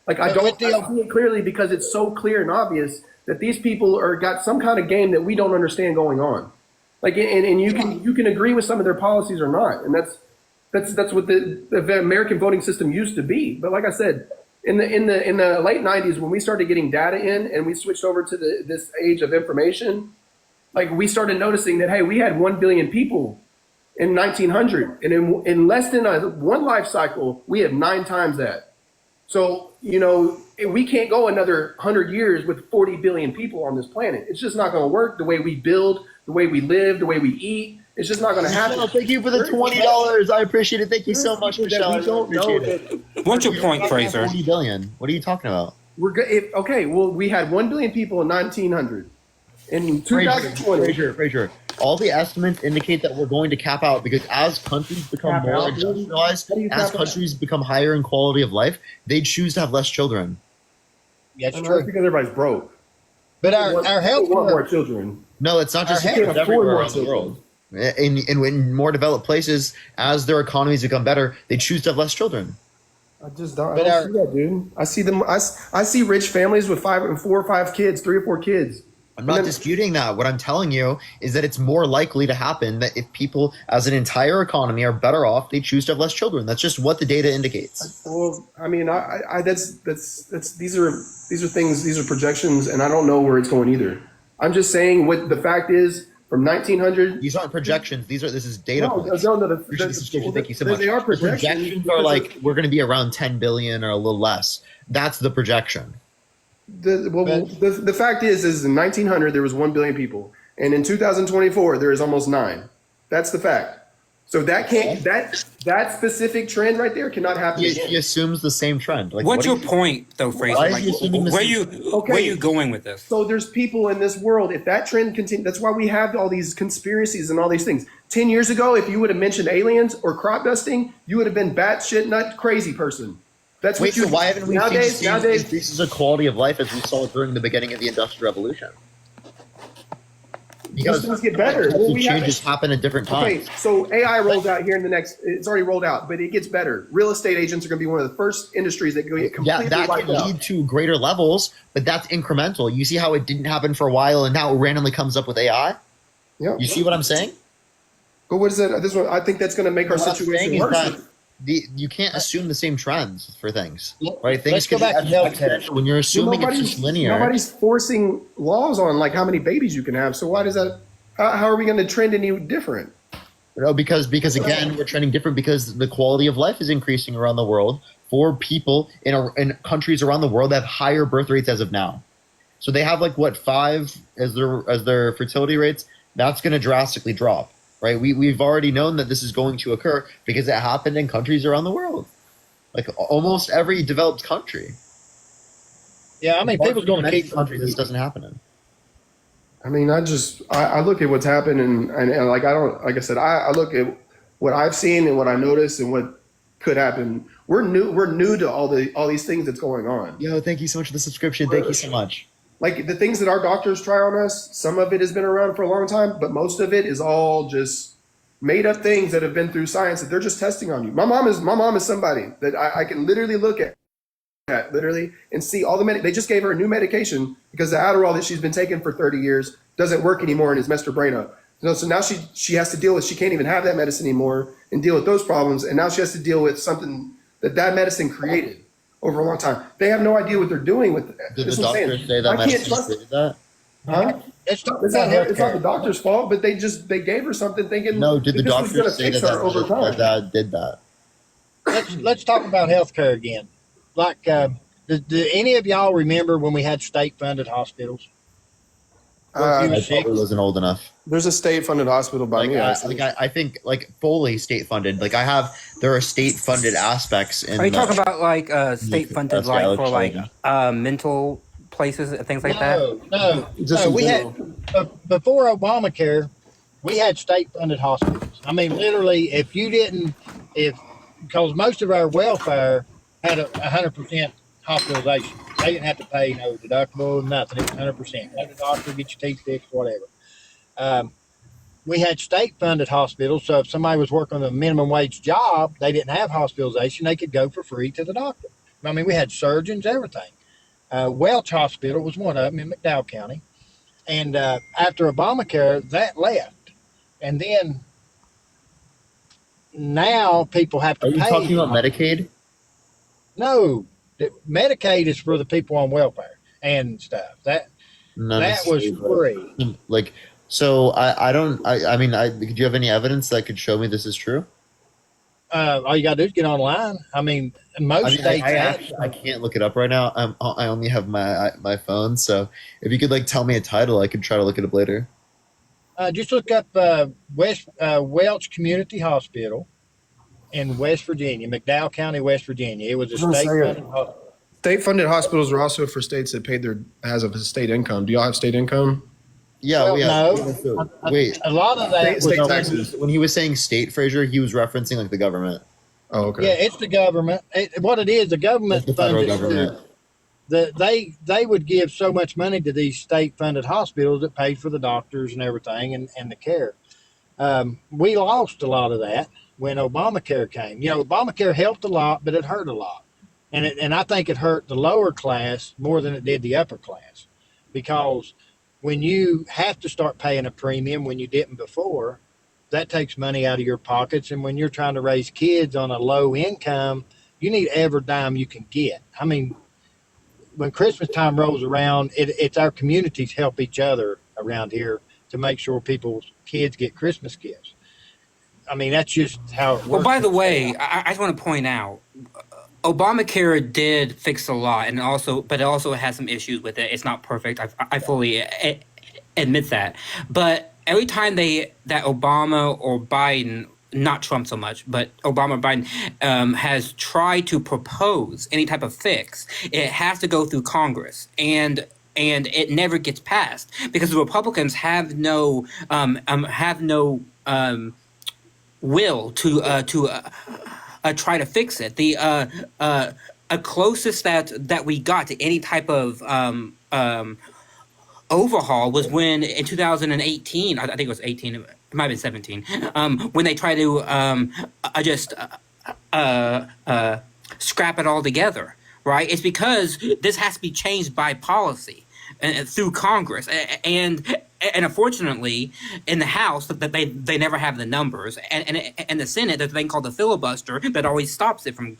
Like I don't see it clearly because it's so clear and obvious that these people are got some kind of game that we don't understand going on. Like and you can agree with some of their policies or not, and that's what the American voting system used to be. But like I said, in the late '90s when we started getting data in and we switched over to this age of information, like we started noticing that hey, we had 1 billion people in 1900, and in less than one life cycle, we have 9 times that. So, you know, we can't go another 100 years with 40 billion people on this planet. It's just not going to work the way we build, the way we live, the way we eat. It's just not going to happen. Michelle, thank you for the $20. I appreciate it. Thank you so much, Michelle. I really appreciate it. What's your point, Fraser? 40 billion. What are you talking about? We're good. Okay, well, we had 1 billion people in 1900. In 2020, Fraser, all the estimates indicate that we're going to cap out because as countries become more industrialized, as countries become higher in quality of life, they choose to have less children. Yeah, that's that's true. because everybody's broke. But our health want more children. No, it's not just Our it's health- everywhere more around the world. In more developed places, as their economies become better, they choose to have less children. I just don't, But I don't see that, dude. I see them. I see rich families with 4 or 5 kids, 3 or 4 kids. I'm not disputing that. What I'm telling you is that it's more likely to happen that if people, as an entire economy, are better off, they choose to have less children. That's just what the data indicates. Well, I mean, that's these are things, these are projections, and I don't know where it's going either. I'm just saying what the fact is from 1900. These aren't projections. This is data No, points. no, Appreciate the subscription. Thank you so much. They are The projections. projections are like we're going to be around 10 billion or a little less. That's the projection. The fact is in 1900 there was 1 billion people, and in 2024 there is almost 9. That's the fact. So that can't that specific trend right there cannot happen again. He assumes the same trend. Like, What's what your point, though, Fraser? Why is Like, he assuming the where same- you where you going with this? So there's people in this world. If that trend continues, that's why we have all these conspiracies and all these things. 10 years ago, if you would have mentioned aliens or crop dusting, you would have been batshit nut crazy person. That's Wait, what you. so why haven't we seen the nowadays? same increases of quality of life as we saw during the beginning of the Industrial Revolution? Because things get better. The Well, we have- changes happen at different Okay, times. so AI rolls out here in the next. It's already rolled out, but it gets better. Real estate agents are going to be one of the first industries that go get completely Yeah, that wiped can out. lead to greater levels, but that's incremental. You see how it didn't happen for a while, and now it randomly comes up with AI. Yeah. You see what I'm saying? But what is that? This one, I think that's going to make our What I'm situation saying is worse. that you can't assume the same trends for things, Let- right? Things let's go can be back to healthcare. exponential when you're assuming it's just linear. Nobody's forcing laws on like how many babies you can have. So why does that? How are we going to trend any different? No, because again, we're trending different because the quality of life is increasing around the world for people in countries around the world that have higher birth rates as of now. So they have like what 5 as their fertility rates. That's going to drastically drop, right? We've already known that this is going to occur because it happened in countries around the world, like almost every developed country. Yeah, I mean, people's going to keep countries this doesn't happen in. I mean, I look at what's happened and like like I said, I look at what I've seen and what I noticed and what could happen. We're new to all these things that's going on. Yo, thank you so much for the subscription. Thank you so much. Like the things that our doctors try on us, some of it has been around for a long time, but most of it is all just made up things that have been through science that they're just testing on you. My mom is somebody that I can literally look at literally and see all the they just gave her a new medication because the Adderall that she's been taking for 30 years doesn't work anymore and has messed her brain up. So now she has to deal with, she can't even have that medicine anymore and deal with those problems. And now she has to deal with something that medicine created over a long time. They have no idea what they're doing with it. Did This the is what I'm doctors saying. say that I can't medicine trust created that? Huh? Let's talk It's about not the healthcare. doctor's fault, but they gave her something thinking No, did the this was gonna doctors say fix that her over time. that did that? Let's talk about healthcare again. Like, do any of y'all remember when we had state-funded hospitals? Uh, I probably wasn't old enough. There's a state-funded hospital by Like, me. Actually. I think like fully state funded. Like there are state funded aspects in. Are you the- talking about like state funded, That's like valid for like challenge. mental places and things like that? No. Just in We general. had before Obamacare, we had state-funded hospitals. I mean, literally, because most of our welfare had 100% hospitalization. They didn't have to pay no deductible, nothing. It was 100%. Go to the doctor, get your teeth fixed, whatever. We had state-funded hospitals, so if somebody was working a minimum wage job, they didn't have hospitalization, they could go for free to the doctor. I mean, we had surgeons, everything. Welch Hospital was one of them in McDowell County. And after Obamacare, that left. And then now people have to Are you pay. talking about Medicaid? No, Medicaid is for the people on welfare and stuff. That Not that was necessarily, free. but like, so I don't, I mean, do you have any evidence that could show me this is true? All you got to do is get online. I mean, I most mean, states I have actually I some. can't look it up right now. I only have my phone, so if you could like tell me a title, I could try to look it up later. Just look up Welch Community Hospital in West Virginia, McDowell County, West Virginia. It was a I was gonna say, state-funded hospital. state-funded hospitals are also for states that paid their as of state income. Do y'all have state income? Yeah, Well, we have. no, So, wait, a lot of that was State no, taxes. when he was saying state, Fraser, he was referencing like the government, Oh, okay. yeah, it's the government. What it is, the like government the funds federal it too. government. They would give so much money to these state-funded hospitals that paid for the doctors and everything and the care. We lost a lot of that when Obamacare came. You know, Obamacare helped a lot, but it hurt a lot, and I think it hurt the lower class more than it did the upper class, because when you have to start paying a premium when you didn't before, that takes money out of your pockets, and when you're trying to raise kids on a low income, you need every dime you can get. I mean, when Christmas time rolls around, it's our communities help each other around here to make sure people's kids get Christmas gifts. I mean, that's just how it Well, works. by the way, I just want to point out, Obamacare did fix a lot, and also, but it also has some issues with it. It's not perfect. I fully admit that. But every time that Obama or Biden, not Trump so much, but Obama or Biden has tried to propose any type of fix, it has to go through Congress, and it never gets passed because the Republicans have no will to try to fix it. The closest that we got to any type of overhaul was when in 2018, I think it was 18, it might have been 17, when they tried to just scrap it all together. Right? It's because this has to be changed by policy and through Congress, and unfortunately, in the House, that they never have the numbers, and the Senate, there's a thing called the filibuster that always stops it from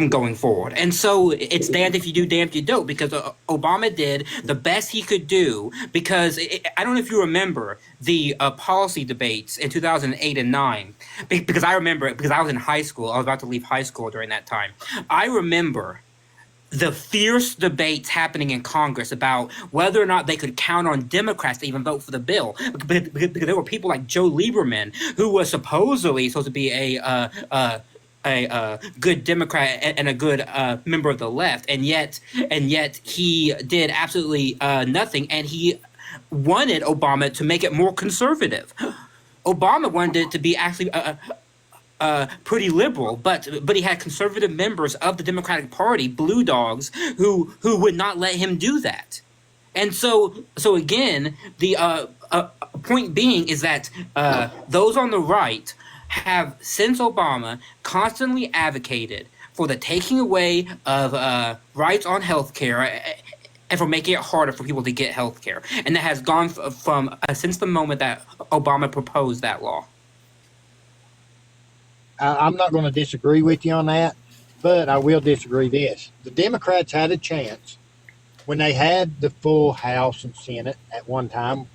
going forward. And so it's damned if you do, damned if you don't, because Obama did the best he could do. Because I don't know if you remember the policy debates in 2008 and 9, because I remember it because I was in high school. I was about to leave high school during that time. I remember the fierce debates happening in Congress about whether or not they could count on Democrats to even vote for the bill. Because there were people like Joe Lieberman, who was supposedly supposed to be a good Democrat and a good member of the left, and yet he did absolutely nothing, and he wanted Obama to make it more conservative. Obama wanted it to be actually pretty liberal, but he had conservative members of the Democratic Party, blue dogs, who would not let him do that. And so again, the point being is that those on the right have, since Obama, constantly advocated for the taking away of rights on health care and for making it harder for people to get health care. And that has gone from since the moment that Obama proposed that law. I'm not going to disagree with you on that, but I will disagree this. The Democrats had a chance when they had the full House and Senate at one time,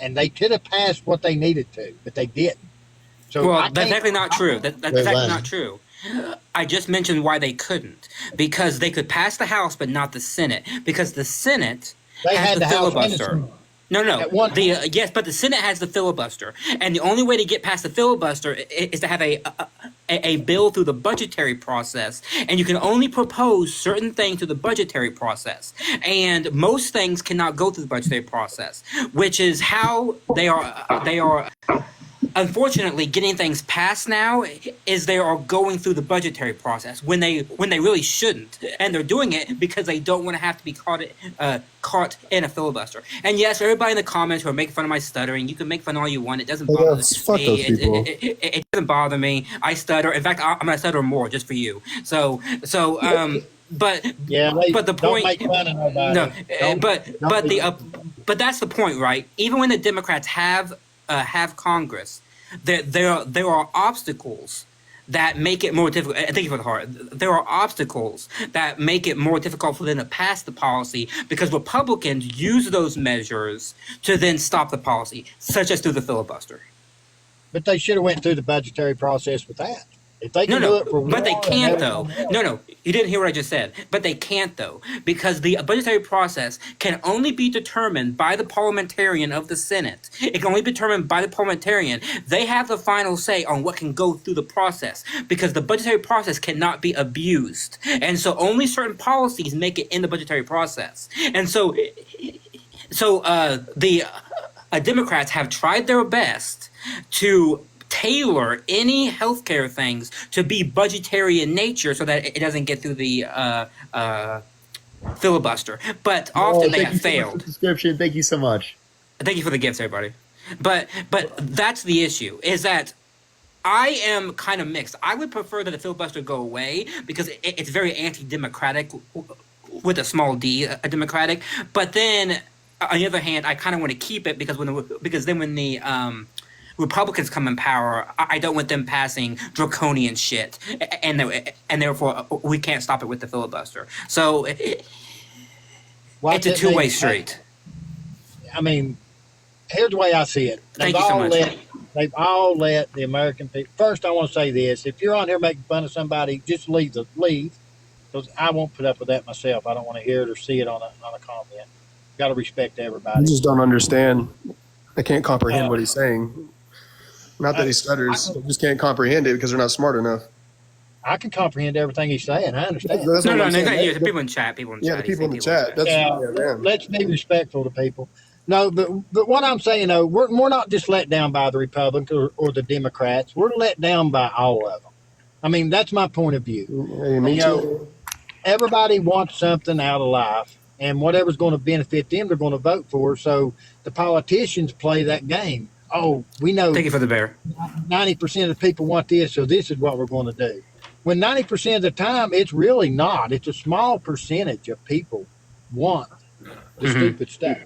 and they could have passed what they needed to, but they didn't. So well, that's actually not true. That's actually not true. I just mentioned why they couldn't. Because they could pass the House, but not the Senate. Because the Senate has the filibuster. No. Yes, but the Senate has the filibuster, and the only way to get past the filibuster is to have a bill through the budgetary process, and you can only propose certain things through the budgetary process, and most things cannot go through the budgetary process, which is how they are unfortunately, getting things passed now is they are going through the budgetary process when they really shouldn't, and they're doing it because they don't want to have to be caught in a filibuster. And yes, everybody in the comments who are making fun of my stuttering, you can make fun all you want. It doesn't bother fuck me. those people. It doesn't bother me. I stutter. In fact, I'm gonna stutter more just for you. But Yeah, but the don't point, make fun of nobody. no, Don't- don't be- but that's the point, right? Even when the Democrats have Congress, there are obstacles that make it more difficult. Thank you for the heart. There are obstacles that make it more difficult for them to pass the policy because Republicans use those measures to then stop the policy, such as through the filibuster. But they should have went through the budgetary process with that. If they can do No, it for but they war can't and though. everything else- No, you didn't hear what I just said. But they can't though, because the budgetary process can only be determined by the parliamentarian of the Senate. It can only be determined by the parliamentarian. They have the final say on what can go through the process, because the budgetary process cannot be abused, and so only certain policies make it in the budgetary process. And so the Democrats have tried their best to tailor any healthcare things to be budgetary in nature so that it doesn't get through the filibuster. But often they have failed. Subscription. Thank you so much. Thank you for the gifts, everybody. But that's the issue, is that I am kind of mixed. I would prefer that the filibuster go away because it's very anti-democratic, with a small d, a democratic. But then, on the other hand, I kind of want to keep it because when the Republicans come in power, I don't want them passing draconian shit, and therefore we can't stop it with the filibuster. So Why it's a didn't they- two-way street. I mean, here's the way I see it. Thank you so much. They've all let the American people. First, I want to say this: if you're on here making fun of somebody, just leave. Because I won't put up with that myself. I don't want to hear it or see it on a comment. Got to respect I everybody. just don't understand. I can't comprehend what he's saying. Not that he stutters. I just can't comprehend it because they're not smart enough. I can comprehend everything he's saying. I understand. That's what No, I'm saying. yeah, the people in chat. Yeah, the people in the You say chat. That's Yeah, man. let's be respectful to people. No, but what I'm saying, though, we're not just let down by the Republicans or the Democrats. We're let down by all of them. I mean, that's my point of view. Hey, me You too. know, everybody wants something out of life, and whatever's going to benefit them, they're going to vote for. So the politicians play that game. Oh, we know Thank you for the bear. 90% of the people want this, so this is what we're going to do. When 90% of the time, it's really not. It's a small percentage of people want the stupid stuff.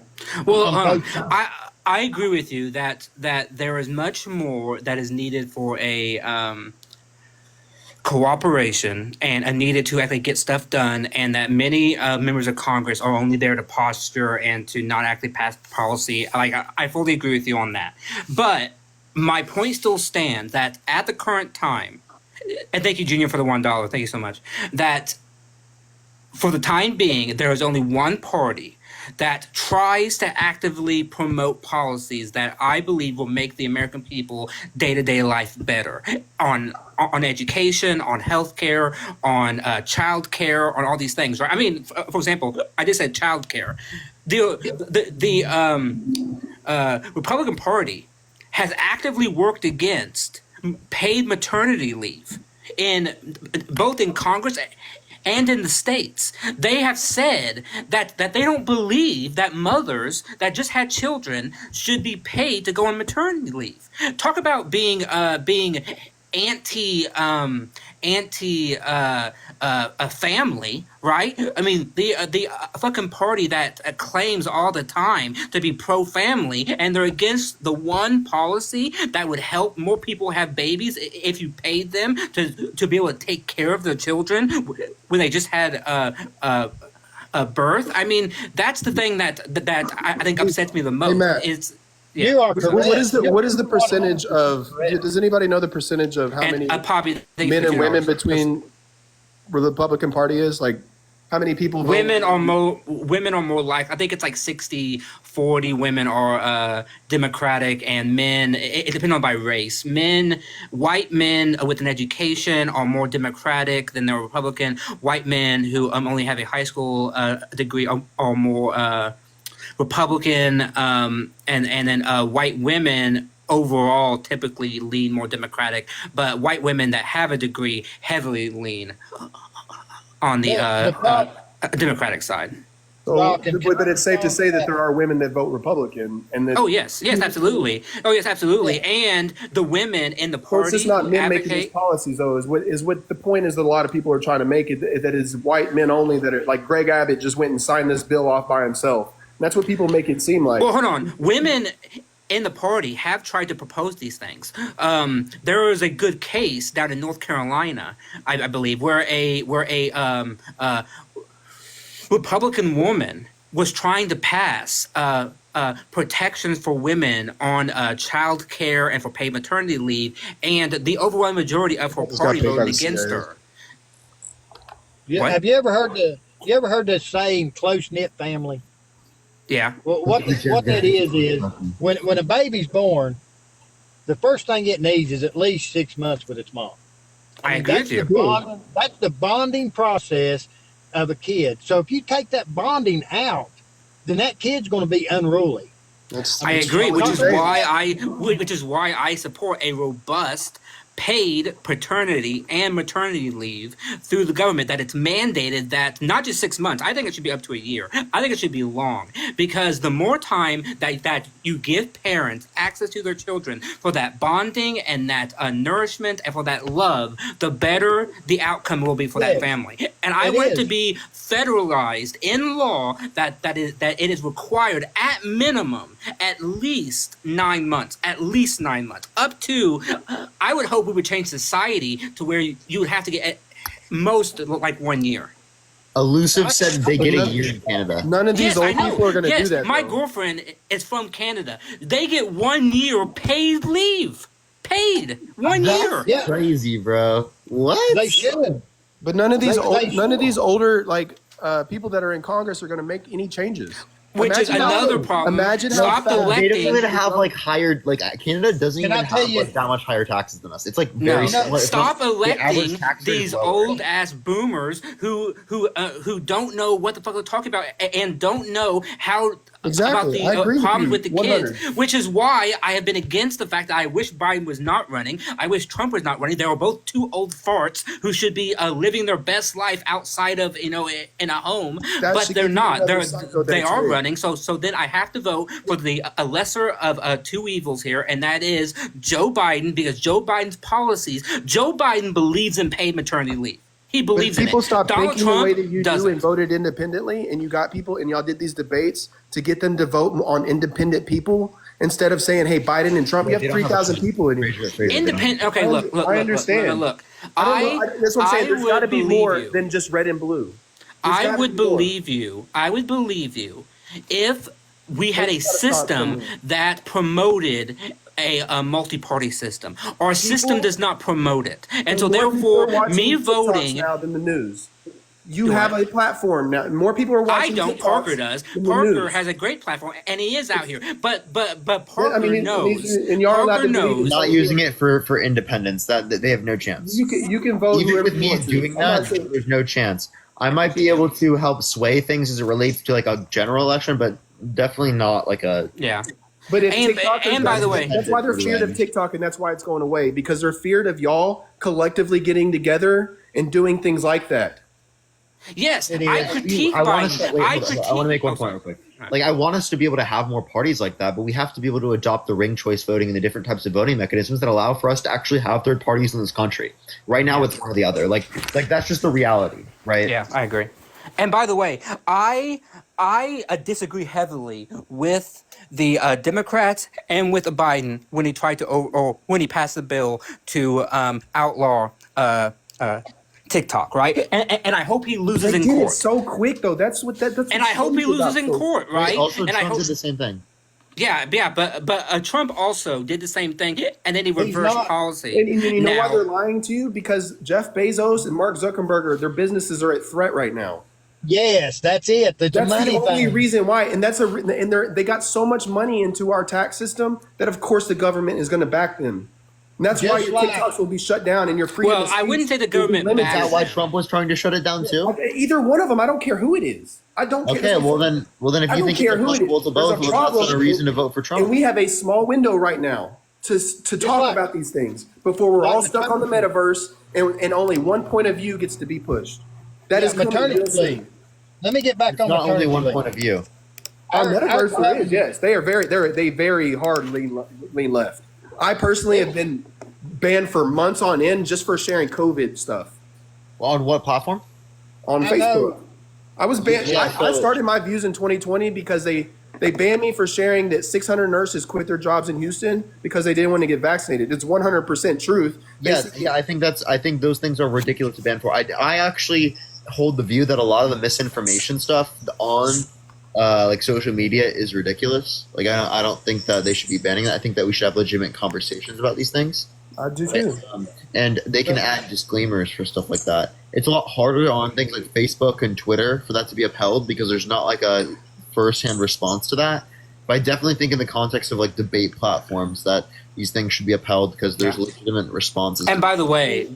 Well, On both sides. I agree with you that there is much more that is needed for a cooperation and needed to actually get stuff done, and that many members of Congress are only there to posture and to not actually pass policy. Like I fully agree with you on that. But my point still stands that at the current time, and thank you, Junior, for the $1. Thank you so much. That for the time being, there is only one party that tries to actively promote policies that I believe will make the American people day-to-day life better on education, on healthcare, on childcare, on all these things. Right? I mean, for example, I just said childcare. The Republican Party has actively worked against paid maternity leave in both in Congress and in the states. They have said that they don't believe that mothers that just had children should be paid to go on maternity leave. Talk about being anti a family, right? I mean, the fucking party that claims all the time to be pro-family, and they're against the one policy that would help more people have babies if you paid them to be able to take care of their children when they just had a birth. I mean, that's the thing that I think upsets me the most. Hey, Matt. Is You are correct. What is the percentage of? Does anybody know the percentage of how many men and women between the Republican Party is? Like, how many people vote? Women are more like, I think it's like 60-40 women are Democratic, and men, it depends on by race. White men with an education are more Democratic than they're Republican. White men who only have a high school degree are more Republican, and then white women overall typically lean more Democratic, but white women that have a degree heavily lean on the Democratic side. So, but it's safe to say that there are women that vote Republican, and that. Oh yes, absolutely. Oh yes, absolutely. And the women in the So party it's just not men making these advocate. policies, though. Is what the point is that a lot of people are trying to make it that is white men only. That are like Greg Abbott just went and signed this bill off by himself. And that's what people make it seem like. Well, hold on. Women in the party have tried to propose these things. There was a good case down in North Carolina, I believe, where a Republican woman was trying to pass protections for women on child care and for paid maternity leave, and the overwhelming majority of her party voted against her. Yeah, What? have you ever heard the saying "close knit family"? Yeah. Well, what that is when a baby's born, the first thing it needs is at least 6 months with its mom. I agree with you. That's the bonding process of a kid. So if you take that bonding out, then that kid's going to be unruly. I agree, which is why I support a robust paid paternity and maternity leave through the government, that it's mandated that not just 6 months, I think it should be up to a year. I think it should be long, because the more time that you give parents access to their children for that bonding and that nourishment and for that love, the better the outcome will be for that family. And I want it to be federalized in law that it is required at minimum at least 9 months, up to, I would hope we would change society to where you would have to get at most like 1 year. Elusive said they get a year in Canada. None of these old people are going to do that. My girlfriend is from Canada. They get 1 year paid leave. Paid 1 year. That's crazy, bro. What? They should. But none of these older like people that are in Congress are going to make any changes. Which is another problem. Imagine Stop how They don't electing. even have like higher, like Canada doesn't even have like that much higher taxes than us. It's like very similar. Stop electing tax rate these is lower. old ass boomers who don't know what the fuck they're talking about and don't know how Exactly. about I agree the problem with with you. the kids, 100. which is why I have been against the fact that I wish Biden was not running. I wish Trump was not running. They are both two old farts who should be living their best life outside of in a home, but they're not. They are running. So then I have to vote for the lesser of two evils here, and that is Joe Biden, because Joe Biden's policies. Joe Biden believes in paid maternity leave. He believes in it. People stopped Donald thinking Trump the way that you do doesn't. and voted independently, and you got people, and y'all did these debates to get them to vote on independent people instead of saying, "Hey, Biden and Trump." You have 3,000 people in here. Independent. Okay, look. I understand. Look. That's what I'm saying. There's got to be more than just red and blue. I would believe you if we had a system that promoted a multi-party system. Our system does not promote it, and so therefore, me voting now than the news. You have a platform now. More people are watching. I don't. Parker does. Parker has a great platform, and he is out here. But Parker knows. And y'all Parker knows. Not using it for independence. That they have no chance. You can vote. Even with me doing that, there's no chance. I might be able to help sway things as it relates to like a general election, but definitely not like a But if and by the way, that's why they're feared of TikTok, and that's why it's going away, because they're feared of y'all collectively getting together and doing things like that. Yes, I critique I want Biden. to make one point real quick. Like, I want us to be able to have more parties like that, but we have to be able to adopt the ranked choice voting and the different types of voting mechanisms that allow for us to actually have third parties in this country. Right now, it's one or the other. Like that's just the reality, right? Yeah, I agree. And by the way, I disagree heavily with the Democrats and with Biden when he tried to or when he passed the bill to outlaw TikTok, right? And I hope he loses in court. It's so quick though. That's and I hope he loses in court, right? Also, and Trump did the same thing. Yeah, but Trump also did the same thing, and then he reversed policy. And you know why they're lying to you? Because Jeff Bezos and Mark Zuckerberg, their businesses are at threat right now. Yes, that's it. That's the only reason why, and they got so much money into our tax system that of course the government is going to back them. And that's why your TikToks will be shut down and your freedom. Well, I wouldn't say the government. Is that why Trump was trying to shut it down too? Either one of them. I don't care who it is. I don't care. Okay, well then, if you think it's applicable to both, well, that's not a reason to vote for Trump. And we have a small window right now to talk about these things before we're all stuck on the metaverse and only one point of view gets to be pushed. That is maternity leave. Let me get back on Not only maternity one leave. point of view. On metaverse, there is, yes. They very hard lean left. I personally have been banned for months on end just for sharing COVID stuff. On what platform? On Facebook. I was banned. Yeah, I started my views in 2020 because they banned me for sharing that 600 nurses quit their jobs in Houston because they didn't want to get vaccinated. It's 100% truth. Yes, yeah, I think those things are ridiculous to ban for. I actually hold the view that a lot of the misinformation stuff on like social media is ridiculous. Like I don't think that they should be banning that. I think that we should have legitimate conversations about these things. I do too. And they can add disclaimers for stuff like that. It's a lot harder on things like Facebook and Twitter for that to be upheld because there's not like a first-hand response to that. But I definitely think in the context of like debate platforms that these things should be upheld because there's legitimate responses. And by the way,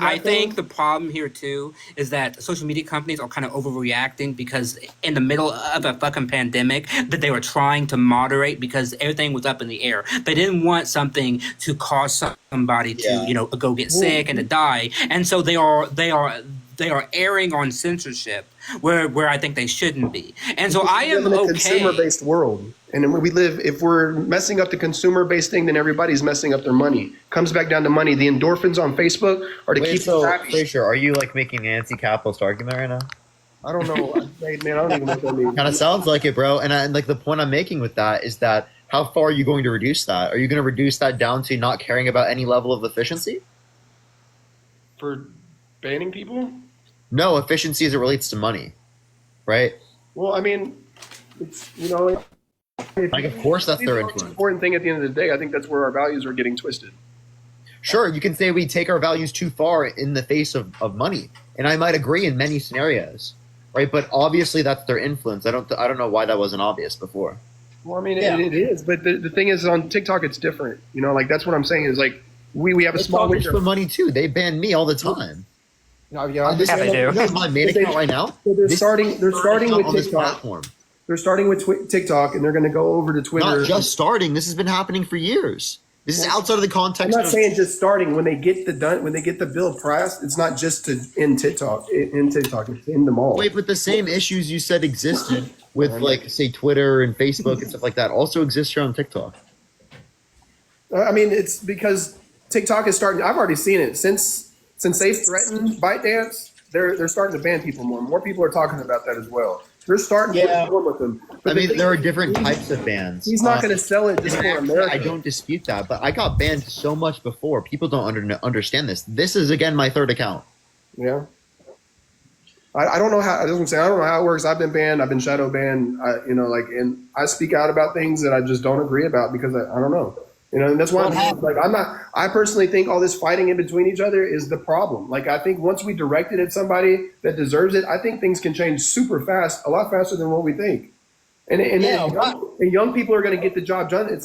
I think the problem here too is that social media companies are kind of overreacting because in the middle of a fucking pandemic that they were trying to moderate because everything was up in the air. They didn't want something to cause somebody to, go get sick and to die. And so they are erring on censorship where I think they shouldn't be. And so I am in a okay. consumer-based world. And if we're messing up the consumer-based thing, then everybody's messing up their money. Comes back down to money. The endorphins on Facebook are to keep you happy. Fraser, are you like making an anti-capitalist argument right now? I don't know. Man, I don't even know what that means. Kind of sounds like it, bro. And like the point I'm making with that is that how far are you going to reduce that? Are you going to reduce that down to not caring about any level of efficiency? For banning people? No, efficiency as it relates to money, right? Well, I mean, it's, like, of course that's their influence. The important thing at the end of the day, I think that's where our values are getting twisted. Sure, you can say we take our values too far in the face of money, and I might agree in many scenarios, right? But obviously that's their influence. I don't know why that wasn't obvious before. Well, I mean, it is, but the thing is, on TikTok, it's different. Like that's what I'm saying is like we have a small window for money too. They ban me all the time. Yeah, they do. You have my main account right now. So they're starting with on this TikTok. platform. They're starting with TikTok, and they're going to go over to Twitter. Not just starting. This has been happening for years. This is outside of the I'm context. not saying just starting. When they get the bill passed, it's not just to in TikTok. It's in them all. Wait, but the same issues you said existed with, like, say, Twitter and Facebook and stuff like that also exist here on TikTok. I mean, it's because TikTok is starting. I've already seen it since they've threatened ByteDance. They're starting to ban people more. More people are talking about that as well. They're starting to perform with them. But there are different types of bans. He's not going to sell it just for America. I don't dispute that, but I got banned so much before. People don't understand this. This is, again, my third account. Yeah. I don't know how. I don't know how it works. I've been banned. I've been shadow banned. And I speak out about things that I just don't agree about because I don't know. And that's why I personally think all this fighting in between each other is the problem. Like, I think once we direct it at somebody that deserves it, I think things can change super fast, a lot faster than what we think. And young people are going to get the job done. It's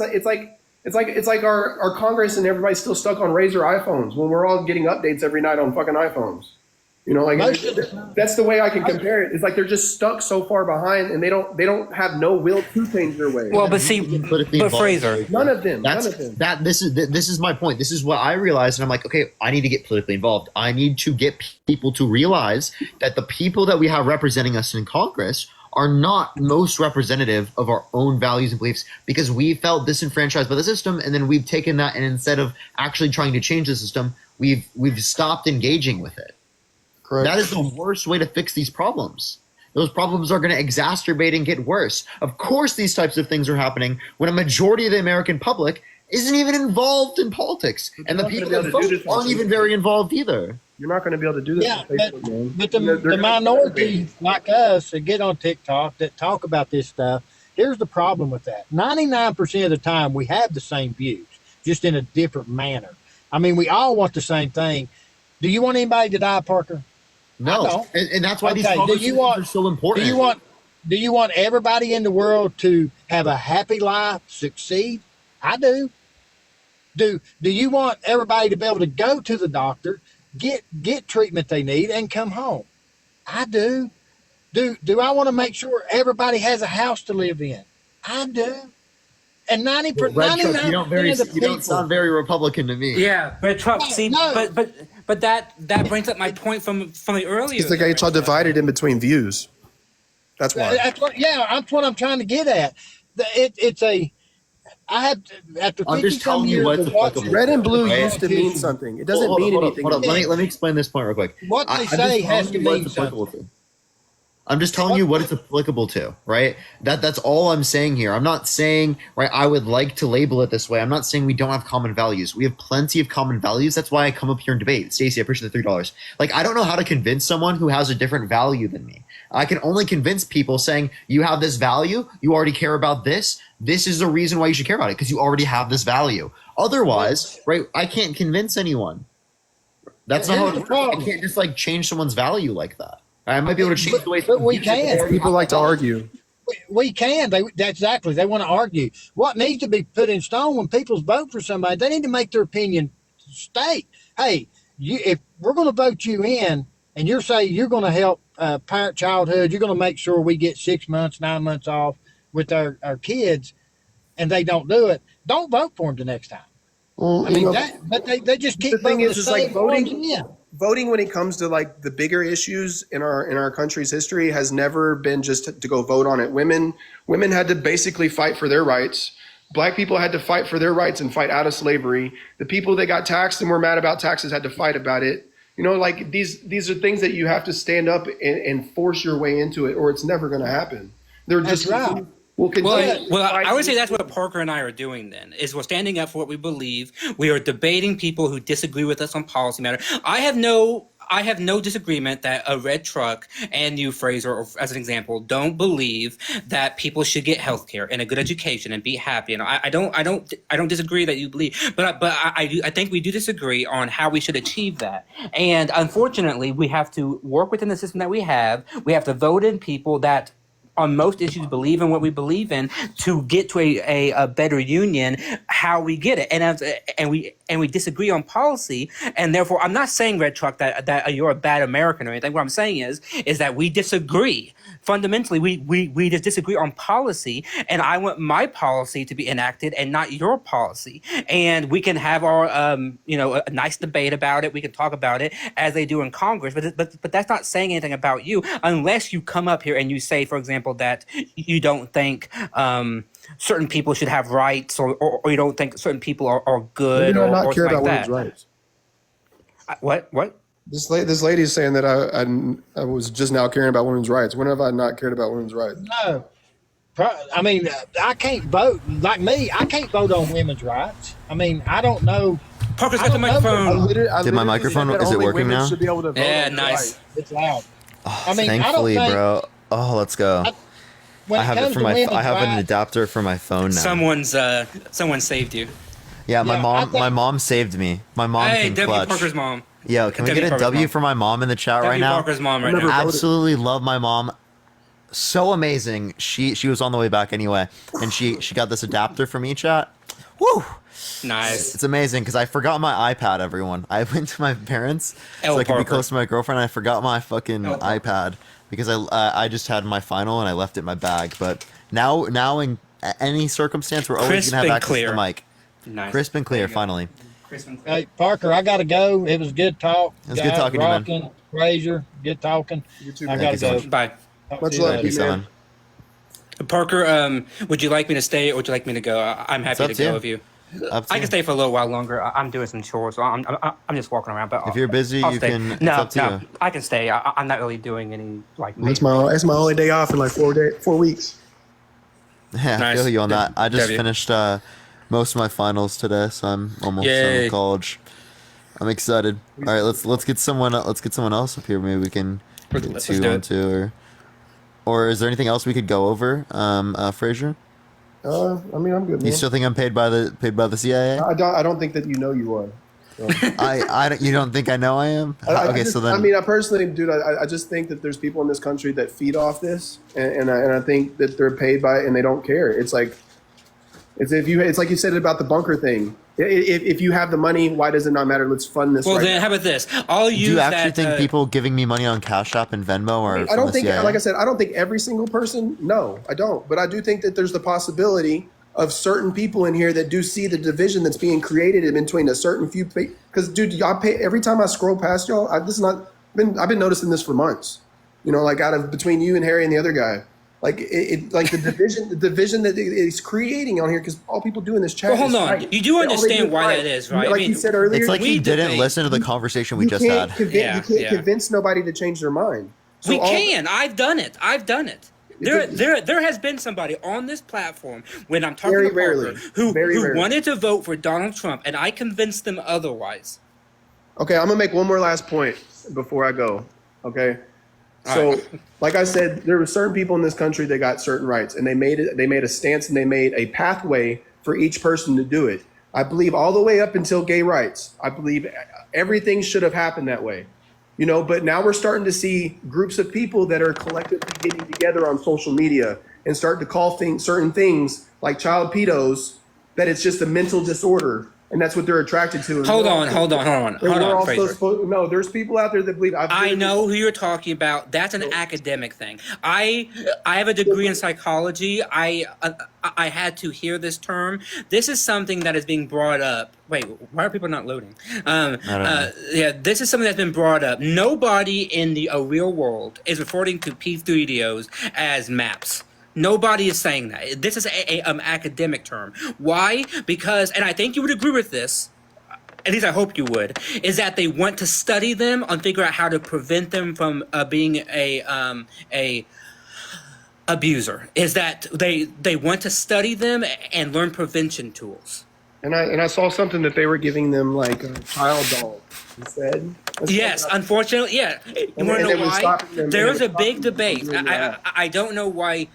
like our Congress and everybody's still stuck on Razor iPhones when we're all getting updates every night on fucking iPhones. That's the way I can compare it. It's like they're just stuck so far behind, and they don't have no will to change their ways. Well, but Fraser, none of them. This is my point. This is what I realized, and I'm like, okay, I need to get politically involved. I need to get people to realize that the people that we have representing us in Congress are not most representative of our own values and beliefs because we felt disenfranchised by the system, and then we've taken that, and instead of actually trying to change the system, we've stopped engaging with it. Correct. That is the worst way to fix these problems. Those problems are going to exacerbate and get worse. Of course, these types of things are happening when a majority of the American public isn't even involved in politics, and the people that vote aren't even very involved either. You're not going to be able to do this on Facebook, man. But the minority like us that get on TikTok that talk about this stuff, here's the problem with that. 99% of the time, we have the same views, just in a different manner. I mean, we all want the same thing. Do you want anybody to die, Parker? No, and that's why these conversations are so important. Do you want everybody in the world to have a happy life, succeed? I do. Do you want everybody to be able to go to the doctor, get treatment they need, and come home? I do. Do I want to make sure everybody has a house to live in? I do. and 90 Well, Red Truck, 99% you of the you don't people. sound very Republican to me. Yeah, Red Truck. No, See, no. but that brings up my point from the earlier. It's like it's all divided in between views. That's why. That's what I'm trying to get at. It's a. I have after I'm 50 just some telling you years what's of watching applicable. Red and blue Right? used to mean something. It doesn't mean anything. Hold on. Let me explain this point real quick. What they I'm say just has telling to you what mean it's applicable something. to. I'm just telling you what it's applicable to, right? That's all I'm saying here. I'm not saying, right, I would like to label it this way. I'm not saying we don't have common values. We have plenty of common values. That's why I come up here and debate. Stacey, I appreciate the $3. Like, I don't know how to convince someone who has a different value than me. I can only convince people saying, you have this value, you already care about this. This is the reason why you should care about it, because you already have this value. Otherwise, right, I can't convince anyone. That's not how it works. I can't just like change someone's value like that. I might be able to change the way, but we can. People like to argue. We can. That's exactly. They want to argue. What needs to be put in stone when people vote for somebody, they need to make their opinion state. Hey, if we're going to vote you in, and you're saying you're going to help parent childhood, you're going to make sure we get 6 months, 9 months off with our kids, and they don't do it, don't vote for them the next time. Well, I mean, but they just keep the thing voting is the like same ones voting. in. Voting when it comes to like the bigger issues in our country's history has never been just to go vote on it. Women had to basically fight for their rights. Black people had to fight for their rights and fight out of slavery. The people that got taxed and were mad about taxes had to fight about it. You know, like these are things that you have to stand up and force your way into it, or it's never going to happen. They're That's just right. Well, I would say that's what Parker and I are doing then, is we're standing up for what we believe. We are debating people who disagree with us on policy matter. I have no disagreement that a red truck and you, Fraser, or as an example, don't believe that people should get health care and a good education and be happy. And I don't disagree that you believe, but I think we do disagree on how we should achieve that. And unfortunately, we have to work within the system that we have. We have to vote in people that on most issues believe in what we believe in to get to a better union. How we get it, and we disagree on policy, and therefore I'm not saying, Red Truck, that you're a bad American or anything. What I'm saying is that we disagree fundamentally. We just disagree on policy, and I want my policy to be enacted and not your policy. And we can have our a nice debate about it. We can talk about it as they do in Congress, but that's not saying anything about you unless you come up here and you say, for example, that you don't think certain people should have rights, or you don't think certain people are good, Maybe or not care like about that. women's rights. What? This lady is saying that I was just now caring about women's rights. When have I not cared about women's rights? No. I mean, I can't vote. Like me, I can't vote on women's rights. I mean, I don't know. Parker's got the microphone. Did my microphone, is it working now? Yeah, nice. It's loud. Oh, I mean, thankfully, I don't think, bro. Oh, let's go. when I it have it comes for to my. women's I have an rights, adapter for my phone now. Someone saved you. Yeah, my Yeah, mom. My mom saved me. My mom Hey, can W. clutch. Parker's mom. Yo, can we W. get a Parker's W mom. for my mom in the chat right W. now? Parker's mom right now. Absolutely love my mom. So amazing. She was on the way back anyway, and she got this adapter for me, chat. Woo! Nice. It's amazing because I forgot my iPad. Everyone, I went to my parents so I could be close to my girlfriend. And I forgot my fucking iPad because I just had my final and I left it in my bag. But now in any circumstance, we're always gonna have access to the mic. Nice. Crisp and clear. Finally. Hey, Parker, I got to go. It was good talk. It was good talking to you, man. Rocking, Fraser, good talking. You too, I man. got to Thank you so go. Bye. Much love Thank to you, you, man. son. Parker, would you like me to stay or would you like me to go? I'm happy up to to go you. with you. Up to I you. can stay for a little while longer. I'm doing some chores, so I'm just walking around. But If you're busy, I'll you stay. can. It's No, up to you. I can stay. I'm not really doing any like. It's my only day off in like 4 weeks. Yeah, I Nice. feel you on that. I just W. finished most of my finals today, so I'm almost done Yay. with college. I'm excited. All right, let's get someone else up here. Maybe we can get Let's two do on it. two, or is there anything else we could go over, Fraser? I mean, I'm good, man. You still think I'm paid by the CIA? I don't think that you are. So. You don't think I know I am? Okay, so then. I mean, I personally, dude, I just think that there's people in this country that feed off this, and I think that they're paid by it and they don't care. It's like you said about the bunker thing. If you have the money, why does it not matter? Let's fund this. Well, right then now. how about this? I'll use do you actually that. think people giving me money on Cash App and Venmo are? I don't from think, the CIA? like I said, I don't think every single person. No, I don't. But I do think that there's the possibility of certain people in here that do see the division that's being created in between a certain few. Because, dude, y'all pay every time I scroll past y'all. I've been noticing this for months. You know, like out of between you and Harry and the other guy. Like like the division that it's creating on here, because all people do in this chat. Well, hold is on. fight. You do All they understand why fight. that is, right? Like you said earlier, It's like we he didn't debate. listen to the conversation we you just can't had. you can't convince nobody to change their mind. So We can. I've done it. There has been somebody on this platform when I'm talking Very to Parker rarely. who Very rarely. wanted to vote for Donald Trump, and I convinced them otherwise. Okay, I'm gonna make one more last point before I go. Okay, so like I said, there were certain people in this country that got certain rights, and they made a stance, and they made a pathway for each person to do it. I believe all the way up until gay rights. I believe everything should have happened that way. You know, but now we're starting to see groups of people that are collectively getting together on social media and start to call certain things like child pedos, that it's just a mental disorder, and that's what they're attracted to. Hold on, Fraser. No, there's people out there that believe. I know who you're talking about. That's an academic thing. I have a degree in psychology. I had to hear this term. This is something that is being brought up. Wait, why are people not loading? Yeah, this is something that's been brought up. Nobody in the real world is referring to P3DOs as maps. Nobody is saying that. This is an academic term. Why? Because, and I think you would agree with this, at least I hope you would, is that they want to study them and figure out how to prevent them from being a abuser. Is that they want to study them and learn prevention tools. And I saw something that they were giving them like a child doll instead. Yes, unfortunately, yeah. You want to know why? There is a big debate. I don't know why.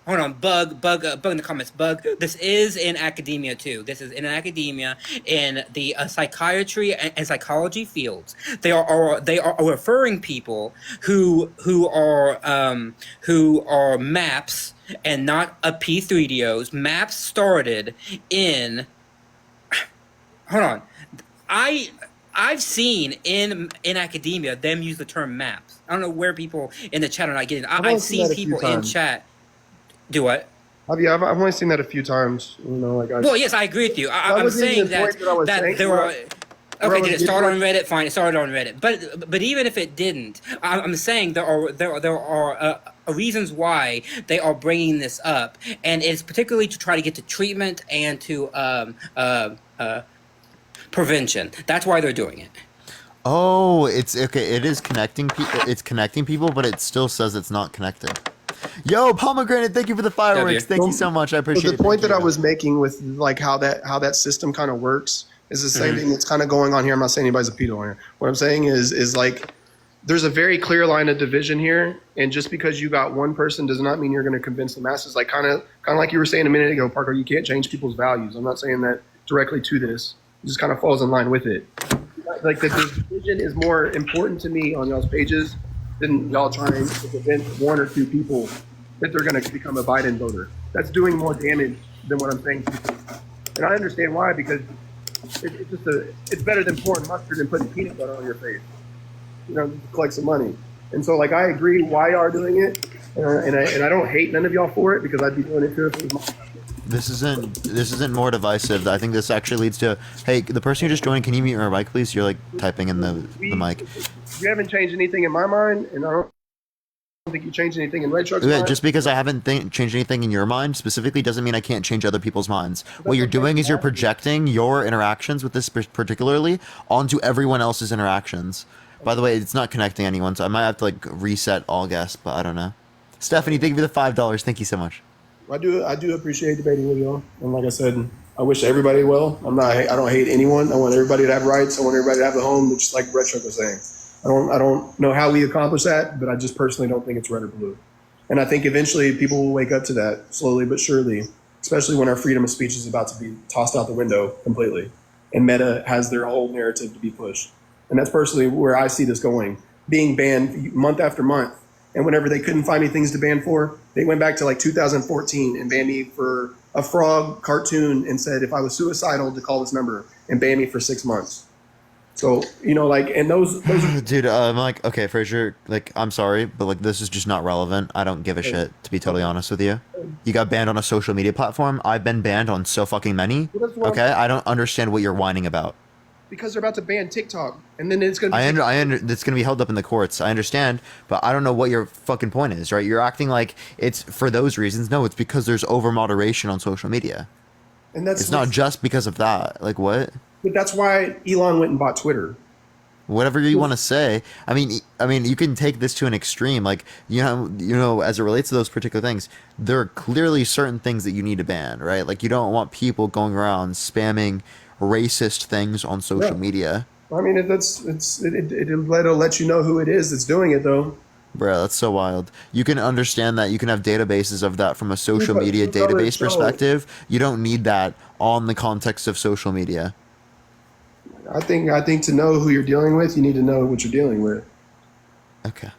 Hold on, bug in the comments. Bug. This is in academia too. This is in academia in the psychiatry and psychology fields. They are referring people who are maps and not a P3DOs. Maps started in. Hold on, I've seen in academia them use the term maps. I don't know where people in the chat are not getting it. I've seen people in chat. Do what? I've only seen that a few times. You know, like well, yes, I agree with you. I'm saying that there are. Okay, did it start on Reddit? Fine, it started on Reddit. But even if it didn't, I'm saying there are reasons why they are bringing this up, and it's particularly to try to get to treatment and to prevention. That's why they're doing it. Oh, it's okay. It is connecting people. It's connecting people, but it still says it's not connected. Yo, Pomegranate, thank you for the fireworks. Thank you so much. I appreciate it. The point that I was making with like how that system kind of works is the same thing that's kind of going on here. I'm not saying anybody's a pedo here. What I'm saying is like there's a very clear line of division here, and just because you got one person does not mean you're going to convince the masses. Like kind of like you were saying a minute ago, Parker, you can't change people's values. I'm not saying that directly to this. It just kind of falls in line with it. Like the division is more important to me on y'all's pages than y'all trying to convince one or two people that they're going to become a Biden voter. That's doing more damage than what I'm saying to people. And I understand why, because it's better than pouring mustard and putting peanut butter on your face, you know, to collect some money. And so, like, I agree why y'all are doing it, and I don't hate none of y'all for it, because I'd be doing it too if it was my. This isn't more divisive. I think this actually leads to, hey, the person who just joined, can you mute your mic, please? You're like typing in the mic. You haven't changed anything in my mind, and I don't think you changed anything in Red Truck's mind. Just because I haven't changed anything in your mind specifically doesn't mean I can't change other people's minds. What you're doing is you're projecting your interactions with this particularly onto everyone else's interactions. By the way, it's not connecting anyone, so I might have to like reset all guests, but I don't know. Stephanie, thank you for the $5. Thank you so much. I do appreciate debating with y'all, and like I said, I wish everybody well. I don't hate anyone. I want everybody to have rights. I want everybody to have a home, just like Red Truck was saying. I don't know how we accomplish that, but I just personally don't think it's red or blue. And I think eventually people will wake up to that slowly but surely, especially when our freedom of speech is about to be tossed out the window completely, and Meta has their whole narrative to be pushed. And that's personally where I see this going, being banned month after month. And whenever they couldn't find any things to ban for, they went back to like 2014 and banned me for a frog cartoon and said if I was suicidal to call this number, and banned me for 6 months. So, you know, like, and those are, Dude, I'm like, okay, Fraser, like, I'm sorry, but like, this is just not relevant. I don't give a shit, to be totally honest with you. You got banned on a social media platform. I've been banned on so fucking many. well, that's what Okay, I don't understand what you're whining about. because they're about to ban TikTok, and then it's going to be. It's gonna be held up in the courts. I understand, but I don't know what your fucking point is, right? You're acting like it's for those reasons. No, it's because there's over moderation on social media. And that's It's not just because of that. Like what? But that's why Elon went and bought Twitter. Whatever you want to say. I mean, you can take this to an extreme. Like as it relates to those particular things, there are clearly certain things that you need to ban, right? Like you don't want people going around spamming racist things on social media. I mean, it'll let you know who it is that's doing it, though. Bro, that's so wild. You can understand that. You can have databases of that from a social But media database so- perspective. You don't need that on the context of social media. I think to know who you're dealing with, you need to know what you're dealing with. Okay.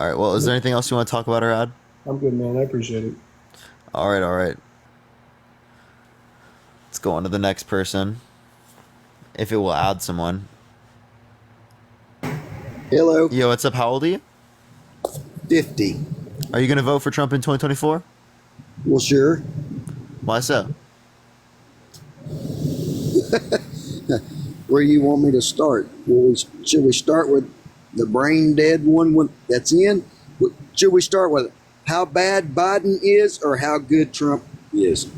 All right. Well, is there anything else you want to talk about, or add? I'm good, man. I appreciate it. All right. All right. Let's go on to the next person. If it will add someone. Hello. Yo, what's up? How old are you? 50. Are you going to vote for Trump in 2024? Well, sure. Why so? Where you want me to start? Should we start with the brain dead one that's in? Should we start with how bad Biden is or how good Trump is?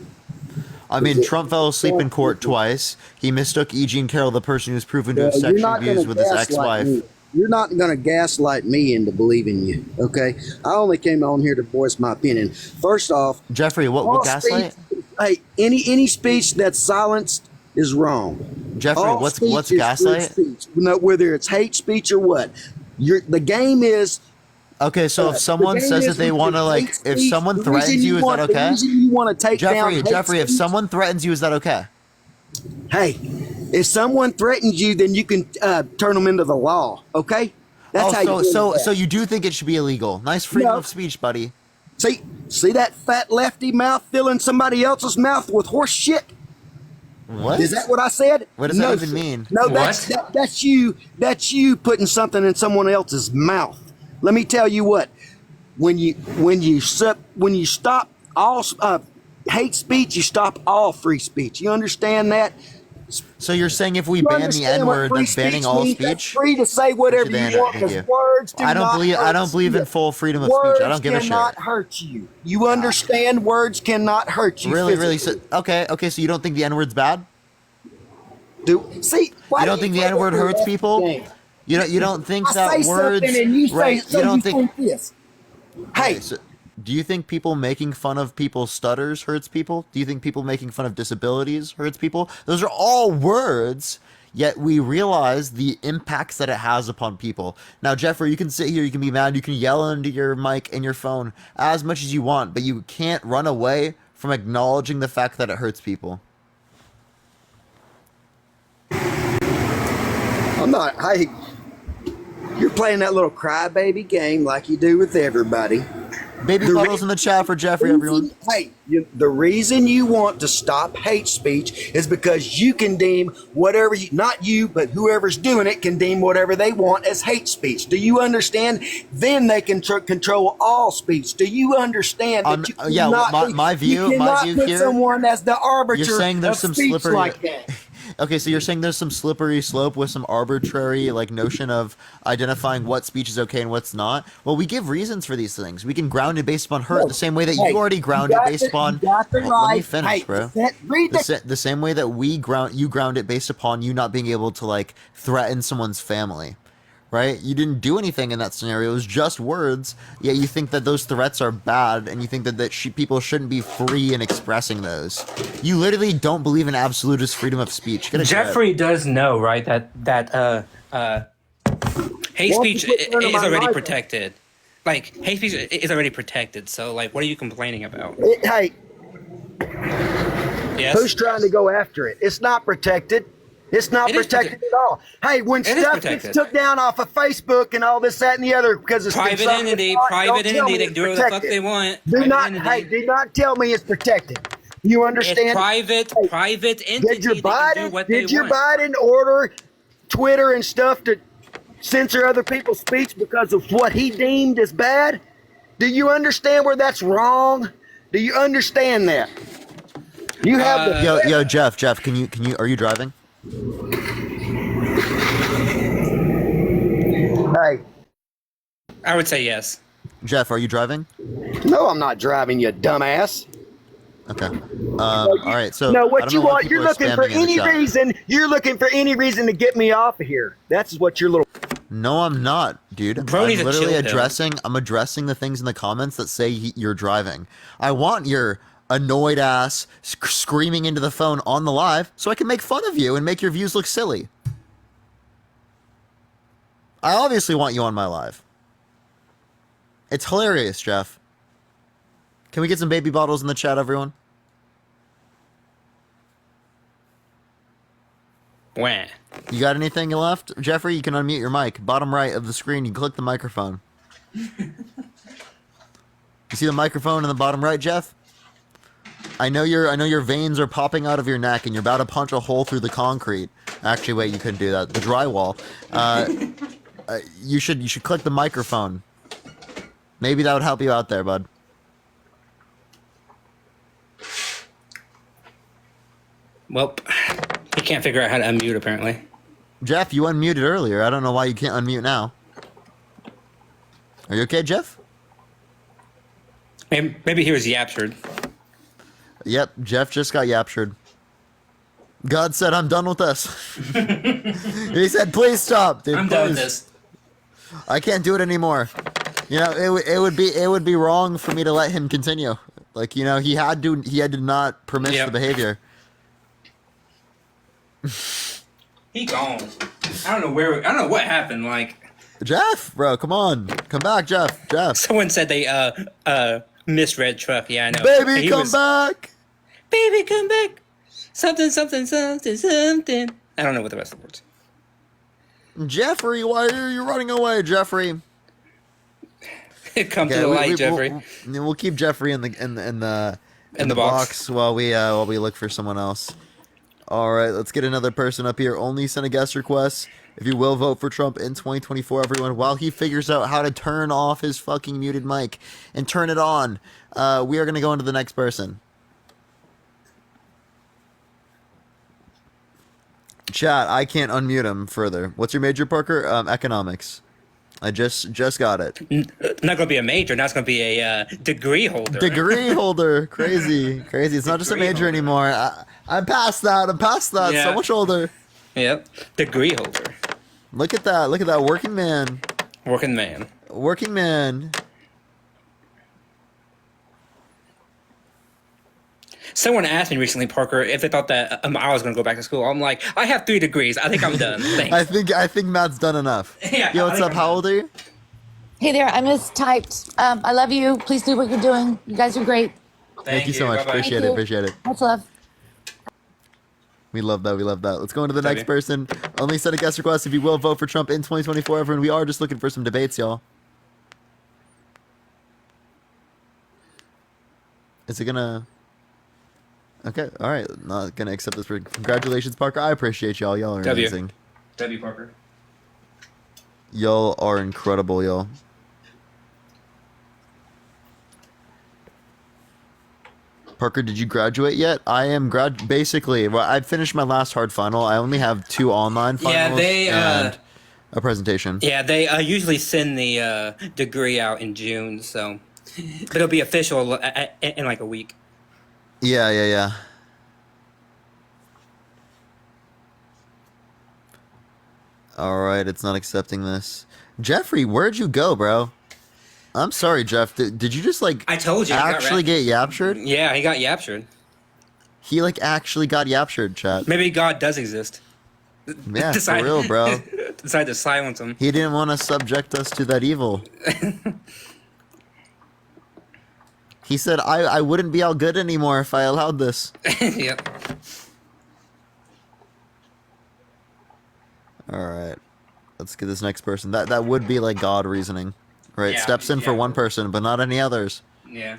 I mean, Trump fell asleep in court twice. He mistook E. Jean Carroll, the person who was proven to have sexually abused with his ex-wife. You're not going to gaslight me into believing you, okay? I only came on here to voice my opinion. First off, Jeffrey, what gaslight? Hey, any speech that's silenced is wrong. Jeffrey, All what's speech is gaslight? free speech. No, whether it's hate speech or what. The game is. Okay, so if someone says that they want to, like, if someone threatens you, is that okay? The reason you want to take down Jeffrey, if someone threatens you, is that okay? Hey, if someone threatens you, then you can turn them into the law. Okay, that's how you. So you do think it should be illegal? Nice freedom of speech, buddy. See that fat lefty mouth filling somebody else's mouth with horse shit? What? Is that what I said? What does that even mean? No, that's you. That's you putting something in someone else's mouth. Let me tell you what. When you stop all hate speech, you stop all free speech. You understand that? So you're saying if we ban the N-word, that's banning all speech? That's free to say whatever you want because words do not hurt I don't believe in full freedom of speech. I don't give a shit. Words cannot hurt you. You understand? Words cannot hurt you. Really? So, okay. So you don't think the N-word's bad? You don't think the N-word hurts people? You don't think that words? You don't think this? Hey. Okay, so do you think people making fun of people's stutters hurts people? Do you think people making fun of disabilities hurts people? Those are all words, yet we realize the impacts that it has upon people. Now, Jeffrey, you can sit here, you can be mad, you can yell into your mic and your phone as much as you want, but you can't run away from acknowledging the fact that it hurts people. I'm not. Hey, you're playing that little crybaby game like you do with everybody. Baby puddles in the chat for Jeffrey, everyone. Hey, the reason you want to stop hate speech is because you can deem whatever not you, but whoever's doing it can deem whatever they want as hate speech. Do you understand? Then they can control all speech. Do you understand that you cannot my view put here, someone as the arbiter you're saying there's of some speech slippery like that? Okay, so you're saying there's some slippery slope with some arbitrary notion of identifying what speech is okay and what's not. Well, we give reasons for these things. We can ground it based upon hurt the same way that you already ground it based upon. Let me finish, bro. The same way that you ground it based upon you not being able to threaten someone's family. Right? You didn't do anything in that scenario. It was just words, yet you think that those threats are bad, and you think that people shouldn't be free in expressing those. You literally don't believe in absolutist freedom of speech. Jeffrey does know, right, that hate speech is already protected. Hate speech is already protected, so, what are you complaining about? Hey, yes? Who's trying to go after it? It's not protected. It's not protected at all. Hey, when stuff gets took down off of Facebook and all this, that, and the other because it's private entity, they can do whatever the fuck they want. Do not tell me it's protected. You understand? It's private entity. Did your Biden order Twitter and stuff to censor other people's speech because of what he deemed as bad? Do you understand where that's wrong? Do you understand that? You have the Yo, Jeff, can you, are you driving? Hey, I would say yes. Jeff, are you driving? no, I'm not driving, you dumbass. Okay. All right. So No, I what don't you know why want? people You're are looking for spamming in the any chat. reason. You're looking for any reason to get me off of here. That's what your little. No, I'm not, dude. Bro needs I'm a literally chill pill. addressing the things in the comments that say you're driving. I want your annoyed ass screaming into the phone on the live so I can make fun of you and make your views look silly. I obviously want you on my live. It's hilarious, Jeff. Can we get some baby bottles in the chat, everyone? Wah. You got anything left? Jeffrey, you can unmute your mic. Bottom right of the screen, you click the microphone. You see the microphone in the bottom right, Jeff? I know your veins are popping out of your neck and you're about to punch a hole through the concrete. Actually, wait, you couldn't do that. The drywall. You should click the microphone. Maybe that would help you out there, bud. Well, he can't figure out how to unmute apparently. Jeff, you unmuted earlier. I don't know why you can't unmute now. Are you okay, Jeff? Maybe he was yaptured. Yep, Jeff just got yaptured. God said, I'm done with this. He said, please stop, dude. I'm done with this. I can't do it anymore. You know, it would be wrong for me to let him continue. Like, you know, he had to not permit the behavior. He gone. I don't know what happened. Like, Jeff, bro, come on, come back, Jeff. Someone said they misread truck. Yeah, I know. Baby, come back. Baby, come back. Something, something, something, something. I don't know what the rest of the words. Jeffrey, why are you running away, Jeffrey? Come to the light, Jeffrey. We'll keep Jeffrey in the box while we look for someone else. All right, let's get another person up here. Only send a guest request if you will vote for Trump in 2024, everyone. While he figures out how to turn off his fucking muted mic and turn it on, we are going to go into the next person. Chat, I can't unmute him further. What's your major, Parker? Economics. I just got it. Not going to be a major. Now it's going to be a degree holder. Degree holder. Crazy. It's not just a major anymore. I'm past that. Yeah. So much older. Yep. Degree holder. Look at that. Working man. Someone asked me recently, Parker, if they thought that I was going to go back to school. I'm like, I have 3 degrees. I think I'm done. Thanks. I think Matt's done enough. Yeah, Yo, what's up? How old are you? Hey there, I mistyped. I love you. Please do what you're doing. You guys are great. Thank you so much. Bye-bye. Appreciate it. Much love. We love that. Let's go into the next person. Only send a guest request if you will vote for Trump in 2024, everyone. We are just looking for some debates, y'all. Is it gonna... Okay, all right. Not gonna accept this. Congratulations, Parker. I appreciate y'all. Y'all are amazing. W, Parker. Y'all are incredible, y'all. Parker, did you graduate yet? I am basically. Well, I finished my last hard final. I only have 2 online finals and a presentation. Yeah, they usually send the degree out in June, so it'll be official in like a week. Yeah. All right, it's not accepting this. Jeffrey, where'd you go, bro? I'm sorry, Jeff. Did you just like? I told you. Actually get yaptured? Yeah, he got yaptured. He like actually got yaptured, chat. Maybe God does exist. Yeah, for real, bro. Decided to silence him. He didn't want to subject us to that evil. He said, I wouldn't be all good anymore if I allowed this. Yep. All right. Let's get this next person. That would be like God reasoning. Right? Yeah, Steps in for one person, but not any others. Yeah.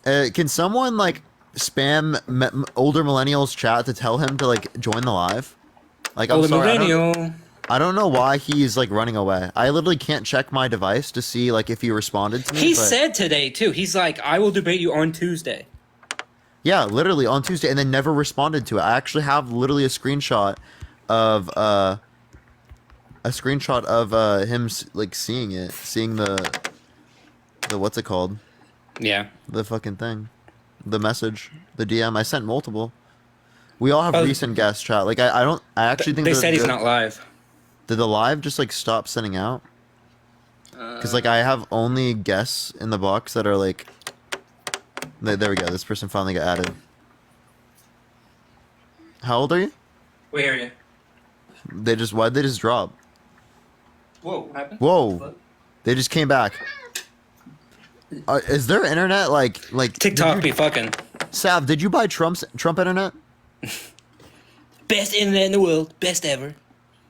Can someone like spam older millennials chat to tell him to like join the live? Like, I'm Older sorry, millennial. I don't know why he's like running away. I literally can't check my device to see like if he responded to me. He but said today too. He's like, I will debate you on Tuesday. yeah, literally on Tuesday, and then never responded to it. I actually have literally a screenshot of him like seeing it, seeing the what's it called? Yeah. The fucking thing, the message, the DM. I sent multiple. We all have Oh, recent guest chat. Like I don't. I actually think They said he's not live. Did the live just like stop sending out? Because like I have only guests in the box that are like. There we go. This person finally got added. How old are you? We hear you. Why'd they just drop? Whoa, what happened? Whoa. They just came back. Is their internet like TikTok be fucking. Sav, did you buy Trump internet? Best internet in the world. Best ever.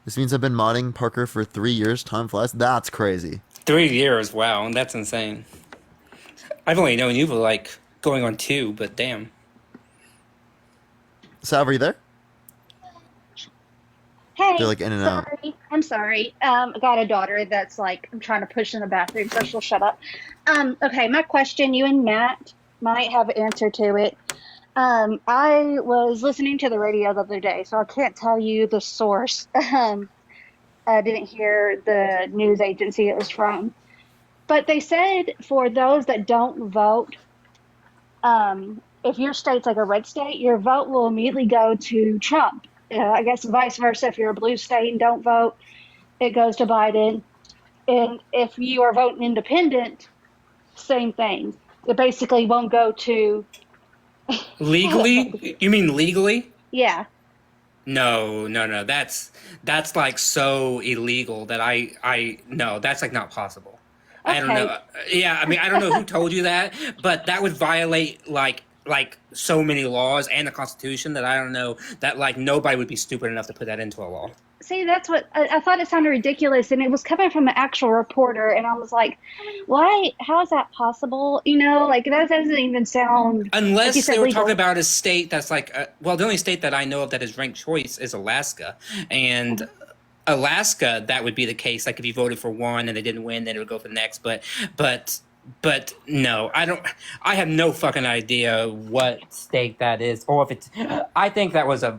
This means I've been modding Parker for 3 years. Time flies. That's crazy. 3 years. Wow, that's insane. I've only known you for like going on 2, but damn. Sav, are you there? Hey, They're like in and out. I'm sorry. I got a daughter that's like, I'm trying to push in the bathroom, so she'll shut up. Okay, my question, you and Matt might have an answer to it. I was listening to the radio the other day, so I can't tell you the source. I didn't hear the news agency it was from. But they said for those that don't vote, if your state's like a red state, your vote will immediately go to Trump. I guess vice versa. If you're a blue state and don't vote, it goes to Biden. And if you are voting independent, same thing. It basically won't go to. Legally? You mean legally? Yeah. No. That's like so illegal that I no, that's like not possible. I don't know. Yeah, I mean, I don't know who told you that, but that would violate like so many laws and the Constitution that I don't know that like nobody would be stupid enough to put that into a law. See, that's what I thought. It sounded ridiculous, and it was coming from an actual reporter, and I was like, "Why? How is that possible? You know, like that doesn't even sound." Unless like they were legal. talking about a state that's like, well, the only state that I know of that is ranked choice is Alaska, and Alaska, that would be the case. Like if you voted for one and they didn't win, then it would go for the next. But no, I don't. I have no fucking idea what state that is, or if it's. I think that was a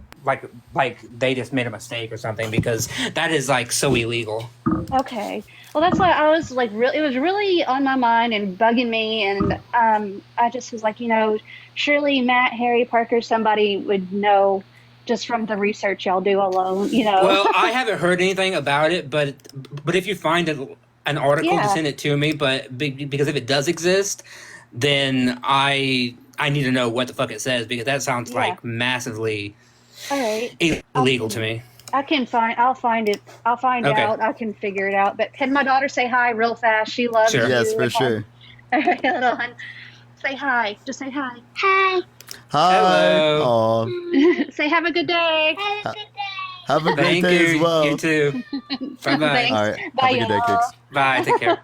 like they just made a mistake or something because that is like so illegal. Okay, well, that's why I was like, really, it was really on my mind and bugging me, and I just was like, you know, surely Matt, Harry, Parker, somebody would know just from the research y'all do alone, you know. Well, I haven't heard anything about it, but if you find an article to send it to me, because if it does exist, then I need to know what the fuck it says because that sounds like massively illegal to me. I'll find it. I'll find out. I can figure it out. But can my daughter say hi real fast? She loves you. Yes, for sure. All right, hold on. Say hi. Just say hi. Hi. Hi. Hello. Say have a good day. Have a great day as well. You too. Bye-bye. All right. Bye, have a good day, y'all. Kicks. Bye. Take care.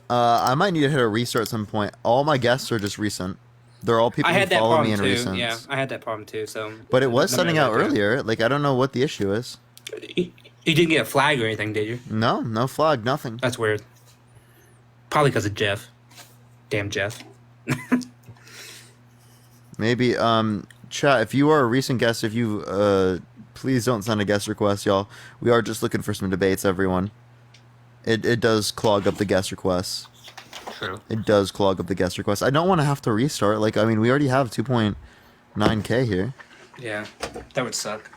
I might need to hit a restart at some point. All my guests are just recent. They're all people I who had that follow me problem in too. recent. Yeah, I had that problem too. So, But it was no sending matter out what, earlier. Like I don't know what the issue is. You didn't get a flag or anything, did you? No flag, nothing. That's weird. Probably because of Jeff. Damn Jeff. Maybe chat, if you are a recent guest, if you please don't send a guest request, y'all. We are just looking for some debates, everyone. It does clog up the guest requests. True. It does clog up the guest requests. I don't want to have to restart. Like, I mean, we already have 2.9K here. Yeah, that would suck.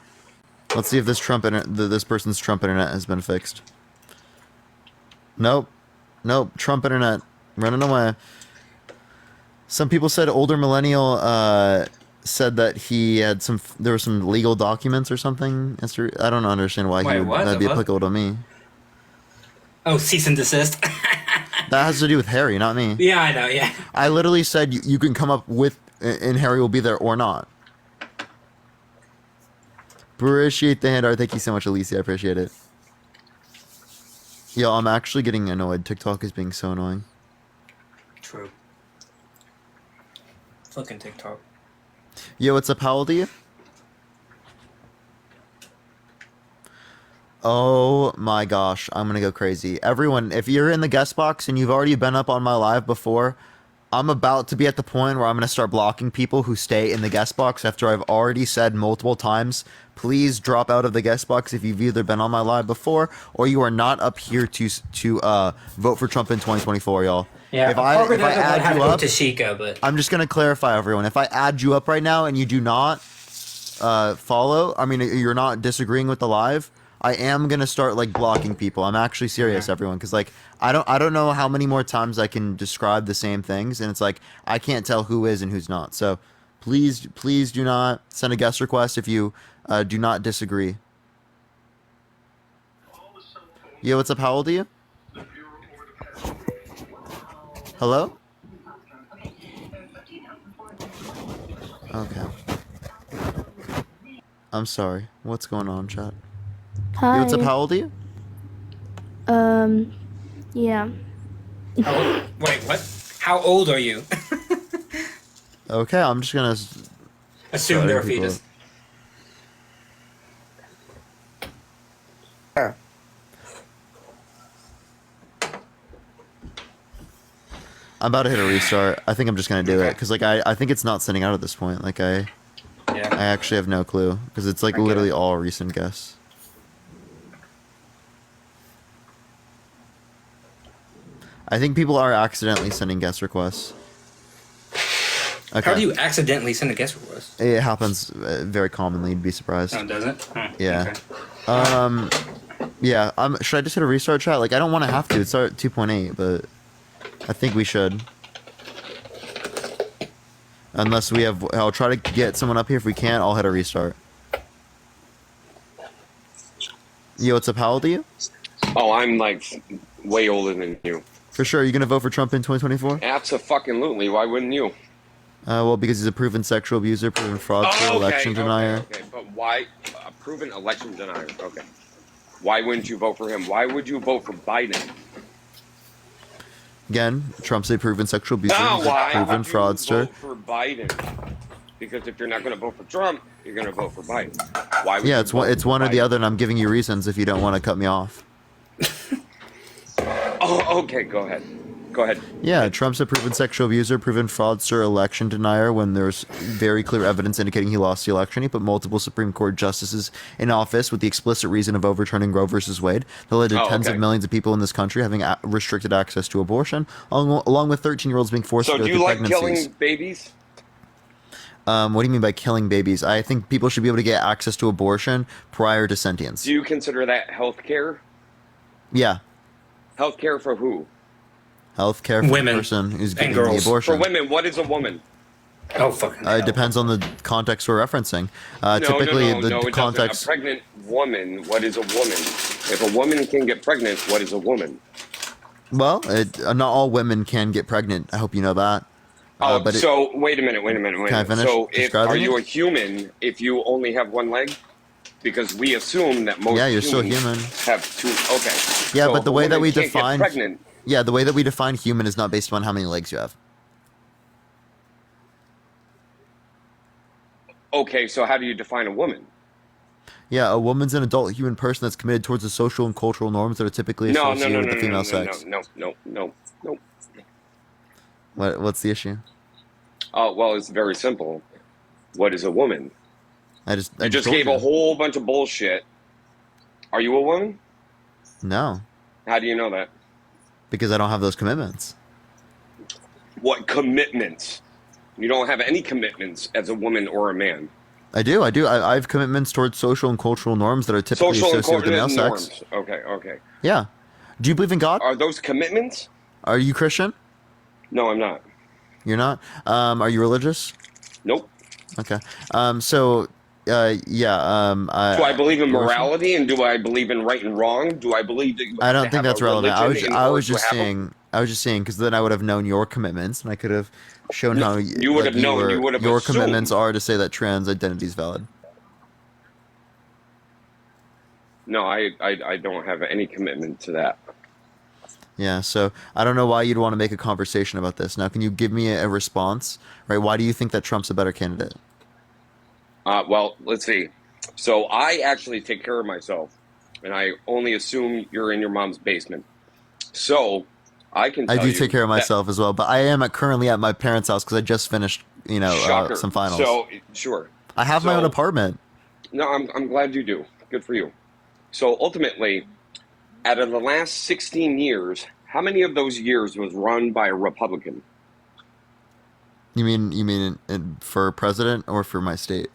Let's see if this this person's Trump internet has been fixed. Nope. Trump internet running away. Some people said older millennial said that he had there were some legal documents or something. I don't understand why that'd be applicable to me. Oh, cease and desist. That has to do with Harry, not me. Yeah, I know, yeah. I literally said you can come up with, and Harry will be there or not. Appreciate the hand art. Thank you so much, Alicia. I appreciate it. Yo, I'm actually getting annoyed. TikTok is being so annoying. True. Fucking TikTok. Yo, what's up? How old are you? Oh my gosh, I'm gonna go crazy. Everyone, if you're in the guest box and you've already been up on my live before, I'm about to be at the point where I'm gonna start blocking people who stay in the guest box after I've already said multiple times, please drop out of the guest box if you've either been on my live before or you are not up here to vote for Trump in 2024, y'all. Yeah, If I Parker if I doesn't add have you to go up, to Sheikah, but I'm just gonna clarify everyone. If I add you up right now and you do not follow, I mean you're not disagreeing with the live, I am gonna start like blocking people. I'm actually serious, everyone, because like I don't know how many more times I can describe the same things, and it's like I can't tell who is and who's not. So please do not send a guest request if you do not disagree. Yo, what's up? How old are you? Hello? Okay. I'm sorry. What's going on, chat? Hi. Yo, what's up? How old are you? Yeah. wait, what? How old are you? Okay, I'm just gonna Assume they're a people. fetus. I'm about to hit a restart. I think I'm just gonna do it because like I think it's not sending out at this point. Like I actually have no clue because it's like literally all recent guests. I think people are accidentally sending guest requests. Okay. How do you accidentally send a guest request? It happens very commonly. You'd be surprised. Oh, does it? Huh. Yeah. Okay. Yeah. Should I just hit a restart, chat? Like I don't want to have to. It's at 2.8, but I think we should. Unless we have, I'll try to get someone up here. If we can't, I'll hit a restart. Yo, what's up? How old are you? Oh, I'm like way older than you. For sure. Are you gonna vote for Trump in 2024? Abso-fucking-lutely. Why wouldn't you? Well, because he's a proven sexual abuser, proven fraudster, election denier. Okay, but why? A proven election denier. Okay. Why wouldn't you vote for him? Why would you vote for Biden? Again, Trump's a proven sexual abuser, he's a Why proven would you fraudster. vote for Biden? Because if you're not going to vote for Trump, you're going to vote for Biden. Why would Yeah, you it's vote one, it's for one or the Biden? other, and I'm giving you reasons if you don't want to cut me off. Oh, okay. Go ahead. Go ahead. Yeah, Trump's a proven sexual abuser, proven fraudster, election denier. When there's very clear evidence indicating he lost the election, he put multiple Supreme Court justices in office with the explicit reason of overturning Roe versus Wade. That led to tens of millions of people in this country having restricted access to abortion, along with 13-year-olds being forced So to go do you through like pregnancies. killing babies? What do you mean by killing babies? I think people should be able to get access to abortion prior to sentience. Do you consider that health care? Yeah. Health care for who? Health care for Women the person who's and getting the girls. abortion. For women, what is a woman? Oh, fucking It depends on the context we're referencing. Typically, no, it context. doesn't. A pregnant woman, what is a woman? If a woman can get pregnant, what is a woman? Well, not all women can get pregnant. I hope you know that. But so wait a minute. Can I finish So, are describing you it? a human if you only have one leg? Because we assume that most Yeah, you're still humans human. have two. Okay. Yeah, So but if the a way that woman we can't get define pregnant. yeah, the way that we define human is not based upon how many legs you have. Okay, so how do you define a woman? Yeah, a woman's an adult human person that's committed towards the social and cultural norms that are typically No, associated with the female sex. No. What's the issue? Oh, well, it's very simple. What is a woman? I You just just told gave you. a whole bunch of bullshit. Are you a woman? No, How do you know that? because I don't have those commitments. What commitments? You don't have any commitments as a woman or a man. I do. I have commitments towards social and cultural norms that are typically Social and associated with the male norms. sex. Okay. Yeah. Do you believe in God? Are those commitments? Are you Christian? No, I'm not. You're not? Are you religious? Nope. Okay. Yeah. Do I believe in morality and do I believe in right and wrong? Do I believe that you I don't have to think have that's a relevant. religion in I order was to just have them? saying because then I would have known your commitments and I could have shown how you would have known. You would have your assumed. commitments are to say that trans identity is valid. No, I don't have any commitment to that. Yeah, so I don't know why you'd want to make a conversation about this. Now, can you give me a response? Right? Why do you think that Trump's a better candidate? Well, let's see. So I actually take care of myself. and I only assume you're in your mom's basement. So I can tell I do you take care of that- myself as well, but I am currently at my parents' house because I just finished, Shocker. some finals. So sure. I have my So- own apartment. No, I'm glad you do. Good for you. So ultimately, out of the last 16 years, how many of those years was run by a Republican? You mean for president or for my state?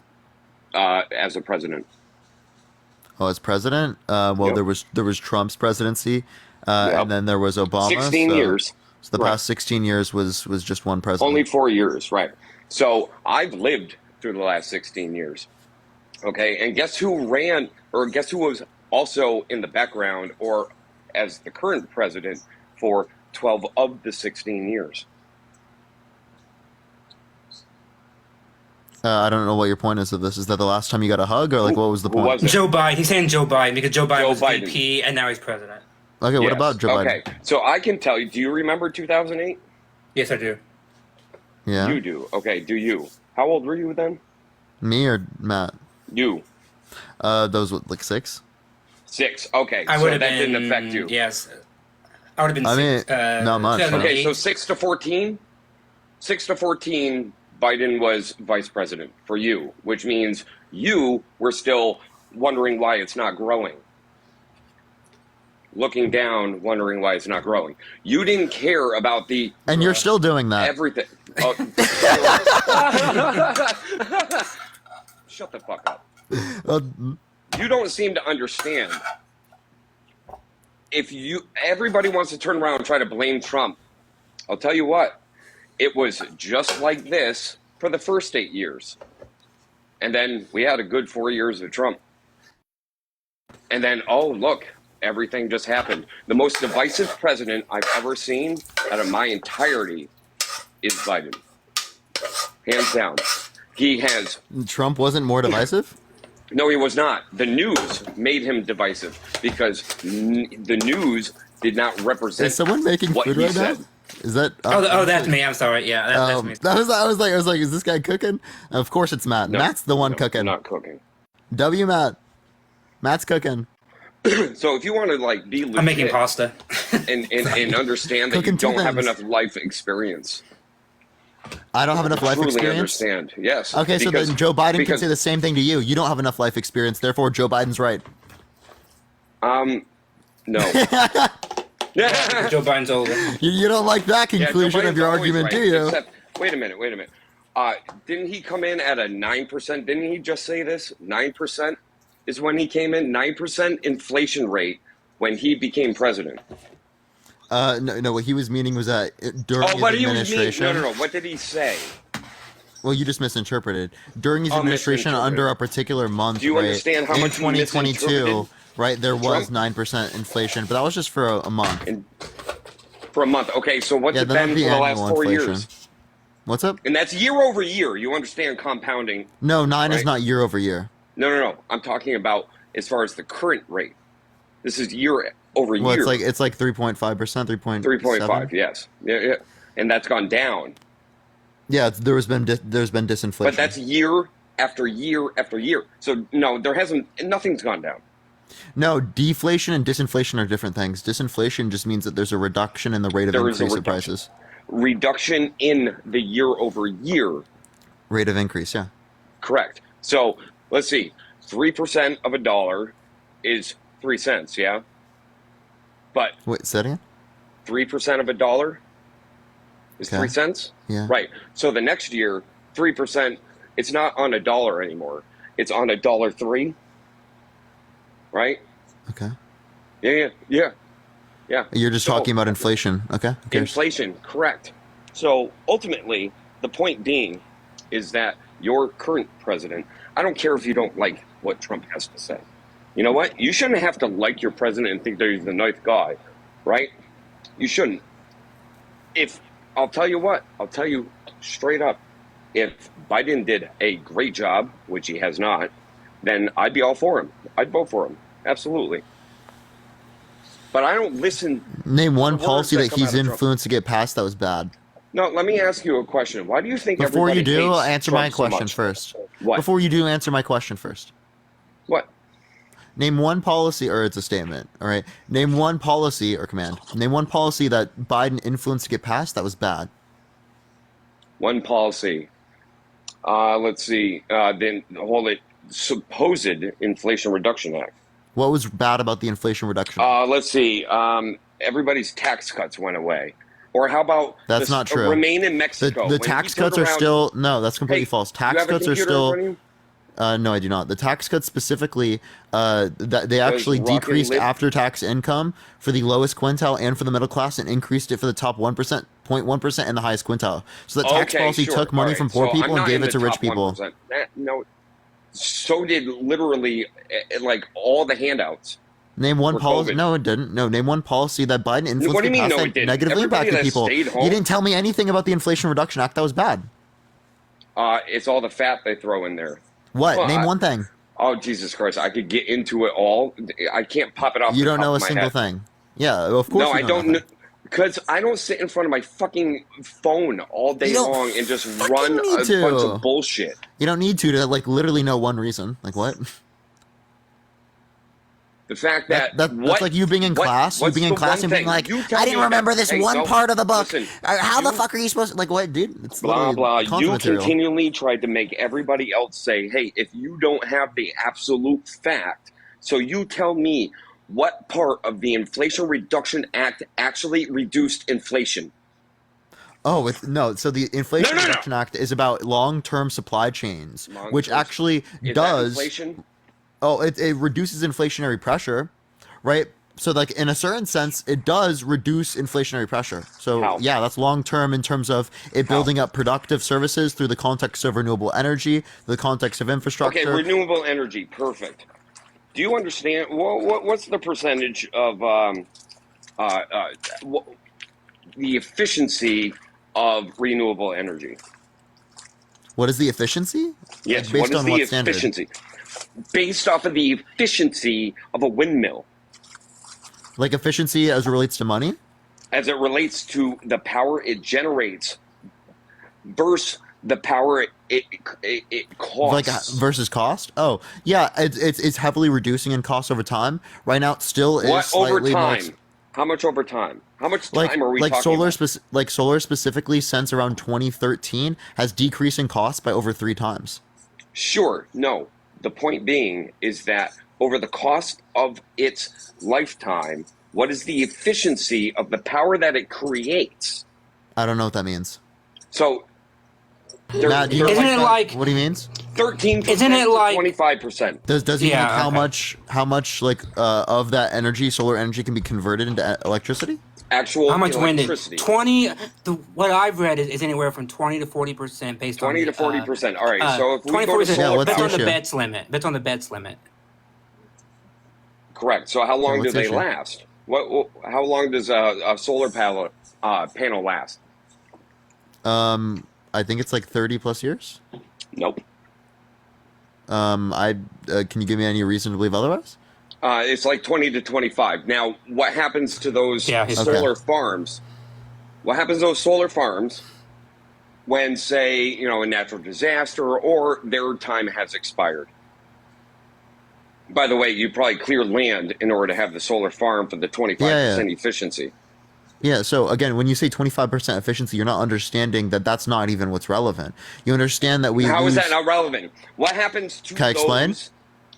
As a president? Oh, as president? Well, Yep. there was Trump's presidency, Yep. and then there was Obama. 16 years. So the Right. past 16 years was just one president. Only 4 years, right. So I've lived through the last 16 years. Okay, and guess who was also in the background or as the current president for 12 of the 16 years? I don't know what your point is of this. Is that the last time you got a hug, or like what was the Who point? was it? Joe Biden. He's saying Joe Biden because Joe Biden Joe was Biden. VP and now he's president. Okay, what Yes. about Joe Biden? Okay, so I can tell you, do you remember 2008? Yes, I do. Yeah, You do. Okay, do you? How old were you then? me or Matt? You. Those like 6. 6. Okay, I so would that have been. didn't affect you. Yes, I would have been. I mean, six, not much, huh? 2008. Okay, so 6 to 14? 6 to 14, Biden was vice president for you, which means you were still wondering why it's not growing. Looking down, wondering why it's not growing. You didn't care about the And you're still doing that. everything. Oh, shut the fuck up. Uh, You don't seem to understand. Everybody wants to turn around and try to blame Trump. I'll tell you what, it was just like this for the first 8 years. And then we had a good 4 years of Trump. And then, oh, look, everything just happened. The most divisive president I've ever seen out of my entirety is Biden. Hands down. He has... Trump wasn't more divisive? No, he was not. The news made him divisive because the news did not represent Is someone making what food he right said. now? Is that? That's me. I'm sorry. Yeah, that's me. I was like, is this guy cooking? Of course it's Matt. No, Matt's the one no, cooking. I'm not cooking. W Matt. Matt's cooking. So if you want to like be legit I'm making pasta. and understand that Cooking you two don't have things. enough life experience, I don't have enough life truly experience. understand. Yes. Okay, so because- then Joe Biden can because, say the same thing to you. You don't have enough life experience, therefore Joe Biden's right. No. Joe Biden's older. You don't like that Yeah, Joe conclusion of Biden's your always argument, right, do you? Except, wait a minute. Didn't he come in at a 9%? Didn't he just say this? 9% is when he came in. 9% inflation rate when he became president. No. What he was meaning was that during his What do you mean? administration. No. What did he say? Well, you just misinterpreted. During his administration, misinterpreted. under a particular month, Do you right, understand how in much he 2022, misinterpreted right, there was Trump? 9% inflation, but that was just for a month. For a month. Okay, so what's Yeah, it then been the for the last annual 4 inflation. years? What's up? And that's year over year. You understand compounding. No, 9 is Right. not year over year. No. I'm talking about as far as the current rate. This is year over Well, year. it's like 3.5%, 3.5, yes. Yeah. And that's gone down. Yeah, there's been disinflation. But that's year after year after year. So no, nothing's gone down. No, deflation and disinflation are different things. Disinflation just means that there's a reduction in the rate of There is a increase of reduction. prices. Reduction in the year over year. Rate of increase, yeah. Correct. So let's see. 3% of a dollar is 3 cents, yeah? But Wait, say that again? 3% of a dollar is Okay. 3 cents? Yeah. Right. So the next year, 3%, it's not on a dollar anymore. It's on $1.03. Right? Okay. Yeah. You're just So- talking about inflation. Okay. Who cares? Inflation, correct. So ultimately, the point being is that your current president, I don't care if you don't like what Trump has to say. You know what? You shouldn't have to like your president and think that he's the nice guy, right? You shouldn't. I'll tell you straight up, if Biden did a great job, which he has not, then I'd be all for him. I'd vote for him. Absolutely. But I don't listen. Name one the words policy that that come he's out of Trump. influenced to get passed that was bad. No, let me ask you a question. Why do you think Before you everybody do, hates answer Trump my so question much? first. What? Before you do, answer my question first. What? Name one policy, or it's a statement. All right. Name one policy or command. Name one policy that Biden influenced to get passed that was bad. One policy. Let's see. Then the whole supposed Inflation Reduction Act. What was bad about the Inflation Reduction Act? Let's see. Everybody's tax cuts went away. Or how about That's not true. Remain in Mexico? The tax cuts are still no. That's completely false. Tax cuts are still. No, I do not. The tax cuts specifically, that they actually decreased after-tax income for the lowest quintile and for the middle class, and increased it for the top 1%, 0.1%, and the highest quintile. So the tax policy took money from poor people and gave it to rich people. No, so did literally like all the handouts. Name one policy. No, it didn't. No, name one policy that Biden influenced What do you mean, no, it didn't? negatively impacted people. You didn't tell me anything about the Inflation Reduction Act that was bad. It's all the fat they throw in there. What? Well, name one thing. Oh, Jesus Christ. I could get into it all. I can't pop it off. You don't know a single thing. Yeah, of course. No, I don't. Because I don't sit in front of my fucking phone all day long and just run a bunch of bullshit. You don't need to like literally know one reason. Like what? The fact that that's like you being in class, you being in class and being like, I didn't remember this one part of the book. Listen, how the fuck are you supposed to, like, what, dude? It's blah, blah. You material. Continually tried to make everybody else say, hey, if you don't have the absolute fact, so you tell me what part of the Inflation Reduction Act actually reduced inflation. Oh, no. So the Inflation Reduction Act is about long-term supply chains, which actually does... inflation? Oh, it reduces inflationary pressure, right? So, like, in a certain sense, it does reduce inflationary pressure. So, yeah, that's long-term in terms of it building up productive services through the context of renewable energy, the context of infrastructure. Okay, renewable energy, perfect. Do you understand? What's the percentage of the efficiency of renewable energy? What is the efficiency? Yes, based what is on the what efficiency? Standard? Based off of the efficiency of a windmill. Like efficiency as it relates to money? As it relates to the power it generates versus the power it costs. Like versus cost? Oh, yeah, it's heavily reducing in cost over time. Right now, it still is what slightly over time? How much over time? How much time are we talking solar about? Like solar specifically, since around 2013, has decreased in cost by over 3 times. Sure, no. The point being is that over the cost of its lifetime, what is the efficiency of the power that it creates? I don't know what that means. So, Matt, isn't it like what he means? 13%. Isn't it like 25%? Does he mean how much like of that energy, solar energy, can be converted into electricity? Actual how much wind? Electricity. 20. What I've read is anywhere from 20 to 40% based 20 on 20 to 40%. All right. So if we go to 20%, solar bets power, on the bets limit. Bets on the bets limit. Correct. So how long do they last? How long does a solar panel last? I think it's like 30 plus years. Nope. Can you give me any reason to believe otherwise? It's like 20 to 25. Now, what happens to those solar farms? What happens to those solar farms when, say, a natural disaster or their time has expired? By the way, you probably clear land in order to have the solar farm for the 25% efficiency. Yeah, so again, when you say 25% efficiency, you're not understanding that that's not even what's relevant. You understand that we How is that not relevant? What happens to Can I explain? Those?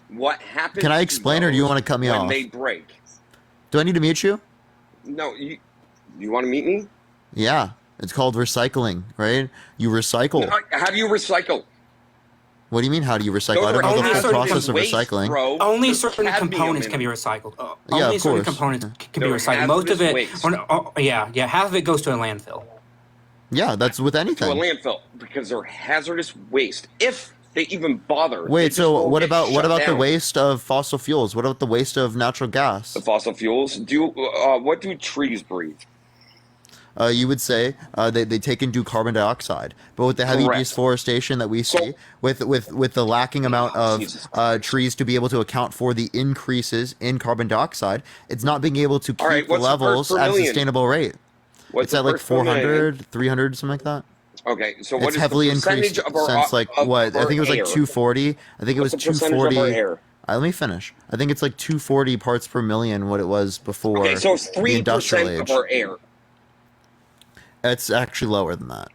What happens Can I explain, or do you want to cut me off? When they break? Do I need to mute you? No, you want to meet me? Yeah, it's called recycling, right? You recycle. How do you recycle? What do you mean, how do you recycle? I don't know the full process of recycling. Bro, only certain components can be recycled. Only certain components can be recycled. Most of it, half of it goes to a landfill. Yeah, that's with anything. To a landfill, because they're hazardous waste. If they even bother. Wait, so what about the waste of fossil fuels? What about the waste of natural gas? The fossil fuels? What do trees breathe? You would say they take and do carbon dioxide, but with the heavy deforestation that we see, with the lacking amount of trees to be able to account for the increases in carbon dioxide, it's not being able to keep the levels at a sustainable rate. It's at like 400, 300, something like that. Okay, so what it's is heavily the percentage increased of our since like what? I think it was like 240. I think it was 240. Let me finish. I think it's like 240 parts per million what it was before. Okay, so it's the industrial 3% of age. our air. It's actually lower than that.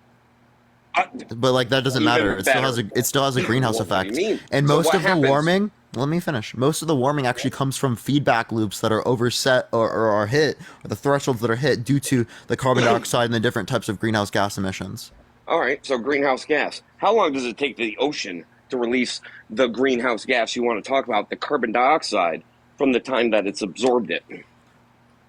But that doesn't Even matter. It still has a greenhouse What do you effect. mean? And So most what of happens? the warming, let me finish. Most of the warming actually comes from feedback loops that are overset or are hit, or the thresholds that are hit due to the carbon dioxide and the different types of greenhouse gas emissions. All right, so greenhouse gas. How long does it take the ocean to release the greenhouse gas you want to talk about, the carbon dioxide, from the time that it's absorbed it?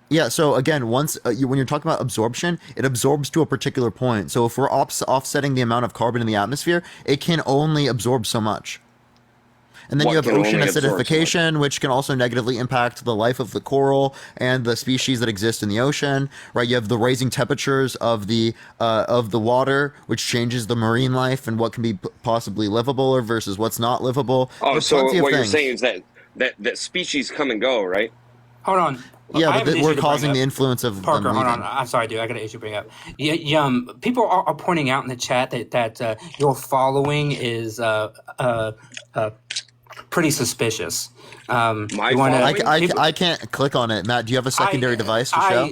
Yeah, so again, once when you're talking about absorption, it absorbs to a particular point. So if we're offsetting the amount of carbon in the atmosphere, it can only absorb so much. And then you have ocean acidification, which can also negatively impact the life of the coral and the species that exist in the ocean. Right? You have the rising temperatures of the water, which changes the marine life and what can be possibly livable or versus what's not livable. Oh, so what you're saying is that species come and go, right? Hold on. Yeah, but we're causing the influence of Parker. them Hold leaving. on. I'm sorry, dude. I got an issue to bring up. People are pointing out in the chat that your following is pretty suspicious. I can't click on it, Matt. Do you have a secondary device to show?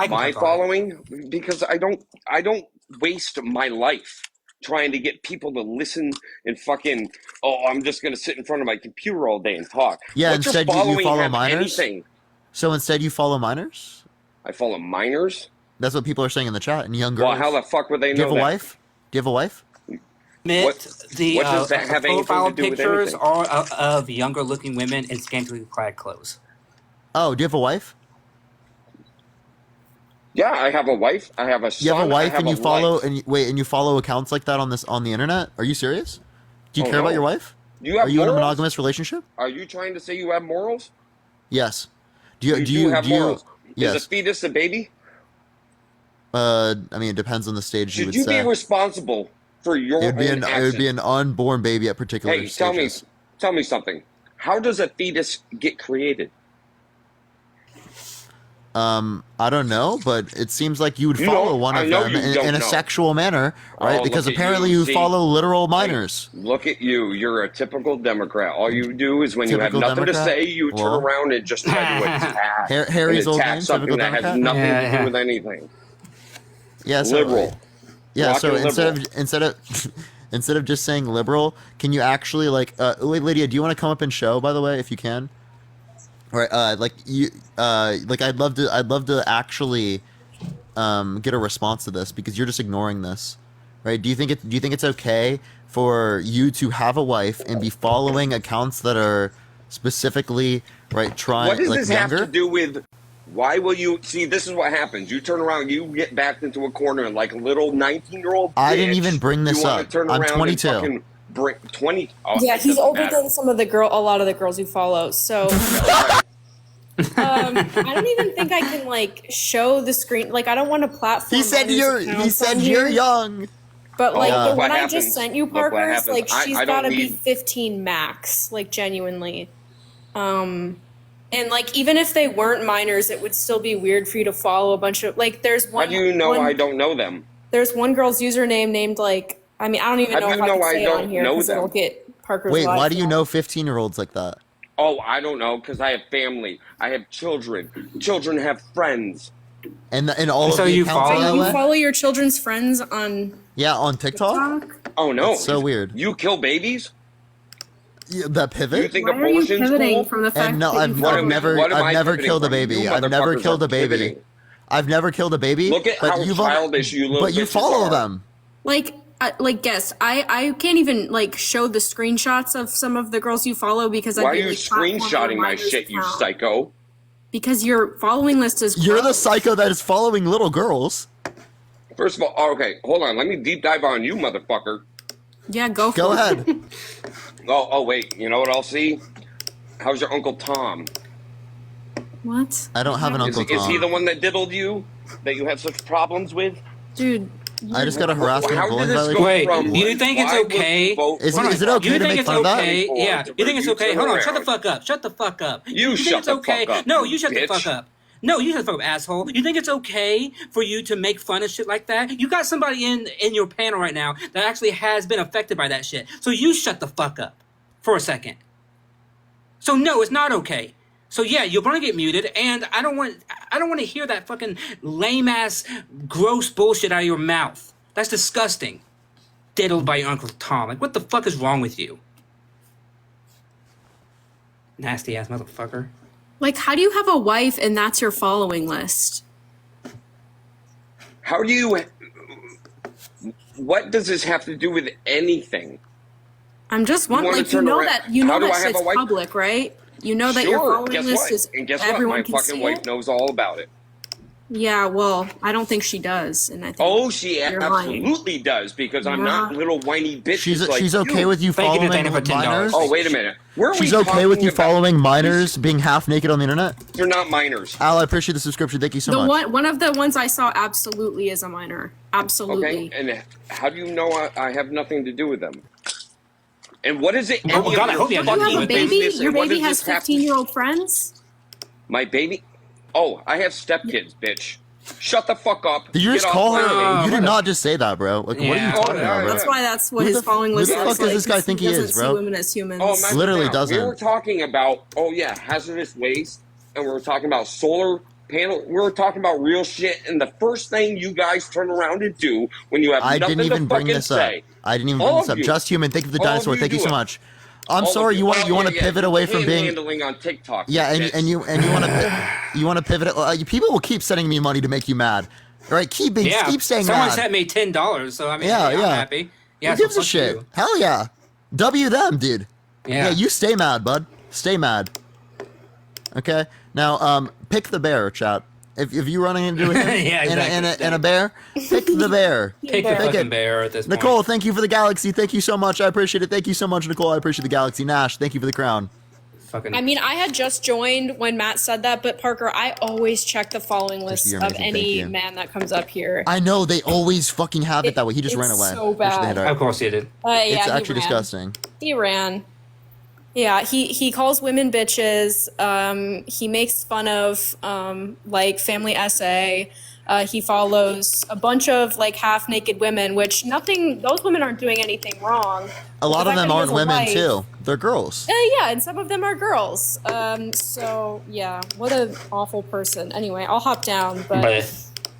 My following, because I don't waste my life trying to get people to listen and fucking. Oh, I'm just gonna sit in front of my computer all day and talk. Yeah, What's instead your you follow have minors. Anything? So instead you follow minors. I follow minors. That's what people are saying in the chat. And young girls. Well, how the fuck would they know? Do you have a wife? Do you have a wife? What does that have anything profile to do with pictures anything? are of younger looking women in scantily clad clothes. Oh, do you have a wife? Yeah, I have a wife. I have a son. You have a wife, and you follow life. and you follow accounts like that on the internet. Are you serious? Do you care about your wife? You have Are you in a morals? monogamous relationship? Are you trying to say you have morals? Yes. Do You you have morals. Yes. Is a fetus a baby? I mean, it depends on the stage. Should you be responsible for your own actions? It would be an unborn baby at particular stages. Tell me something. How does a fetus get created? I don't know, but it seems like you would follow one of them in a sexual manner, right? Because apparently you follow literal minors. Look at you. You're a typical Democrat. All you do is when you have nothing to say, you turn around and just try to attack. Harry's old name, something that has nothing to do with anything. Yeah, so, liberal. Yeah, Rock so liberal. instead of just saying liberal, can you actually wait, Lydia, do you want to come up and show, by the way, if you can? Right, I'd love to actually get a response to this because you're just ignoring this, right? Do you think it's okay for you to have a wife and be following accounts that are specifically trying? What does this younger? have to do with? Why will you see? This is what happens. You turn around, you get backed into a corner like a little 19-year-old. I didn't even bring this up. I'm 22. Bring 20. Oh, yeah, he's older than a lot of the girls you follow. So I don't even think I can show the screen. I don't want to platform. He said you're young. But the one I happens. just sent you, Parker, she's got to be 15 max, genuinely. And even if they weren't minors, it would still be weird for you to follow a bunch of there's one. How do you know I don't know them? There's one girl's username named I don't even know if I can say it on here because it'll get Parker's. Wait, why do you know 15-year-olds like that? Oh, I don't know because I have family. I have children. Children have friends. And all so of the you accounts follow your children's friends on on TikTok? Oh no, that's so weird. You kill babies? Yeah, that pivot? You think abortion's cool? From the fact and no, that I've never killed a baby. I've never killed a baby. I've never killed a baby. Look at how childish you little But you follow them. Guess I can't even show the screenshots of some of the girls you follow because why are you screenshotting my shit, you psycho? Because your following list is you're the psycho that is following little girls. First of all, okay, hold on, let me deep dive on you, motherfucker. Yeah, go ahead. Oh wait, you know what I'll see? How's your Uncle Tom? What? I don't have an Uncle Tom. Is he the one that diddled you? That you had such problems with? Dude. I just got a harassment and bullying violation. Wait, you think it's okay? Is it okay to make fun of that? Yeah, you think it's okay? Hold on, shut the fuck up. Shut the fuck up. You shut the fuck up. No, you shut bitch. the fuck up. No, you shut the fuck up, asshole. You think it's okay for you to make fun of shit like that? You got somebody in your panel right now that actually has been affected by that shit. So you shut the fuck up for a second. So no, it's not okay. So yeah, you're gonna get muted, and I don't want to hear that fucking lame ass, gross bullshit out of your mouth. That's disgusting. Diddled by your Uncle Tom. Like, what the fuck is wrong with you? Nasty ass motherfucker. Like, how do you have a wife and that's your following list? How do you? What does this have to do with anything? I'm just wondering, like, you know that shit's public, right? You know that your following list is and guess everyone what? My fucking wife knows all about it. Yeah, well, I don't think she does, and I think she absolutely does, because I'm not little whiny bitch. She's okay with you following minors. Oh, wait a minute. She's okay with you following minors being half naked on the internet. They're not minors. Al, I appreciate the subscription. Thank you so much. One of the ones I saw absolutely is a minor. Absolutely. Okay, and how do you know I have nothing to do with them? And what is it? Do you have a baby? Your baby has 15-year-old friends? My baby? Oh, I have stepkids, bitch. Shut the fuck up. Did you just call her? You did not just say that, bro. Like, what are you talking about, bro? That's why that's what his following list is. Who the fuck does this guy think he is, bro? See women as humans. Oh, literally doesn't. We were talking about, hazardous waste, and we were talking about solar panel. We were talking about real shit, and the first thing you guys turn around and do when you have nothing to fucking say. I didn't even bring this up. Just Human, thank you for the dinosaur. Thank you so much. I'm sorry. You want to pivot away from being handling on TikTok. Yeah, and you want to pivot. People will keep sending me money to make you mad. All right, keep saying someone mad. sent me $10, so I mean, I'm happy. Yeah, who gives a shit? You. Hell yeah, W them, dude. Yeah, you stay mad, bud. Stay mad. Okay, now pick the bear, chat. If you're running into him and a bear, pick the bear. Pick the fucking bear at this point. Nicole, thank you for the galaxy. Thank you so much. I appreciate it. Thank you so much, Nicole. I appreciate the galaxy. Nash, thank you for the crown. I mean, I had just joined when Matt said that, but Parker, I always check the following list of any man that comes up here. I know, they always fucking have it that way. He just ran away. It's so bad. Of course he did. It's actually disgusting. He ran. Yeah, he calls women bitches. He makes fun of like Family Essay. He follows a bunch of like half naked women, which those women aren't doing anything wrong. A lot of them aren't women too. They're girls. Yeah, and some of them are girls. So yeah, what an awful person. Anyway, I'll hop down. But bye.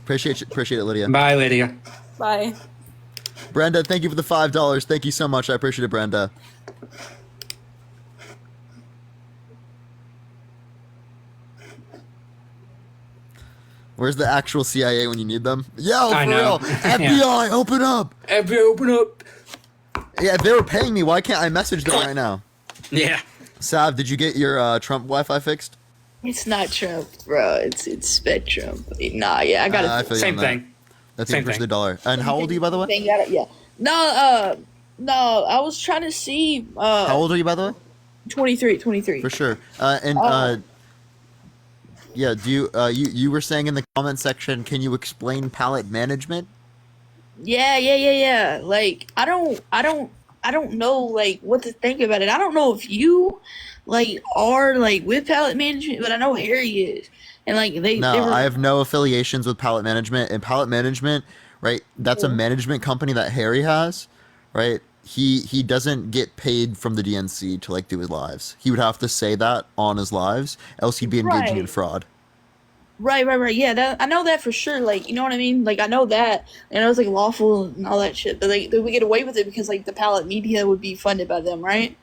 Appreciate it, Lydia. Bye, Lydia. Bye. Brenda, thank you for the $5. Thank you so much. I appreciate it, Brenda. Where's the actual CIA when you need them? Yo, for real. FBI, open up. FBI, open up. Yeah, if they were paying me, why can't I message them right now? Yeah. Sav, did you get your Trump Wi-Fi fixed? It's not Trump, bro. It's Spectrum. Nah, yeah, I got it. Same thing. That's the dollar. And how old are you, by the way? Yeah. No, I was trying to see. How old are you, by the way? 23. For sure. Yeah, do you were saying in the comment section, can you explain palette management? Yeah. Like, I don't know, like, what to think about it. I don't know if you, like, are, like, with palette management, but I know Harry is. And, like, I have no affiliations with palette management. And palette management, right, that's a management company that Harry has, right? He doesn't get paid from the DNC to like do his lives. He would have to say that on his lives, else he'd be engaging in fraud. Right. Yeah, I know that for sure. Like, you know what I mean? Like, I know that. I know it's like lawful and all that shit. But like, we get away with it because like the Palette Media would be funded by them, right?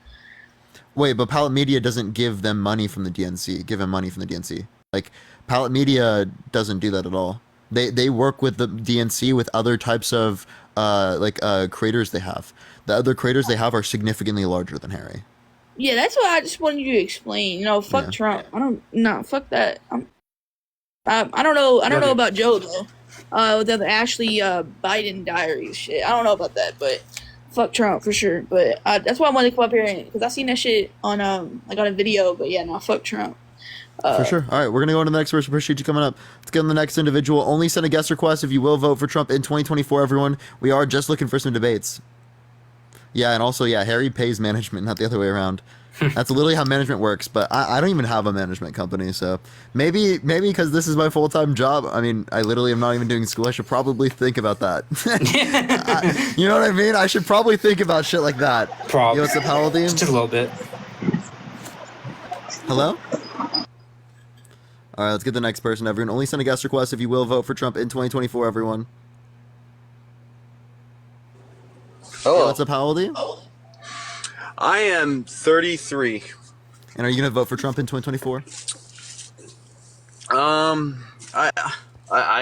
Wait, but Palette Media doesn't give them money from the DNC. Give him money from the DNC. Like, Palette Media doesn't do that at all. They work with the DNC with other types of creators they have. The other creators they have are significantly larger than Harry. Yeah, that's what I just wanted you to explain. You know, fuck Trump. Fuck that. I don't know. I don't know about Joe though. The Ashley Biden diaries shit. I don't know about that, but fuck Trump for sure. But that's why I wanted to come up here because I seen that shit on like on a video. But yeah, no, fuck Trump. For sure. All right, we're gonna go on to the next person. Appreciate you coming up. Let's get on the next individual. Only send a guest request if you will vote for Trump in 2024. Everyone, we are just looking for some debates. Yeah, and also, Harry pays management, not the other way around. That's literally how management works. But I don't even have a management company, so maybe because this is my full-time job. I mean, I literally am not even doing school. I should probably think about that. You know what I mean? I should probably think about shit like that. Probably. Yo, what's up, Paladin? Just a little bit. Hello? All right, let's get the next person. Everyone, only send a guest request if you will vote for Trump in 2024, everyone. Hello. Hey, what's up? How old are you? I am 33. And are you going to vote for Trump in 2024? I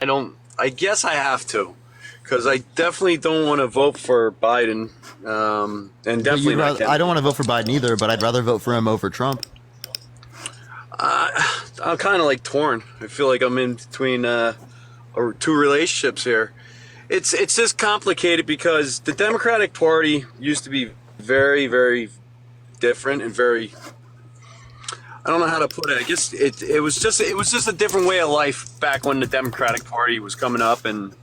don't. I guess I have to, because I definitely don't want to vote for Biden. And definitely not Kennedy. I don't want to vote for Biden either, but I'd rather vote for him over Trump. I'm kind of like torn. I feel like I'm in between two relationships here. It's just complicated because the Democratic Party used to be very, very different and very. I don't know how to put it. I guess it was just a different way of life back when the Democratic Party was coming up, and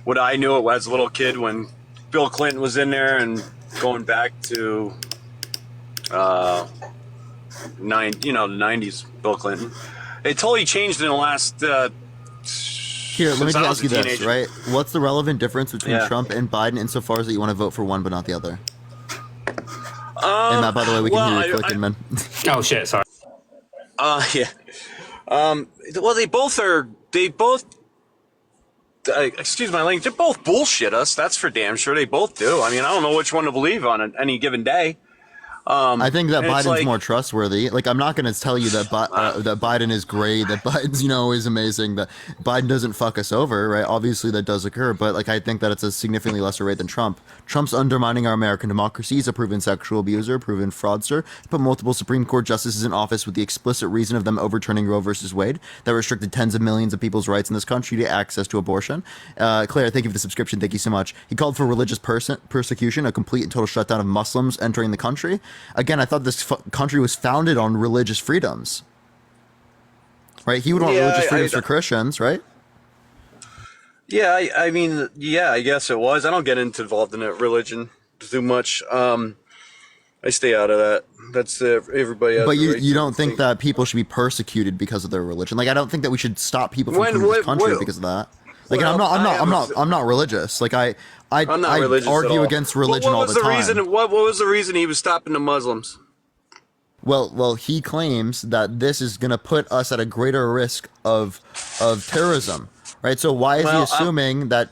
what I knew it as a little kid when Bill Clinton was in there, and going back to the 90s, Bill Clinton. It totally changed in the last. Here, let me just ask you this, right? What's the relevant difference between Trump and Biden insofar as that you want to vote for one but not the other? And Matt, by the way, we can hear you clicking, man. Oh shit! Sorry. Yeah. Well, they both. Excuse my language. They both bullshit us. That's for damn sure. They both do. I mean, I don't know which one to believe on any given day. I think that Biden's more trustworthy. Like, I'm not going to tell you that that Biden is great, that Biden's, is amazing, that Biden doesn't fuck us over, right? Obviously, that does occur, but, like, I think that it's a significantly lesser rate than Trump. Trump's undermining our American democracy. He's a proven sexual abuser, a proven fraudster, put multiple Supreme Court justices in office with the explicit reason of them overturning Roe versus Wade that restricted tens of millions of people's rights in this country to access to abortion. Claire, thank you for the subscription. Thank you so much. He called for religious persecution, a complete and total shutdown of Muslims entering the country. Again, I thought this country was founded on religious freedoms, right? He would want religious freedoms for Christians, right? Yeah, I mean, I guess it was. I don't get involved in that religion too much. I stay out of that. That's everybody else. But you don't think that people should be persecuted because of their religion? Like, I don't think that we should stop people from coming to this country because of that. Like, well, I'm not religious. Like, I argue against religion all the time. What was the reason he was stopping the Muslims? Well, he claims that this is going to put us at a greater risk of terrorism, right? So why is he assuming that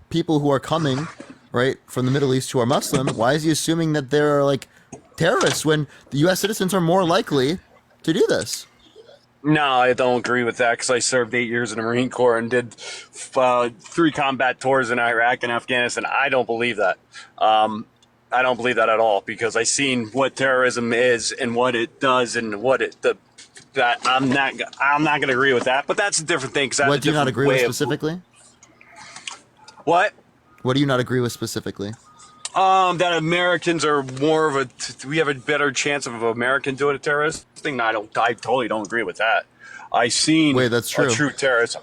people who are coming, right, from the Middle East who are Muslim, why is he assuming that they're like terrorists when the U.S. citizens are more likely to do this? No, I don't agree with that because I served 8 years in the Marine Corps and did 3 combat tours in Iraq and Afghanistan. I don't believe that. I don't believe that at all because I've seen what terrorism is and what it does and that I'm not going to agree with that. But that's a different thing. What do you not agree with specifically? What? What do you not agree with specifically? That Americans are more of we have a better chance of an American doing a terrorist thing. No, I totally don't agree with that. I've seen that's true. A true terrorism.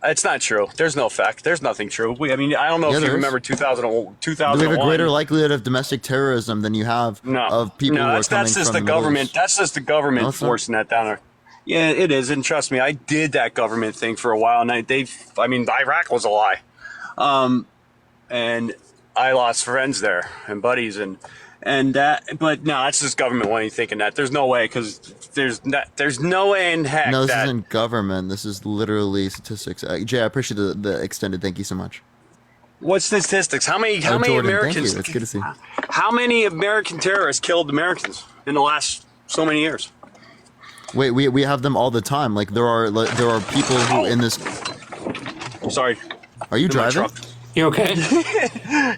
It's not true. There's no fact. There's nothing true. I mean, I don't know if you remember 2001. We have a greater likelihood of domestic terrorism than you have of people who are coming that's just from the government. That's just the government forcing that down there. Yeah, it is. And trust me, I did that government thing for a while. And Iraq was a lie. And I lost friends there and buddies and that, but no, that's just government way of thinking that. There's no way because there's no way in heck. No, this isn't government. This is literally statistics. Jay, I appreciate the extended. Thank you so much. What statistics? How many Jordan, Americans? Thank you. It's good to see. How many American terrorists killed Americans in the last so many years? Wait, we have them all the time. Like there are people who in this. I'm sorry. Are you driving? You okay?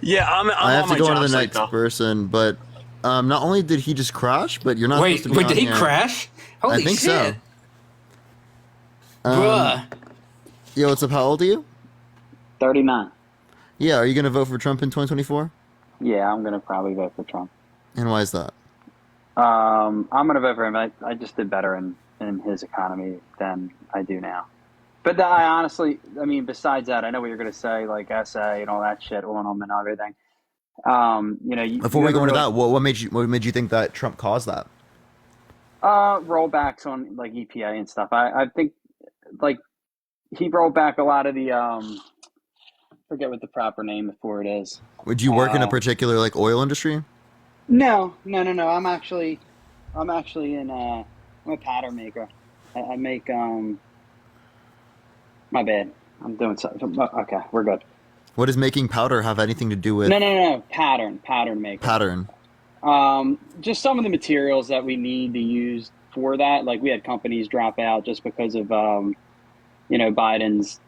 Yeah, I have to go on to the next now. person, but not only did he just crash, but you're not supposed to be on did he here. crash? Holy I think shit. So. Bruh. Yo, what's up? How old are you? 39. Yeah, are you gonna vote for Trump in 2024? Yeah, I'm gonna probably vote for Trump. And why is that? I'm gonna vote for him. I just did better in his economy than I do now. But I honestly, besides that, I know what you're gonna say, like essay and all that shit, on and everything. Before we go into that, what made you think that Trump caused that? Rollbacks on like EPA and stuff. I think like he rolled back a lot of the forget what the proper name for it is. Would you work in a particular like oil industry? No. I'm actually in I'm a pattern maker. I make my bad. I'm doing something. Okay, we're good. What does making powder have anything to do with No. Pattern maker. pattern? Just some of the materials that we need to use for that. Like we had companies drop out just because of Biden's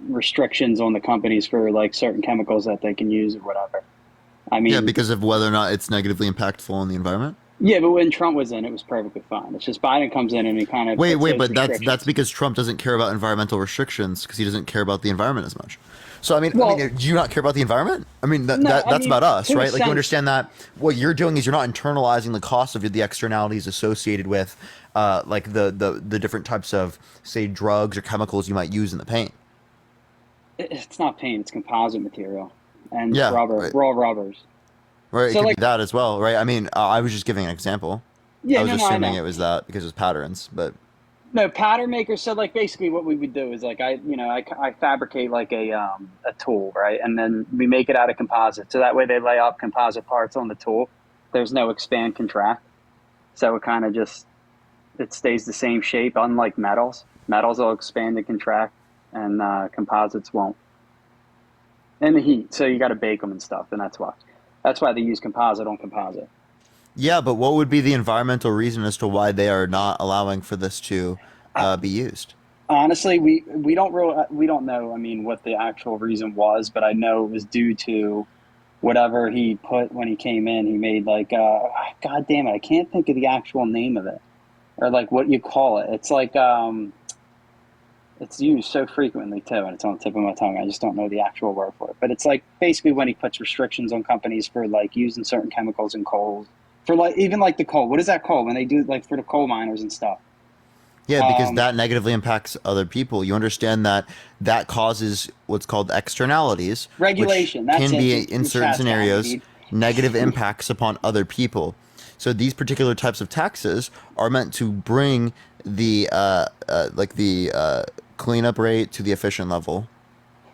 restrictions on the companies for like certain chemicals that they can use or whatever. I mean, Yeah, because of whether or not it's negatively impactful on the environment. yeah, but when Trump was in, it was perfectly fine. It's just Biden comes in and he kind of Wait, puts those but that's restrictions. because Trump doesn't care about environmental restrictions because he doesn't care about the environment as much. So I mean, do you not care about the environment? I mean, that's about us, right? Like you understand that what you're doing is you're not internalizing the cost of the externalities associated with, like the different types of, say, drugs or chemicals you might use in the paint. It's not paint; it's composite material and Yeah, rubber, right. raw rubbers. Right, it So could like, be that as well, right? I mean, I was just giving an example. yeah, I was I assuming know. it was that because it's patterns, but No, pattern makers. So like basically what we would do is like I fabricate like a tool, right? And then we make it out of composite. So that way they lay up composite parts on the tool. There's no expand contract. So it kind of it stays the same shape, unlike metals. Metals will expand and contract and composites won't. And the heat. So you got to bake them and stuff, and that's why. That's why they use composite on composite. yeah, but what would be the environmental reason as to why they are not allowing for this to be used? Honestly, we don't know. I mean, what the actual reason was, but I know it was due to whatever he put when he came in. He made like, God damn it, I can't think of the actual name of it, or like what you call it. It's like it's used so frequently too, and it's on the tip of my tongue. I just don't know the actual word for it. But it's like basically when he puts restrictions on companies for like using certain chemicals in coal, for like even like the coal. What is that called when they do like for the coal miners and stuff? Yeah, because that negatively impacts other people. You understand that causes what's called externalities, Regulation. which That's can be it. in certain scenarios negative impacts upon other people. So these particular types of taxes are meant to bring the cleanup rate to the efficient level.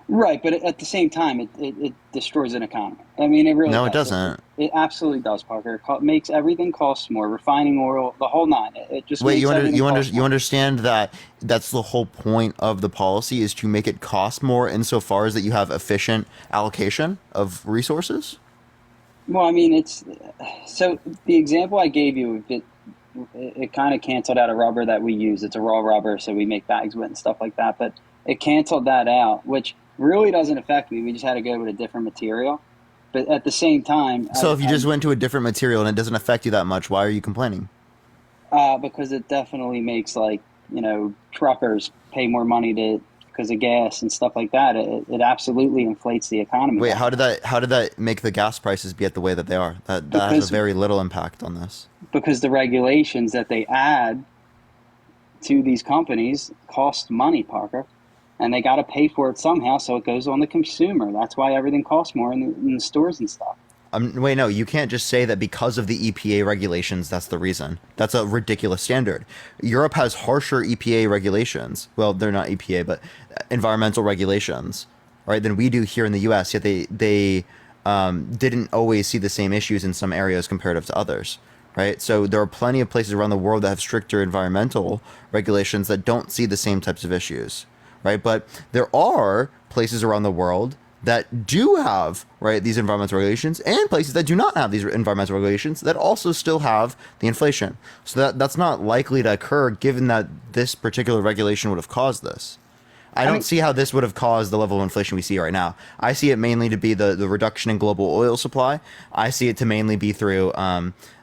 Right, but at the same time, it destroys an economy. I mean, it really No, does. it doesn't. It absolutely does, Parker. It makes everything cost more. Refining oil, the whole nine. It just Wait, makes everything cost you more. understand that that's the whole point of the policy is to make it cost more insofar as that you have efficient allocation of resources? Well, I mean, so the example I gave you, it kind of canceled out a rubber that we use. It's a raw rubber, so we make bags with and stuff like that. But it canceled that out, which really doesn't affect me. We just had to go with a different material. But at the same time, So if you just went to a different material and it doesn't affect you that much, why are you complaining? because it definitely makes truckers pay more money because of gas and stuff like that. It absolutely inflates the economy. Wait, how did that make the gas prices be at the way that they are? That has a very little impact on this. Because the regulations that they add to these companies cost money, Parker, and they got to pay for it somehow. So it goes on the consumer. That's why everything costs more in the stores and stuff. Wait, no, you can't just say that because of the EPA regulations, that's the reason. That's a ridiculous standard. Europe has harsher EPA regulations. Well, they're not EPA, but environmental regulations, right, than we do here in the U.S., yet they didn't always see the same issues in some areas comparative to others, right? So there are plenty of places around the world that have stricter environmental regulations that don't see the same types of issues, right? But there are places around the world that do have, right, these environmental regulations and places that do not have these environmental regulations that also still have the inflation. So that's not likely to occur given that this particular regulation would have caused this. I don't see how this would have caused the level of inflation we see right now. I see it mainly to be the reduction in global oil supply. I see it to mainly be through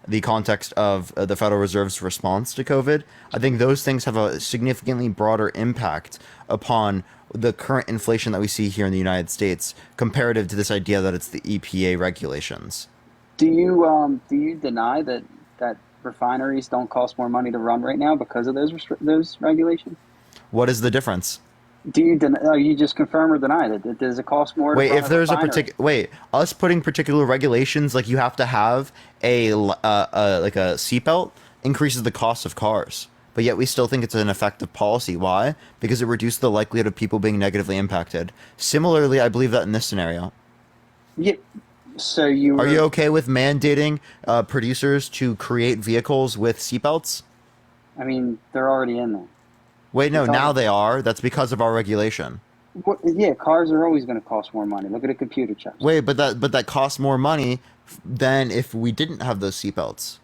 the context of the Federal Reserve's response to COVID. I think those things have a significantly broader impact upon the current inflation that we see here in the United States comparative to this idea that it's the EPA regulations. Do you deny that refineries don't cost more money to run right now because of those regulations? What is the difference? Do you just confirm or deny that? Does it cost more? Wait, if there's us putting particular regulations, like you have to have a seatbelt, increases the cost of cars. But yet we still think it's an effective policy. Why? Because it reduced the likelihood of people being negatively impacted. Similarly, I believe that in this scenario. Yeah. So are you okay with mandating producers to create vehicles with seatbelts? I mean, they're already in there. Wait, no, It's all- now they are. That's because of our regulation. Yeah, cars are always going to cost more money. Look at a computer chip. Wait, but that costs more money than if we didn't have those seatbelts.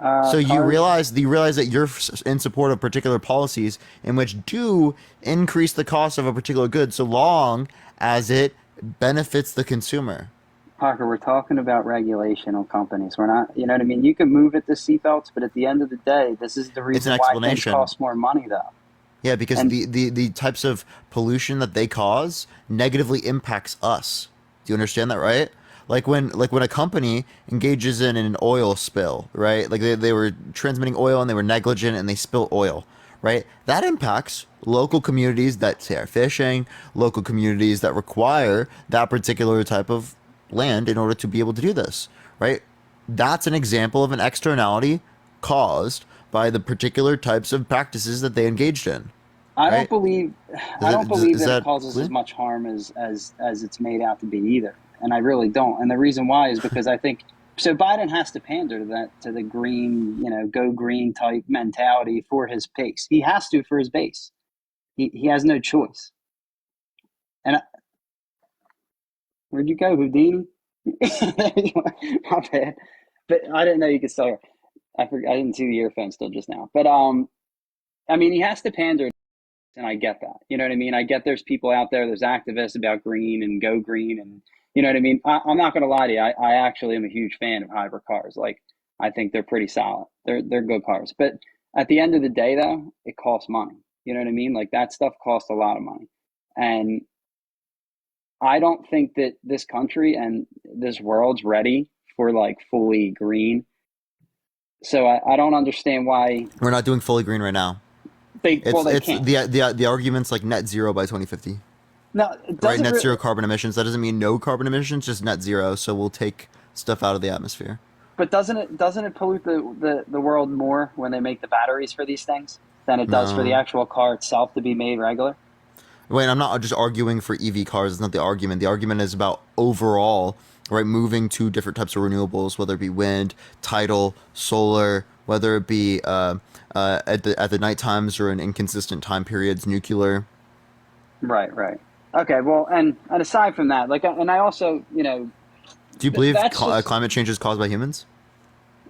So you realize that you're in support of particular policies in which do increase the cost of a particular good, so long as it benefits the consumer. Parker, we're talking about regulation on companies. We're not, you know what I mean? You can move at the seatbelts, but at the end of the day, this is the reason why things cost more money, though. Yeah, because the types of pollution that they cause negatively impacts us. Do you understand that, right? Like when a company engages in an oil spill, right? Like they were transmitting oil and they were negligent and they spill oil, right? That impacts local communities that say are fishing, local communities that require that particular type of land in order to be able to do this, right? That's an example of an externality caused by the particular types of practices that they engaged in. I don't believe that it causes as much harm as it's made out to be either, and I really don't. And the reason why is because I think so. Biden has to pander to the green, go green type mentality for his base. He has to for his base. He has no choice. And where'd you go, Houdini? My bad, but I didn't know you could still hear. I didn't see the earphone still just now, but I mean, he has to pander. And I get that. You know what I mean? I get there's people out there, there's activists about green and go green. And you know what I mean? I'm not going to lie to you. I actually am a huge fan of hybrid cars. Like, I think they're pretty solid. They're good cars. But at the end of the day, though, it costs money. You know what I mean? Like, that stuff costs a lot of money. And I don't think that this country and this world's ready for like fully green. So I don't understand why we're not doing fully green right now. They can't. The argument's like net zero by 2050. No, right, net zero carbon emissions. That doesn't mean no carbon emissions, just net zero. So we'll take stuff out of the atmosphere. But doesn't it pollute the world more when they make the batteries for these things than it does for the actual car itself to be made regular? Wait, I'm not just arguing for EV cars. It's not the argument. The argument is about overall, right, moving to different types of renewables, whether it be wind, tidal, solar, whether it be at the night times or in inconsistent time periods, nuclear. Right. Okay, well, and aside from that, like, and I also, do you believe climate change is caused by humans?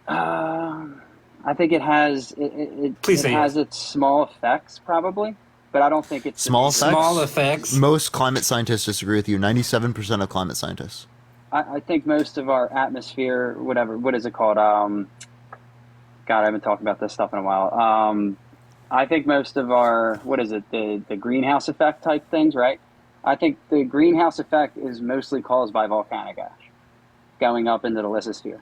I think it has its small effects, probably, but I don't think it's small effects. Most climate scientists disagree with you. 97% of climate scientists. I think most of our atmosphere, what is it called? God, I haven't talked about this stuff in a while. I think most of our, the greenhouse effect type things, right? I think the greenhouse effect is mostly caused by volcanic ash going up into the lithosphere.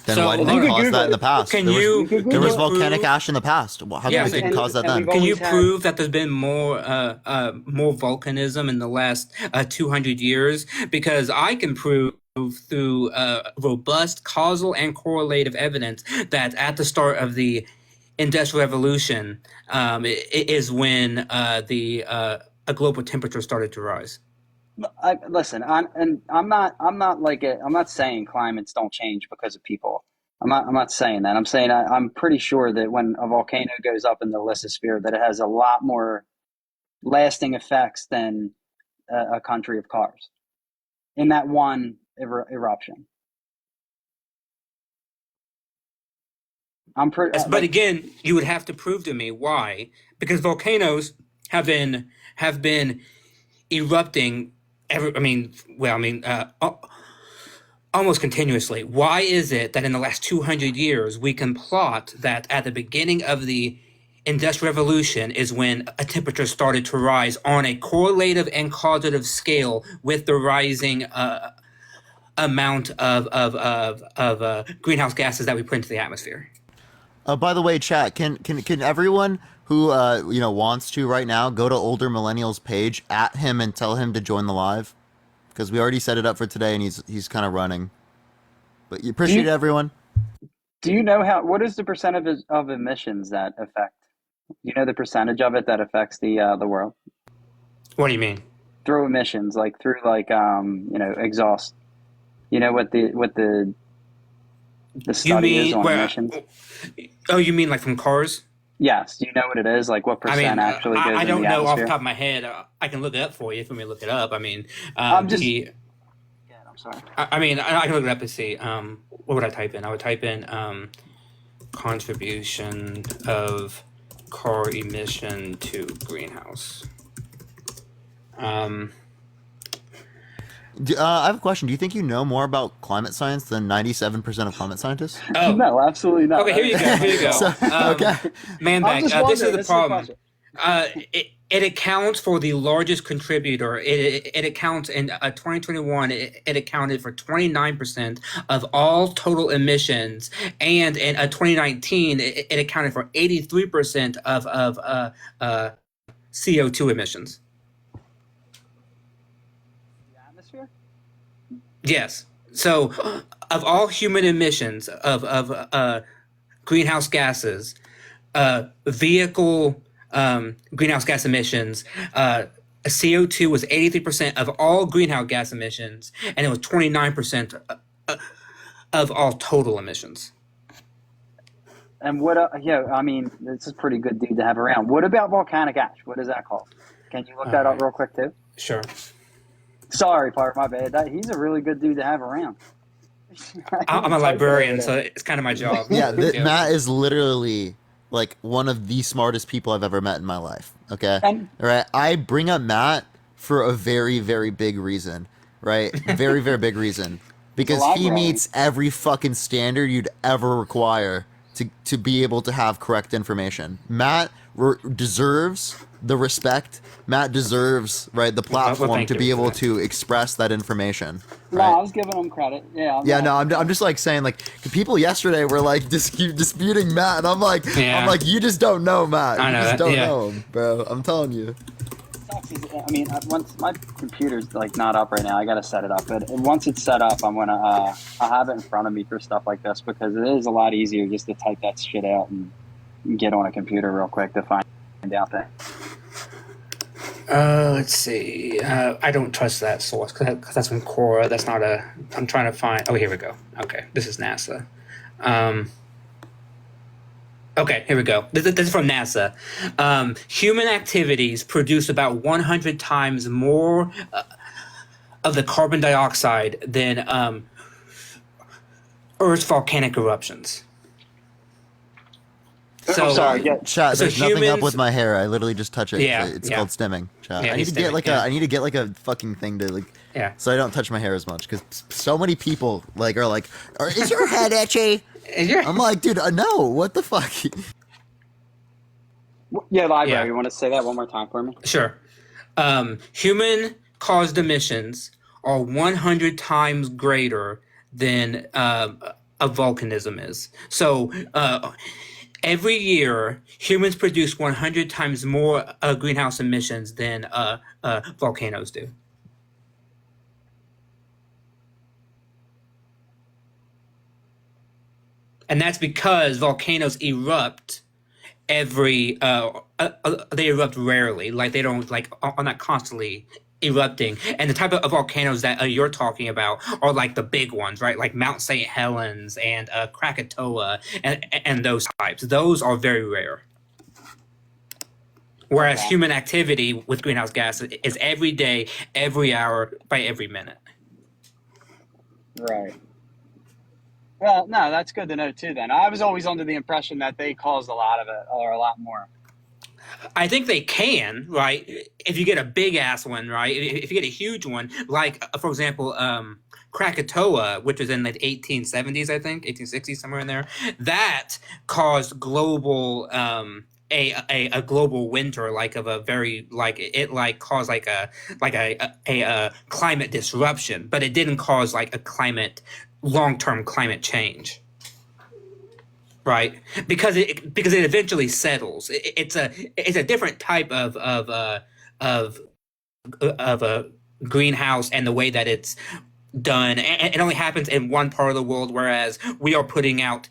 Then why didn't it cause that in the past? There was volcanic ash in the past. How come it didn't cause that then? Can you prove that there's been more volcanism in the last 200 years? Because I can prove through robust causal and correlative evidence that at the start of the Industrial Revolution it is when a global temperature started to rise. Listen, I'm not saying climates don't change because of people. I'm not saying that. I'm saying I'm pretty sure that when a volcano goes up in the lithosphere, that it has a lot more lasting effects than a country of cars in that one eruption. But again, you would have to prove to me why, because volcanoes have been erupting almost continuously. Why is it that in the last 200 years we can plot that at the beginning of the Industrial Revolution is when a temperature started to rise on a correlative and causative scale with the rising amount of greenhouse gases that we put into the atmosphere? By the way, chat, can everyone who wants to right now go to Older Millennial's page, at him, and tell him to join the live? Because we already set it up for today, and he's kind of running. But you appreciate everyone. Do you know what is the percentage of emissions that affect? You know the percentage of it that affects the world? What do you mean? Through emissions, like through exhaust. You know what the study is on emissions? Oh, you mean like from cars? Yes. Do you know what it is? Like what I percent mean, actually goes I in don't the know off the atmosphere? top of my head. I can look it up for you if you want me to look it up. I mean, I'm just. the Yeah, I'm sorry. I mean, I can look it up and see. What would I type in? I would type in contribution of car emission to greenhouse. I have a question. Do you think you know more about climate science than 97% of climate scientists? Oh, No, absolutely not. okay. Here you go. Here you go. So, okay. Man I'm bag. just This is wondering. the This is the problem. question. It accounts for the largest contributor. It accounts in 2021. It accounted for 29% of all total emissions, and in 2019, it accounted for 83% of CO2 emissions. The atmosphere? Yes. So, of all human emissions of greenhouse gases, vehicle greenhouse gas emissions, CO2 was 83% of all greenhouse gas emissions, and it was 29% of all total emissions. And what? Yeah, I mean, this is a pretty good dude to have around. What about volcanic ash? What is that called? Can you look that up real quick too? Sure. Sorry, Park, my bad. He's a really good dude to have around. I'm a librarian, so it's kind of my job. Yeah, Matt is literally like one of the smartest people I've ever met in my life. Okay, all right. I bring up Matt for a very, very big reason. Right, very, very big reason, because he meets every fucking standard you'd ever require to be able to have correct information. Matt deserves the respect. Matt deserves the platform to be able to express that information. Right? No, I was giving him credit. Yeah. I'm just like saying, like, people yesterday were like disputing Matt, and I'm like, you just don't know Matt. You just don't know him, bro. I'm telling you. I mean, once my computer's like not up right now, I gotta set it up. But once it's set up, I'm gonna I'll have it in front of me for stuff like this, because it is a lot easier just to type that shit out and get on a computer real quick to find out things. Let's see. I don't trust that source because that's from Quora. That's not a. I'm trying to find. Oh, here we go. Okay, this is NASA. Okay, here we go. This is from NASA. Human activities produce about 100 times more of the carbon dioxide than Earth's volcanic eruptions. So, I'm sorry. Chat, there's nothing up with my hair. I literally just touch it. It's called stimming. Chat. I need to get I need to get like a fucking thing to like. Yeah. So I don't touch my hair as much, because so many people are like, is your head itchy? I'm like, dude, no. What the fuck? Yeah, library. You want to say that one more time for me? Sure. Human-caused emissions are 100 times greater than a volcanism is. So every year, humans produce 100 times more greenhouse emissions than volcanoes do. And that's because volcanoes erupt they erupt rarely. Like, they don't are not constantly erupting. And the type of volcanoes that you're talking about are like the big ones, right? Like Mount St. Helens and Krakatoa and those types. Those are very rare. Whereas human activity with greenhouse gas is every day, every hour, by every minute. Right. Well, no, that's good to know too. Then I was always under the impression that they caused a lot of it, or a lot more. I think they can, right? If you get a big ass one, right? If you get a huge one, like for example, Krakatoa, which was in the 1870s, I think, 1860s, somewhere in there, that caused global a global winter, like of a very caused a climate disruption, but it didn't cause like a long-term climate change. Right, because it eventually settles. It's a different type of a greenhouse, and the way that it's done. And it only happens in one part of the world, whereas we are putting out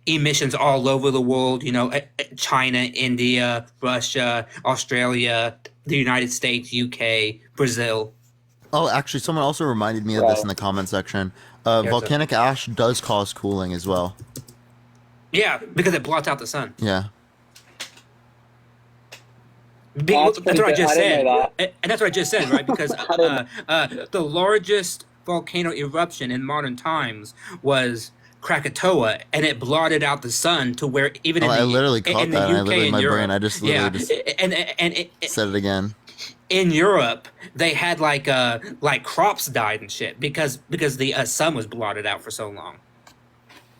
emissions all over the world. You know, China, India, Russia, Australia, the United States, UK, Brazil. Oh, actually, someone also reminded me of this in the comment section. Volcanic ash does cause cooling as well. Yeah, because it blots out the sun. Yeah. That's pretty what I good. just I didn't said, know that. and that's what I just said, right? Because I didn't. the largest volcano eruption in modern times was Krakatoa, and it blotted out the sun to where even Oh, I literally in caught the that. And I UK literally, and my brain, Europe, I just yeah, literally just and said it again. in Europe they had like crops died and shit because the sun was blotted out for so long.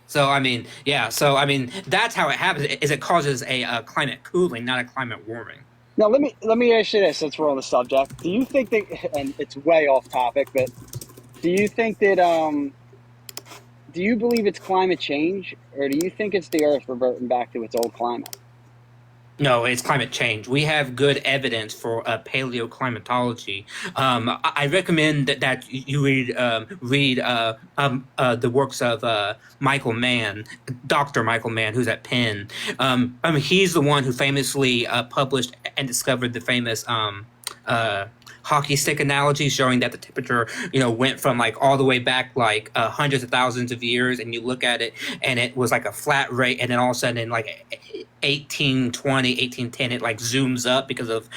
So I mean, yeah. So I mean, that's how it happens. Is it causes a climate cooling, not a climate warming. Now let me ask you this, since we're on the subject. Do you think that, and it's way off topic, but do you think that do you believe it's climate change, or do you think it's the Earth reverting back to its old climate? No, it's climate change. We have good evidence for paleoclimatology. I recommend that you read the works of Michael Mann, Dr. Michael Mann, who's at Penn. I mean, he's the one who famously published and discovered the famous hockey stick analogy, showing that the temperature, went from like all the way back like hundreds of thousands of years, and you look at it, and it was like a flat rate, and then all of a sudden, in like 1820, 1810, it like zooms up because of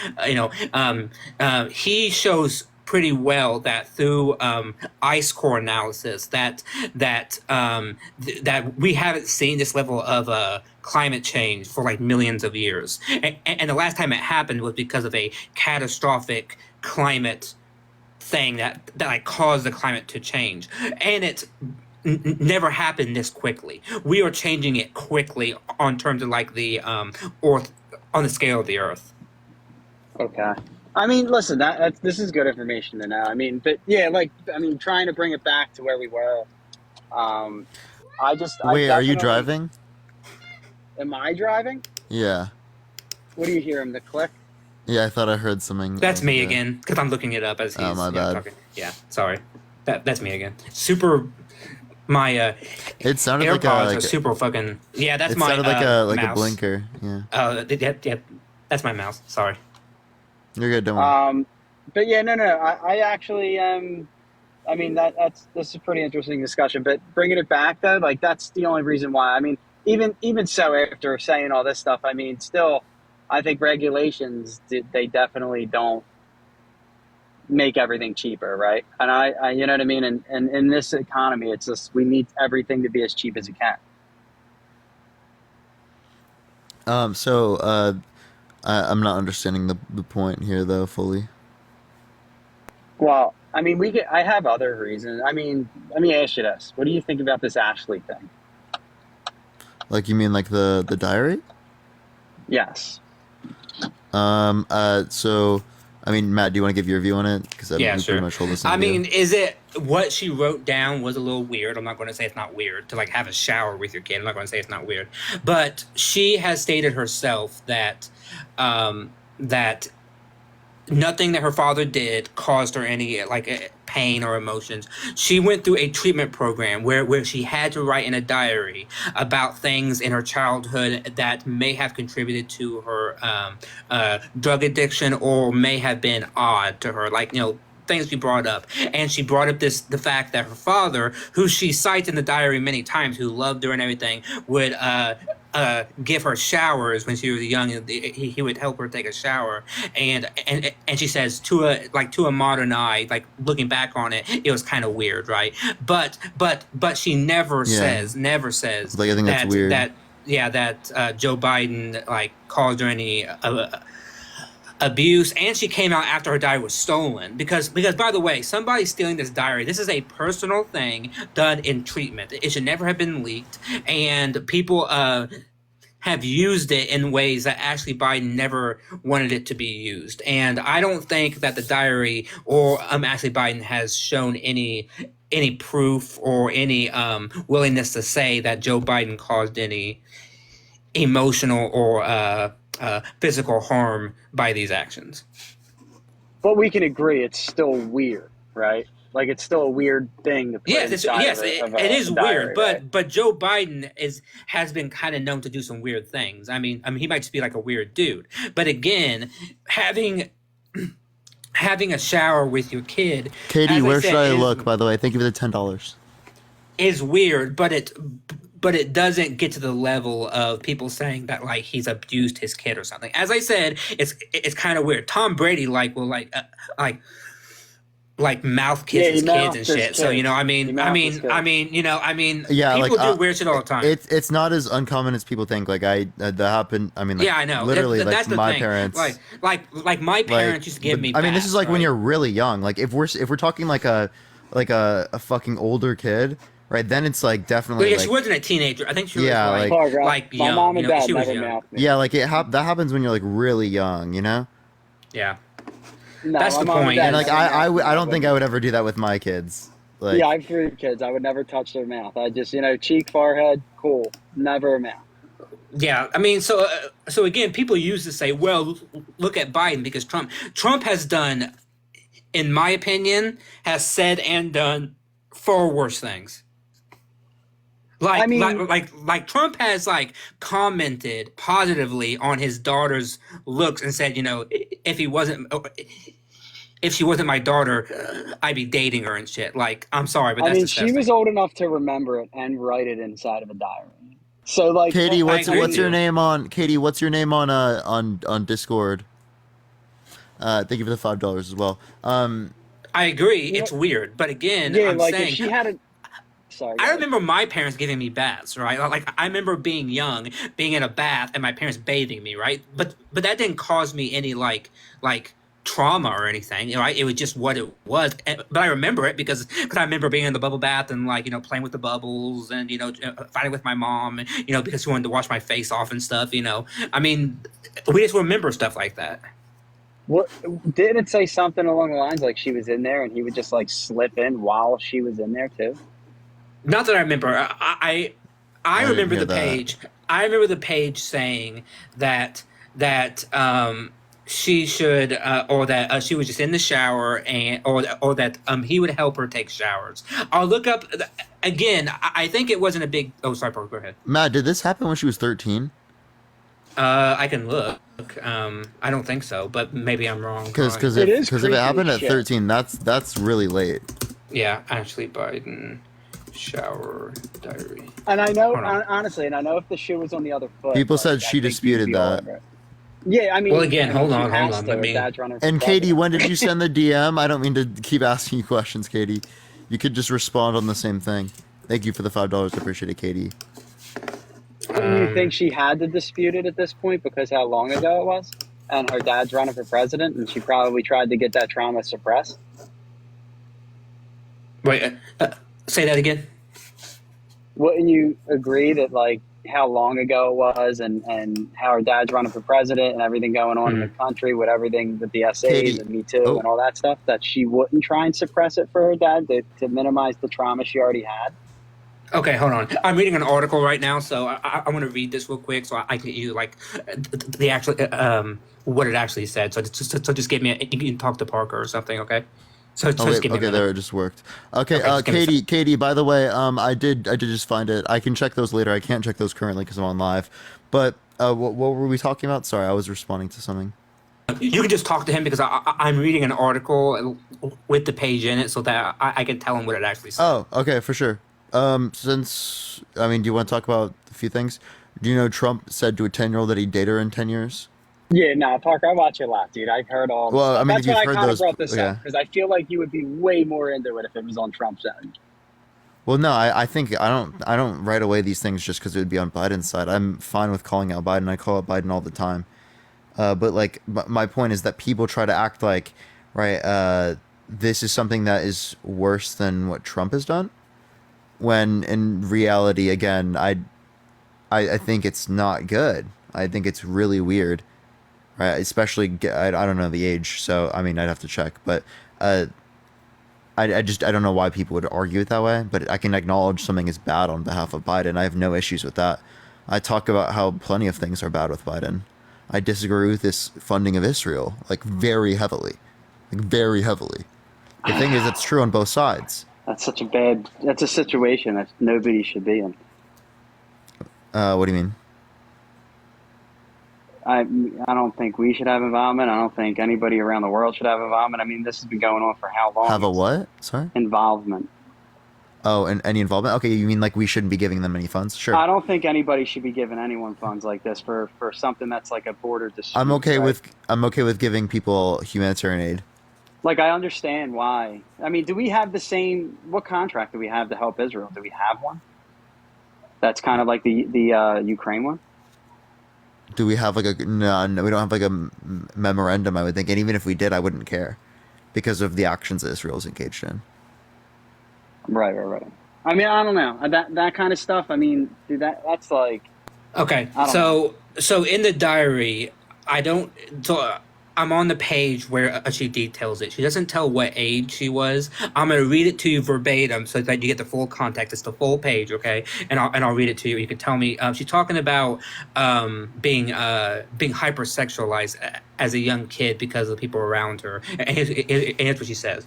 he shows pretty well that through ice core analysis that we haven't seen this level of climate change for like millions of years, and the last time it happened was because of a catastrophic climate thing that like caused the climate to change, and it's never happened this quickly. We are changing it quickly on terms of like the earth, on the scale of the earth. Okay. I mean, listen, this is good information to know. I mean, but yeah, trying to bring it back to where we were. Wait, are you driving? Am I driving? Yeah. What do you hear? The click? Yeah, I thought I heard something. That's me again, because I'm looking it up as he's my bad. talking. Yeah, sorry. That's me again. My it sounded AirPods are super fucking. Yeah, that's my. It sounded like mouse. a blinker. Yeah. Yeah, that's my mouse. Sorry. You're good. Don't worry. But yeah, no. I actually I mean that's a pretty interesting discussion. But bringing it back though, like that's the only reason why. I mean, even so, after saying all this stuff, I mean, still, I think regulations they definitely don't make everything cheaper, right? And I you know what I mean? And in this economy, it's just we need everything to be as cheap as it can. I'm not understanding the point here though fully. Well, I mean, I have other reasons. I mean, let me ask you this: what do you think about this Ashley thing? Like, you mean like the diary? Yes. So, I mean, Matt, do you want to give your view on it? Because I sure. pretty much hold the same I view. mean, is it what she wrote down was a little weird? I'm not going to say it's not weird to like have a shower with your kid. I'm not going to say it's not weird, but she has stated herself that that nothing that her father did caused her any like pain or emotions. She went through a treatment program where she had to write in a diary about things in her childhood that may have contributed to her drug addiction or may have been odd to her, like things she brought up. And she brought up the fact that her father, who she cites in the diary many times, who loved her and everything, would give her showers when she was young. He would help her take a shower, and she says to a modern eye, like looking back on it, it was kind of weird, right? But she never says like, I think that's weird. that Joe Biden like caused her any abuse, and she came out after her diary was stolen because by the way, somebody stealing this diary, this is a personal thing done in treatment. It should never have been leaked, and people have used it in ways that Ashley Biden never wanted it to be used. And I don't think that the diary or Ashley Biden has shown any proof or any willingness to say that Joe Biden caused any emotional or physical harm by these actions. But we can agree it's still weird, right? Like, it's still a weird thing to put it is diary, weird, right? but Joe Biden has been kind of known to do some weird things. I mean, he might just be like a weird dude. But again, having a shower with your kid, Katie, where should I look? By the way, thank you for the $10. Is weird, but but it doesn't get to the level of people saying that like he's abused his kid or something. As I said, it's kind of weird. Tom Brady will like mouth kiss Yeah, he his kids mouthed and his shit. So kids. He mouthed his kids. Yeah, people like do weird shit all the time. it's not as uncommon as people think. Like that happened. I mean, like, yeah, I know. Literally, That's like the my thing. parents. Like my parents used to give me. I mean, this is bats, like when right? you're really young. Like if we're talking like a fucking older kid, right? Then it's like definitely Well, yeah, like she wasn't a teenager. I think she Yeah, was like- Parker, like my young. mom and You know, dad she was never young. mouthed me. yeah, like that happens when you're like really young, you know. Yeah. No, That's my the mom point. dad And like never mouthed me. I don't think I would ever do that with my kids. Like Yeah, I have 3 kids. I would never touch their mouth. I just, cheek, forehead, cool. Never a mouth. Yeah, I mean, so again, people used to say, "Well, look at Biden because Trump has done, in my opinion, has said and done far worse things." Like Trump has like commented positively on his daughter's looks and said, if she wasn't my daughter, I'd be dating her and shit. Like, I'm sorry, but that's disgusting. She was old enough to remember it and write it inside of a diary. So, like, Katie, what's agree with your you. name on on Discord? Thank you for the $5 as well. I agree, it's weird, but again, yeah, I'm like saying if she had a. Sorry. I remember my parents giving me baths, right? Like I remember being young, being in a bath, and my parents bathing me, right? But that didn't cause me any like trauma or anything, right? It was just what it was. But I remember it because I remember being in the bubble bath and playing with the bubbles and fighting with my mom, and because she wanted to wash my face off and stuff. I mean, we just remember stuff like that. What didn't it say something along the lines like she was in there and he would just like slip in while she was in there too? Not that I remember. I remember hear the page. I remember the page saying that she should or that she was just in the shower or that he would help her take showers. I'll look up again. I think it wasn't a big. Oh, sorry, Parker. Go ahead. Matt, did this happen when she was 13? I can look. I don't think so, but maybe I'm wrong. Because if it happened at 13, that's really late. Yeah, actually, Biden shower diary. And I know, honestly, and I know if the shoe was on the other foot. People said she disputed that. Yeah, I mean. Well, again, hold on. And Katie, when did you send the DM? I don't mean to keep asking you questions, Katie. You could just respond on the same thing. Thank you for the $5. I appreciate it, Katie. You think she had to dispute it at this point because how long ago it was? And her dad's running for president, and she probably tried to get that trauma suppressed? Wait, say that again? Wouldn't you agree that, like, how long ago it was and how her dad's running for president and everything going on in the country with everything with the essays Katie. and Me Too and all that stuff, that she wouldn't try and suppress it for her dad to minimize the trauma she already had? Okay, hold on. I'm reading an article right now, so I want to read this real quick so I can you like the actual what it actually said. So just give me you can talk to Parker or something, okay? So just give me a minute. There it just worked. Okay, Okay, Katie. By the way, I did just find it. I can check those later. I can't check those currently because I'm on live. But what were we talking about? Sorry, I was responding to something. You can just talk to him because I'm reading an article with the page in it so that I can tell him what it actually says. Oh, okay, for sure. Since do you want to talk about a few things? Do you know Trump said to a 10-year-old that he'd date her in 10 years? Yeah, no, Parker, I watch you a lot, dude. I've heard all. Well, stuff. I mean, That's if why you've I heard kind of those, brought this yeah. up because I feel like you would be way more into it if it was on Trump's end. Well, no, I think I don't write away these things just because it would be on Biden's side. I'm fine with calling out Biden. I call out Biden all the time. But like my point is that people try to act like, right, this is something that is worse than what Trump has done. When in reality, again, I think it's not good. I think it's really weird, right? Especially, I don't know the age, so I mean, I'd have to check. But I don't know why people would argue it that way. But I can acknowledge something is bad on behalf of Biden. I have no issues with that. I talk about how plenty of things are bad with Biden. I disagree with this funding of Israel, like very heavily. The thing is, it's true on both sides. That's a situation that nobody should be in. What do you mean? I don't think we should have involvement. I don't think anybody around the world should have involvement. I mean, this has been going on for how long? Have a what? Sorry? Involvement. Oh, and any involvement? Okay, you mean like we shouldn't be giving them any funds? Sure. I don't think anybody should be giving anyone funds like this for something that's like a border dispute. I'm okay right? with giving people humanitarian aid. Like, I understand why. I mean, do we have the same? What contract do we have to help Israel? Do we have one? That's kind of like the Ukraine one. Do we have like a no? We don't have like a memorandum. I would think, and even if we did, I wouldn't care because of the actions that Israel's engaged in. Right. I mean, I don't know that kind of stuff. I mean, dude, that's like. Okay, I don't so in the diary, I don't. So I'm on the page where she details it. She doesn't tell what age she was. I'm gonna read it to you verbatim so that you get the full context. It's the full page, okay? And I'll read it to you. You can tell me. She's talking about being hypersexualized as a young kid because of the people around her. And here's what she says.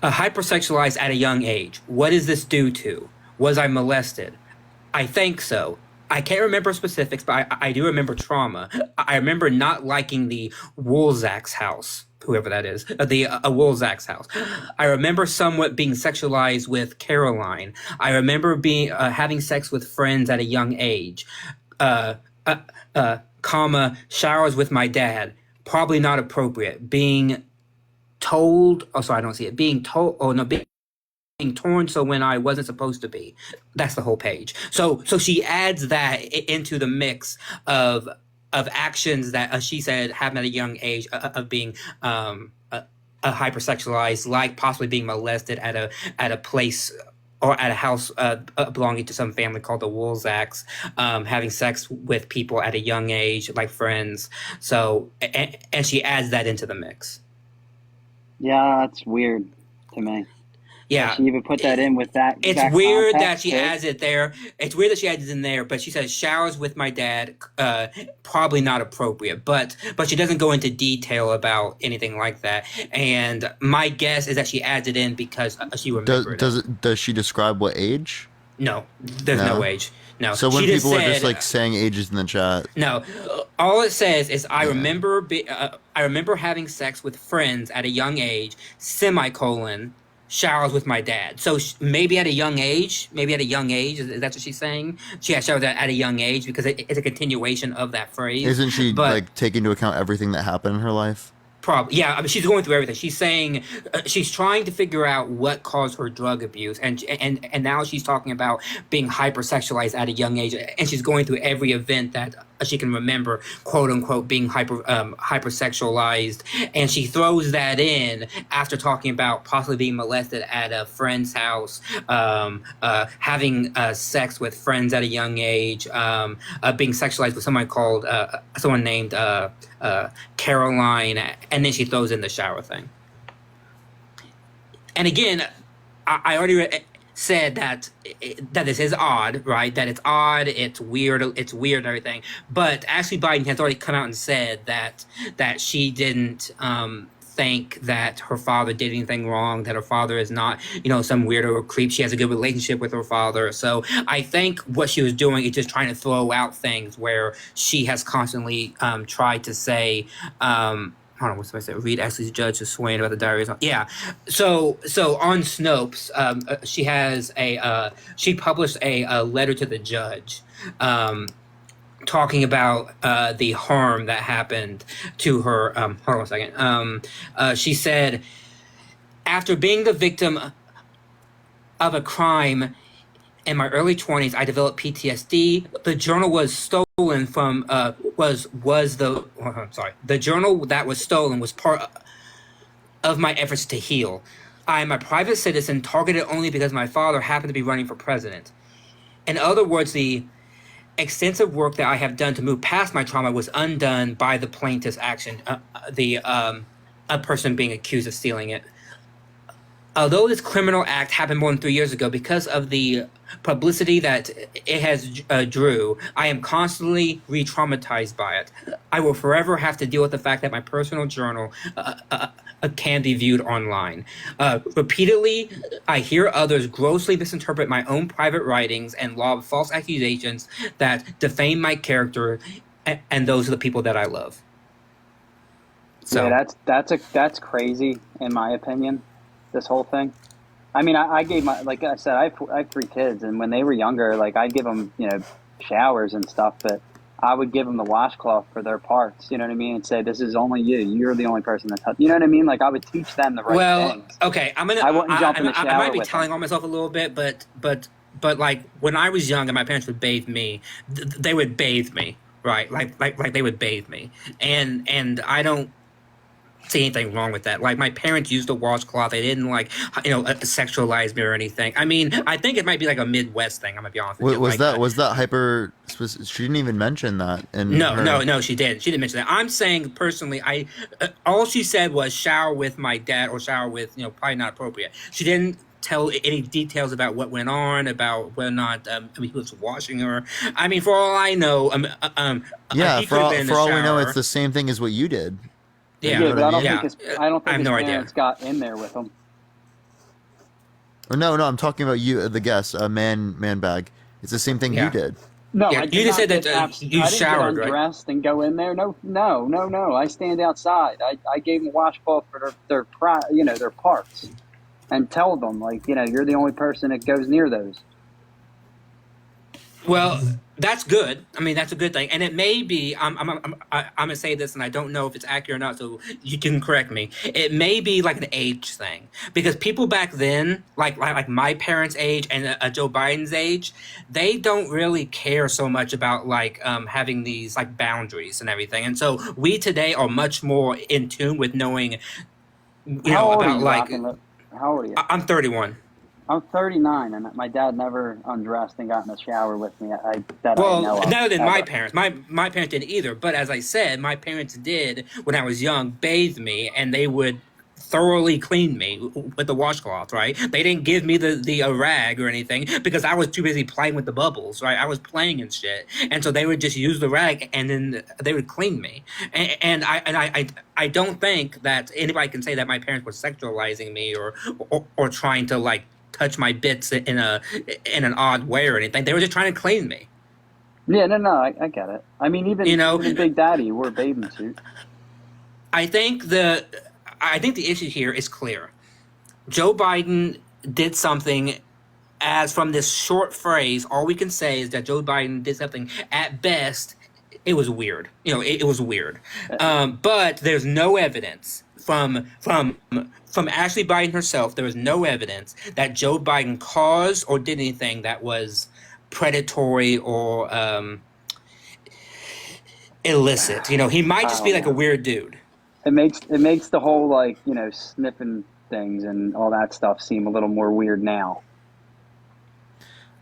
Hypersexualized at a young age. What is this due to? Was I molested? I think so. I can't remember specifics, but I do remember trauma. I remember not liking the Woolzacks house, whoever that is, the Woolzacks house. I remember somewhat being sexualized with Caroline. I remember being having sex with friends at a young age. Showers with my dad. Probably not appropriate. Being told. Oh, sorry, I don't see it. Being told. Oh no, being torn so when I wasn't supposed to be. That's the whole page. So she adds that into the mix of actions that she said happened at a young age of being a hypersexualized, like possibly being molested at a place or at a house belonging to some family called the Woolzacks, having sex with people at a young age, like friends. So and she adds that into the mix. Yeah, that's weird to me. Yeah, she even put that in with that. It's weird that she adds it there. It's weird that she adds it in there, but she says showers with my dad, probably not appropriate. But she doesn't go into detail about anything like that. And my guess is that she adds it in because she remembered Does she describe what age? No, there's no age. No. So when people are just like saying ages in the chat. No, all it says is I remember having sex with friends at a young age, semicolon. Showers with my dad. So maybe at a young age, is that what she's saying? She had showers at a young age because it's a continuation of that phrase. Isn't she like taking into account everything that happened in her life? Probably, yeah. I mean, she's going through everything. She's saying she's trying to figure out what caused her drug abuse, and now she's talking about being hypersexualized at a young age, and she's going through every event that she can remember, quote unquote, being hypersexualized, and she throws that in after talking about possibly being molested at a friend's house, having sex with friends at a young age, being sexualized with someone named Caroline, and then she throws in the shower thing. And again, I already said that this is odd, right? That it's odd, it's weird, and everything. But Ashley Biden has already come out and said that she didn't think that her father did anything wrong, that her father is not, some weirdo or creep. She has a good relationship with her father. So I think what she was doing is just trying to throw out things where she has constantly tried to say, hold on, what's I say? Read Ashley's judge is swaying about the diaries. Yeah. So on Snopes, she published a letter to the judge, talking about the harm that happened to her. Hold on 1 second. She said, after being the victim of a crime in my early 20s, I developed PTSD. The journal was stolen from the journal that was stolen was part of my efforts to heal. I am a private citizen targeted only because my father happened to be running for president. In other words, the extensive work that I have done to move past my trauma was undone by the plaintiff's action, a person being accused of stealing it. Although this criminal act happened more than 3 years ago, because of the publicity that it has drew, I am constantly re-traumatized by it. I will forever have to deal with the fact that my personal journal can be viewed online. Repeatedly, I hear others grossly misinterpret my own private writings and lob false accusations that defame my character and those of the people that I love. So yeah, that's crazy in my opinion. This whole thing. I mean, I gave like I said, I have 3 kids, and when they were younger, like I'd give them, showers and stuff, but I would give them the washcloth for their parts. You know what I mean? And say, this is only you. You're the only person that's, you know what I mean? Like I would teach them the right Well, things. okay, I wouldn't jump in the shower I might be with telling them. on myself a little bit, but like when I was young and my parents would bathe me, they would bathe me, right? Like they would bathe me, and I don't see anything wrong with that. Like my parents used a washcloth. They didn't sexualize me or anything. I mean, I think it might be like a Midwest thing. I'm gonna be honest with you. Was that hyper? She didn't even mention that. No, she didn't. She didn't mention that. I'm saying personally, all she said was shower with my dad or shower with probably not appropriate. She didn't tell any details about what went on, about whether or not he was washing her. I mean, for all I know, yeah, he for all we know, shower. it's the same thing as what you did. Yeah, Yeah, but I don't yeah. think his parents idea. got in there with him. Or no, I'm talking about you, the guest, man bag. It's the same thing you did. No, Yeah, I did you just not said that you I didn't showered, get right? undressed and go in there. No. I stand outside. I gave them a washcloth for their parts, and tell them you're the only person that goes near those. Well, that's good. I mean, that's a good thing, and it may be. I'm gonna say this, and I don't know if it's accurate or not, so you can correct me. It may be like an age thing because people back then, like my parents' age and Joe Biden's age, they don't really care so much about having these boundaries and everything, and so we today are much more in tune with knowing. How old about are you, How old are you? I'm 31. I'm 39, and my dad never undressed and got in the shower with me. I Well, know of, none than ever. my parents. My parents didn't either. But as I said, my parents did when I was young bathe me, and they would thoroughly clean me with the washcloth. Right? They didn't give me the rag or anything because I was too busy playing with the bubbles. Right? I was playing and shit, and so they would just use the rag, and then they would clean me. And I don't think that anybody can say that my parents were sexualizing me or trying to touch my bits in an odd way or anything. They were just trying to clean me. Yeah, no, I get it. I mean, even Big Daddy wore a bathing suit. I think the issue here is clear. Joe Biden did something. As from this short phrase, all we can say is that Joe Biden did something. At best, it was weird. It was weird. But there's no evidence from Ashley Biden herself. There was no evidence that Joe Biden caused or did anything that was predatory or illicit. He might just be a weird dude. It makes the whole sniffing things and all that stuff seem a little more weird now.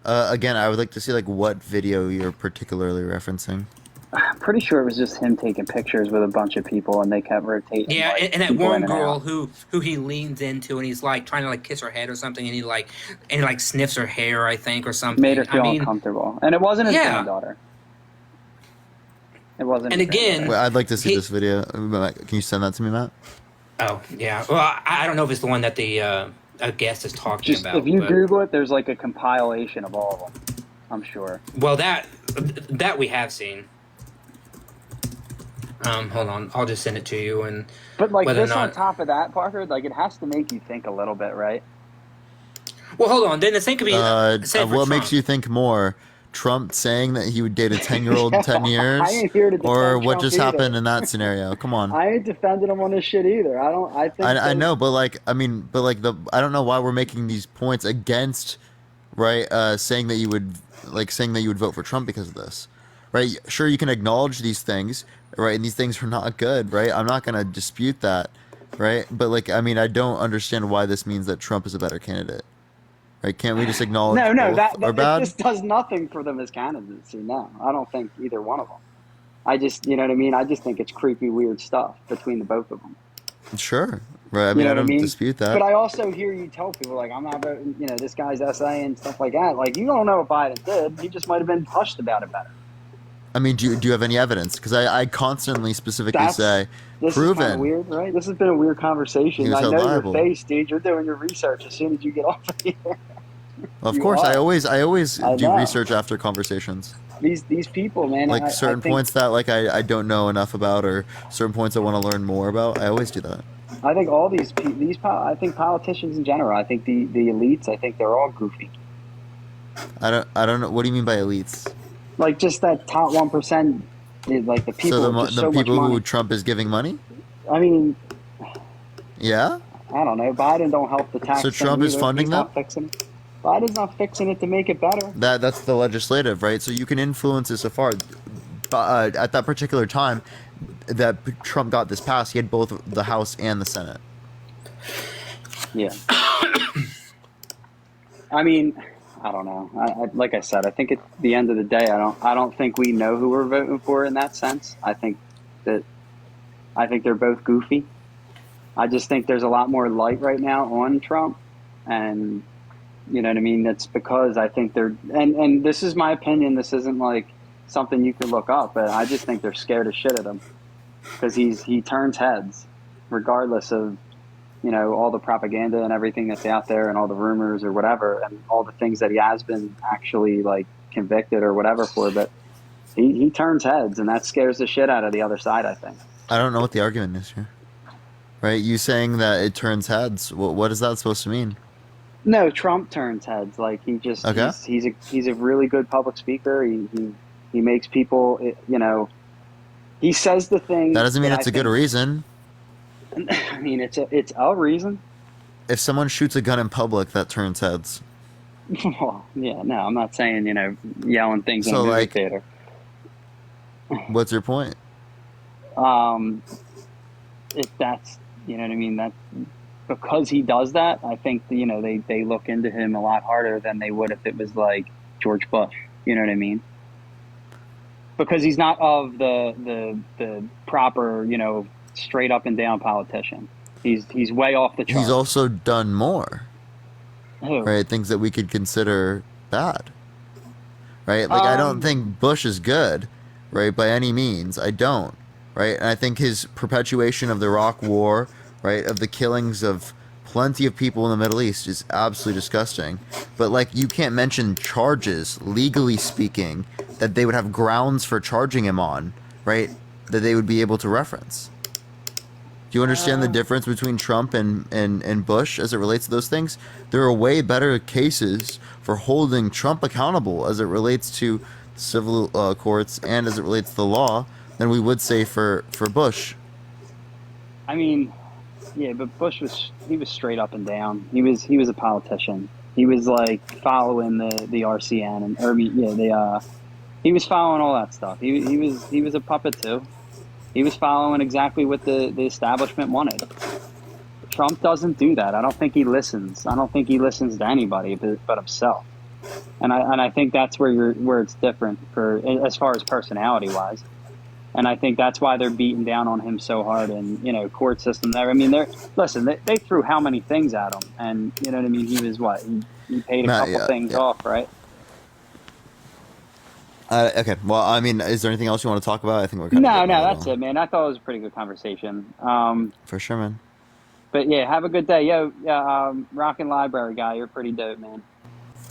Again, I would like to see what video you're particularly referencing. I'm pretty sure it was just him taking pictures with a bunch of people, and they kept rotating. Yeah, and that one girl who he leans into, and he's trying to kiss her head or something, and he sniffs her hair, I think, or something. Made her feel uncomfortable, and it wasn't his granddaughter. It wasn't. And again, I'd like to see this video. Can you send that to me, Matt? Oh yeah. Well, I don't know if it's the one that the guest is talking about. If you Google it, there's a compilation of all of them. I'm sure. Well, that we have seen. Hold on, I'll just send it to you. But this on top of that, Parker, it has to make you think a little bit, right? Well, hold on. Then the thing could be. What makes you think more? Trump saying that he would date a 10-year-old in 10 years, I ain't here to or what Trump just either. happened in that scenario? Come on. I ain't defending him on this shit either. I know, but I don't know why we're making these points against, right? Saying that you would vote for Trump because of this, right? Sure, you can acknowledge these things, right? And these things are not good, right? I'm not gonna dispute that, right? But I don't understand why this means that Trump is a better candidate. Right? Can't we just acknowledge both are bad? This does nothing for them as candidacy. No, I don't think either one of them. I just, you know what I mean? I just think it's creepy, weird stuff between the both of them. Sure. Right. I don't dispute that. But I also hear you tell people, I'm not voting, this guy's essay and stuff like that. You don't know what Biden did. He just might have been hushed about it better. Do you have any evidence? Because I constantly specifically say, this proven. Is kind of weird, right? This has been a weird conversation. I know your face, dude. You're doing your research as soon as you get off of here. Well, of course, I always do research after conversations. These people, man. Certain points that I don't know enough about, or certain points I want to learn more about. I always do that. I think all I think politicians in general, I think the elites, I think they're all goofy. I don't know. What do you mean by elites? Like just that top 1%, like the people So with just the so much people who money. Trump is giving money? I mean, Yeah. I don't know. Biden don't help the tax So thing Trump is either. funding He's them? not fixing it. Biden's not fixing it to make it better. That's the legislative, right? So you can influence it so far. At that particular time that Trump got this passed, he had both the House and the Senate. Yeah. I mean, I don't know. Like I said, I think at the end of the day, I don't think we know who we're voting for in that sense. I think they're both goofy. I just think there's a lot more light right now on Trump, and you know what I mean. That's because I think they're and this is my opinion. This isn't like something you can look up, but I just think they're scared as shit at him because he turns heads, regardless of all the propaganda and everything that's out there and all the rumors or whatever and all the things that he has been actually like convicted or whatever for, but he turns heads and that scares the shit out of the other side, I think. I don't know what the argument is here. Right? You saying that it turns heads. What is that supposed to mean? No, Trump turns heads. Like he just okay. he's a really good public speaker. He makes people, he says the thing. That doesn't mean it's a good reason. I mean, it's a reason. If someone shoots a gun in public, that turns heads. Well, yeah, no, I'm not saying, yelling things in a movie theater. What's your point? If that's, you know what I mean, that because he does that, I think, they look into him a lot harder than they would if it was like George Bush. You know what I mean? Because he's not of the proper, straight up and down politician. He's way off the chart. He's also done more. Who? Right? Things that we could consider bad. Right? Like, I don't think Bush is good, right, by any means. I don't. Right? And I think his perpetuation of the Iraq War, right, of the killings of plenty of people in the Middle East is absolutely disgusting. But, like, you can't mention charges, legally speaking, that they would have grounds for charging him on, right, that they would be able to reference. Do you understand the difference between Trump and Bush as it relates to those things? There are way better cases for holding Trump accountable as it relates to civil courts and as it relates to the law than we would say for Bush. I mean, yeah, but Bush was straight up and down. He was a politician. He was like following the RCN and he was following all that stuff. He was a puppet too. He was following exactly what the establishment wanted. Trump doesn't do that. I don't think he listens. I don't think he listens to anybody but himself. And I think that's where it's different as far as personality wise. And I think that's why they're beating down on him so hard and, court system there. I mean, they threw how many things at him and, you know what I mean? He was what? He paid a couple things off, right? Okay. Well, I mean, is there anything else you want to talk about? I think we're kind of No, that's it, man. I thought it was a pretty good conversation. For sure, man. But yeah, have a good day. Rockin' Library guy, you're pretty dope, man.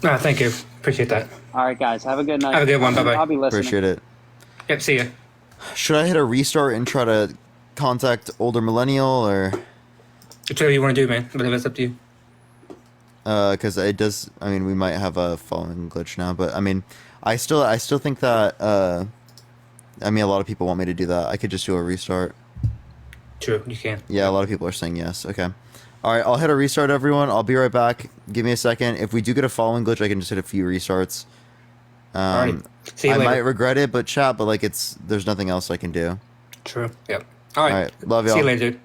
Oh, thank you. Appreciate that. All right, guys. Have a good night. Have a good one. Bye-bye. I'll be listening. Appreciate it. Yep, see ya. Should I hit a restart and try to contact older millennial or? Whatever you want to do, man. Whatever, it's up to you. Because it does. I mean, we might have a following glitch now, but I mean, I still think that. I mean, a lot of people want me to do that. I could just do a restart. True, you can. Yeah, a lot of people are saying yes. Okay. All right, I'll hit a restart, everyone. I'll be right back. Give me a second. If we do get a following glitch, I can just hit a few restarts. Alrighty. See you I later. might regret it, but chat. But like, there's nothing else I can do. True. Yep. All right. Love y'all. See you later, dude.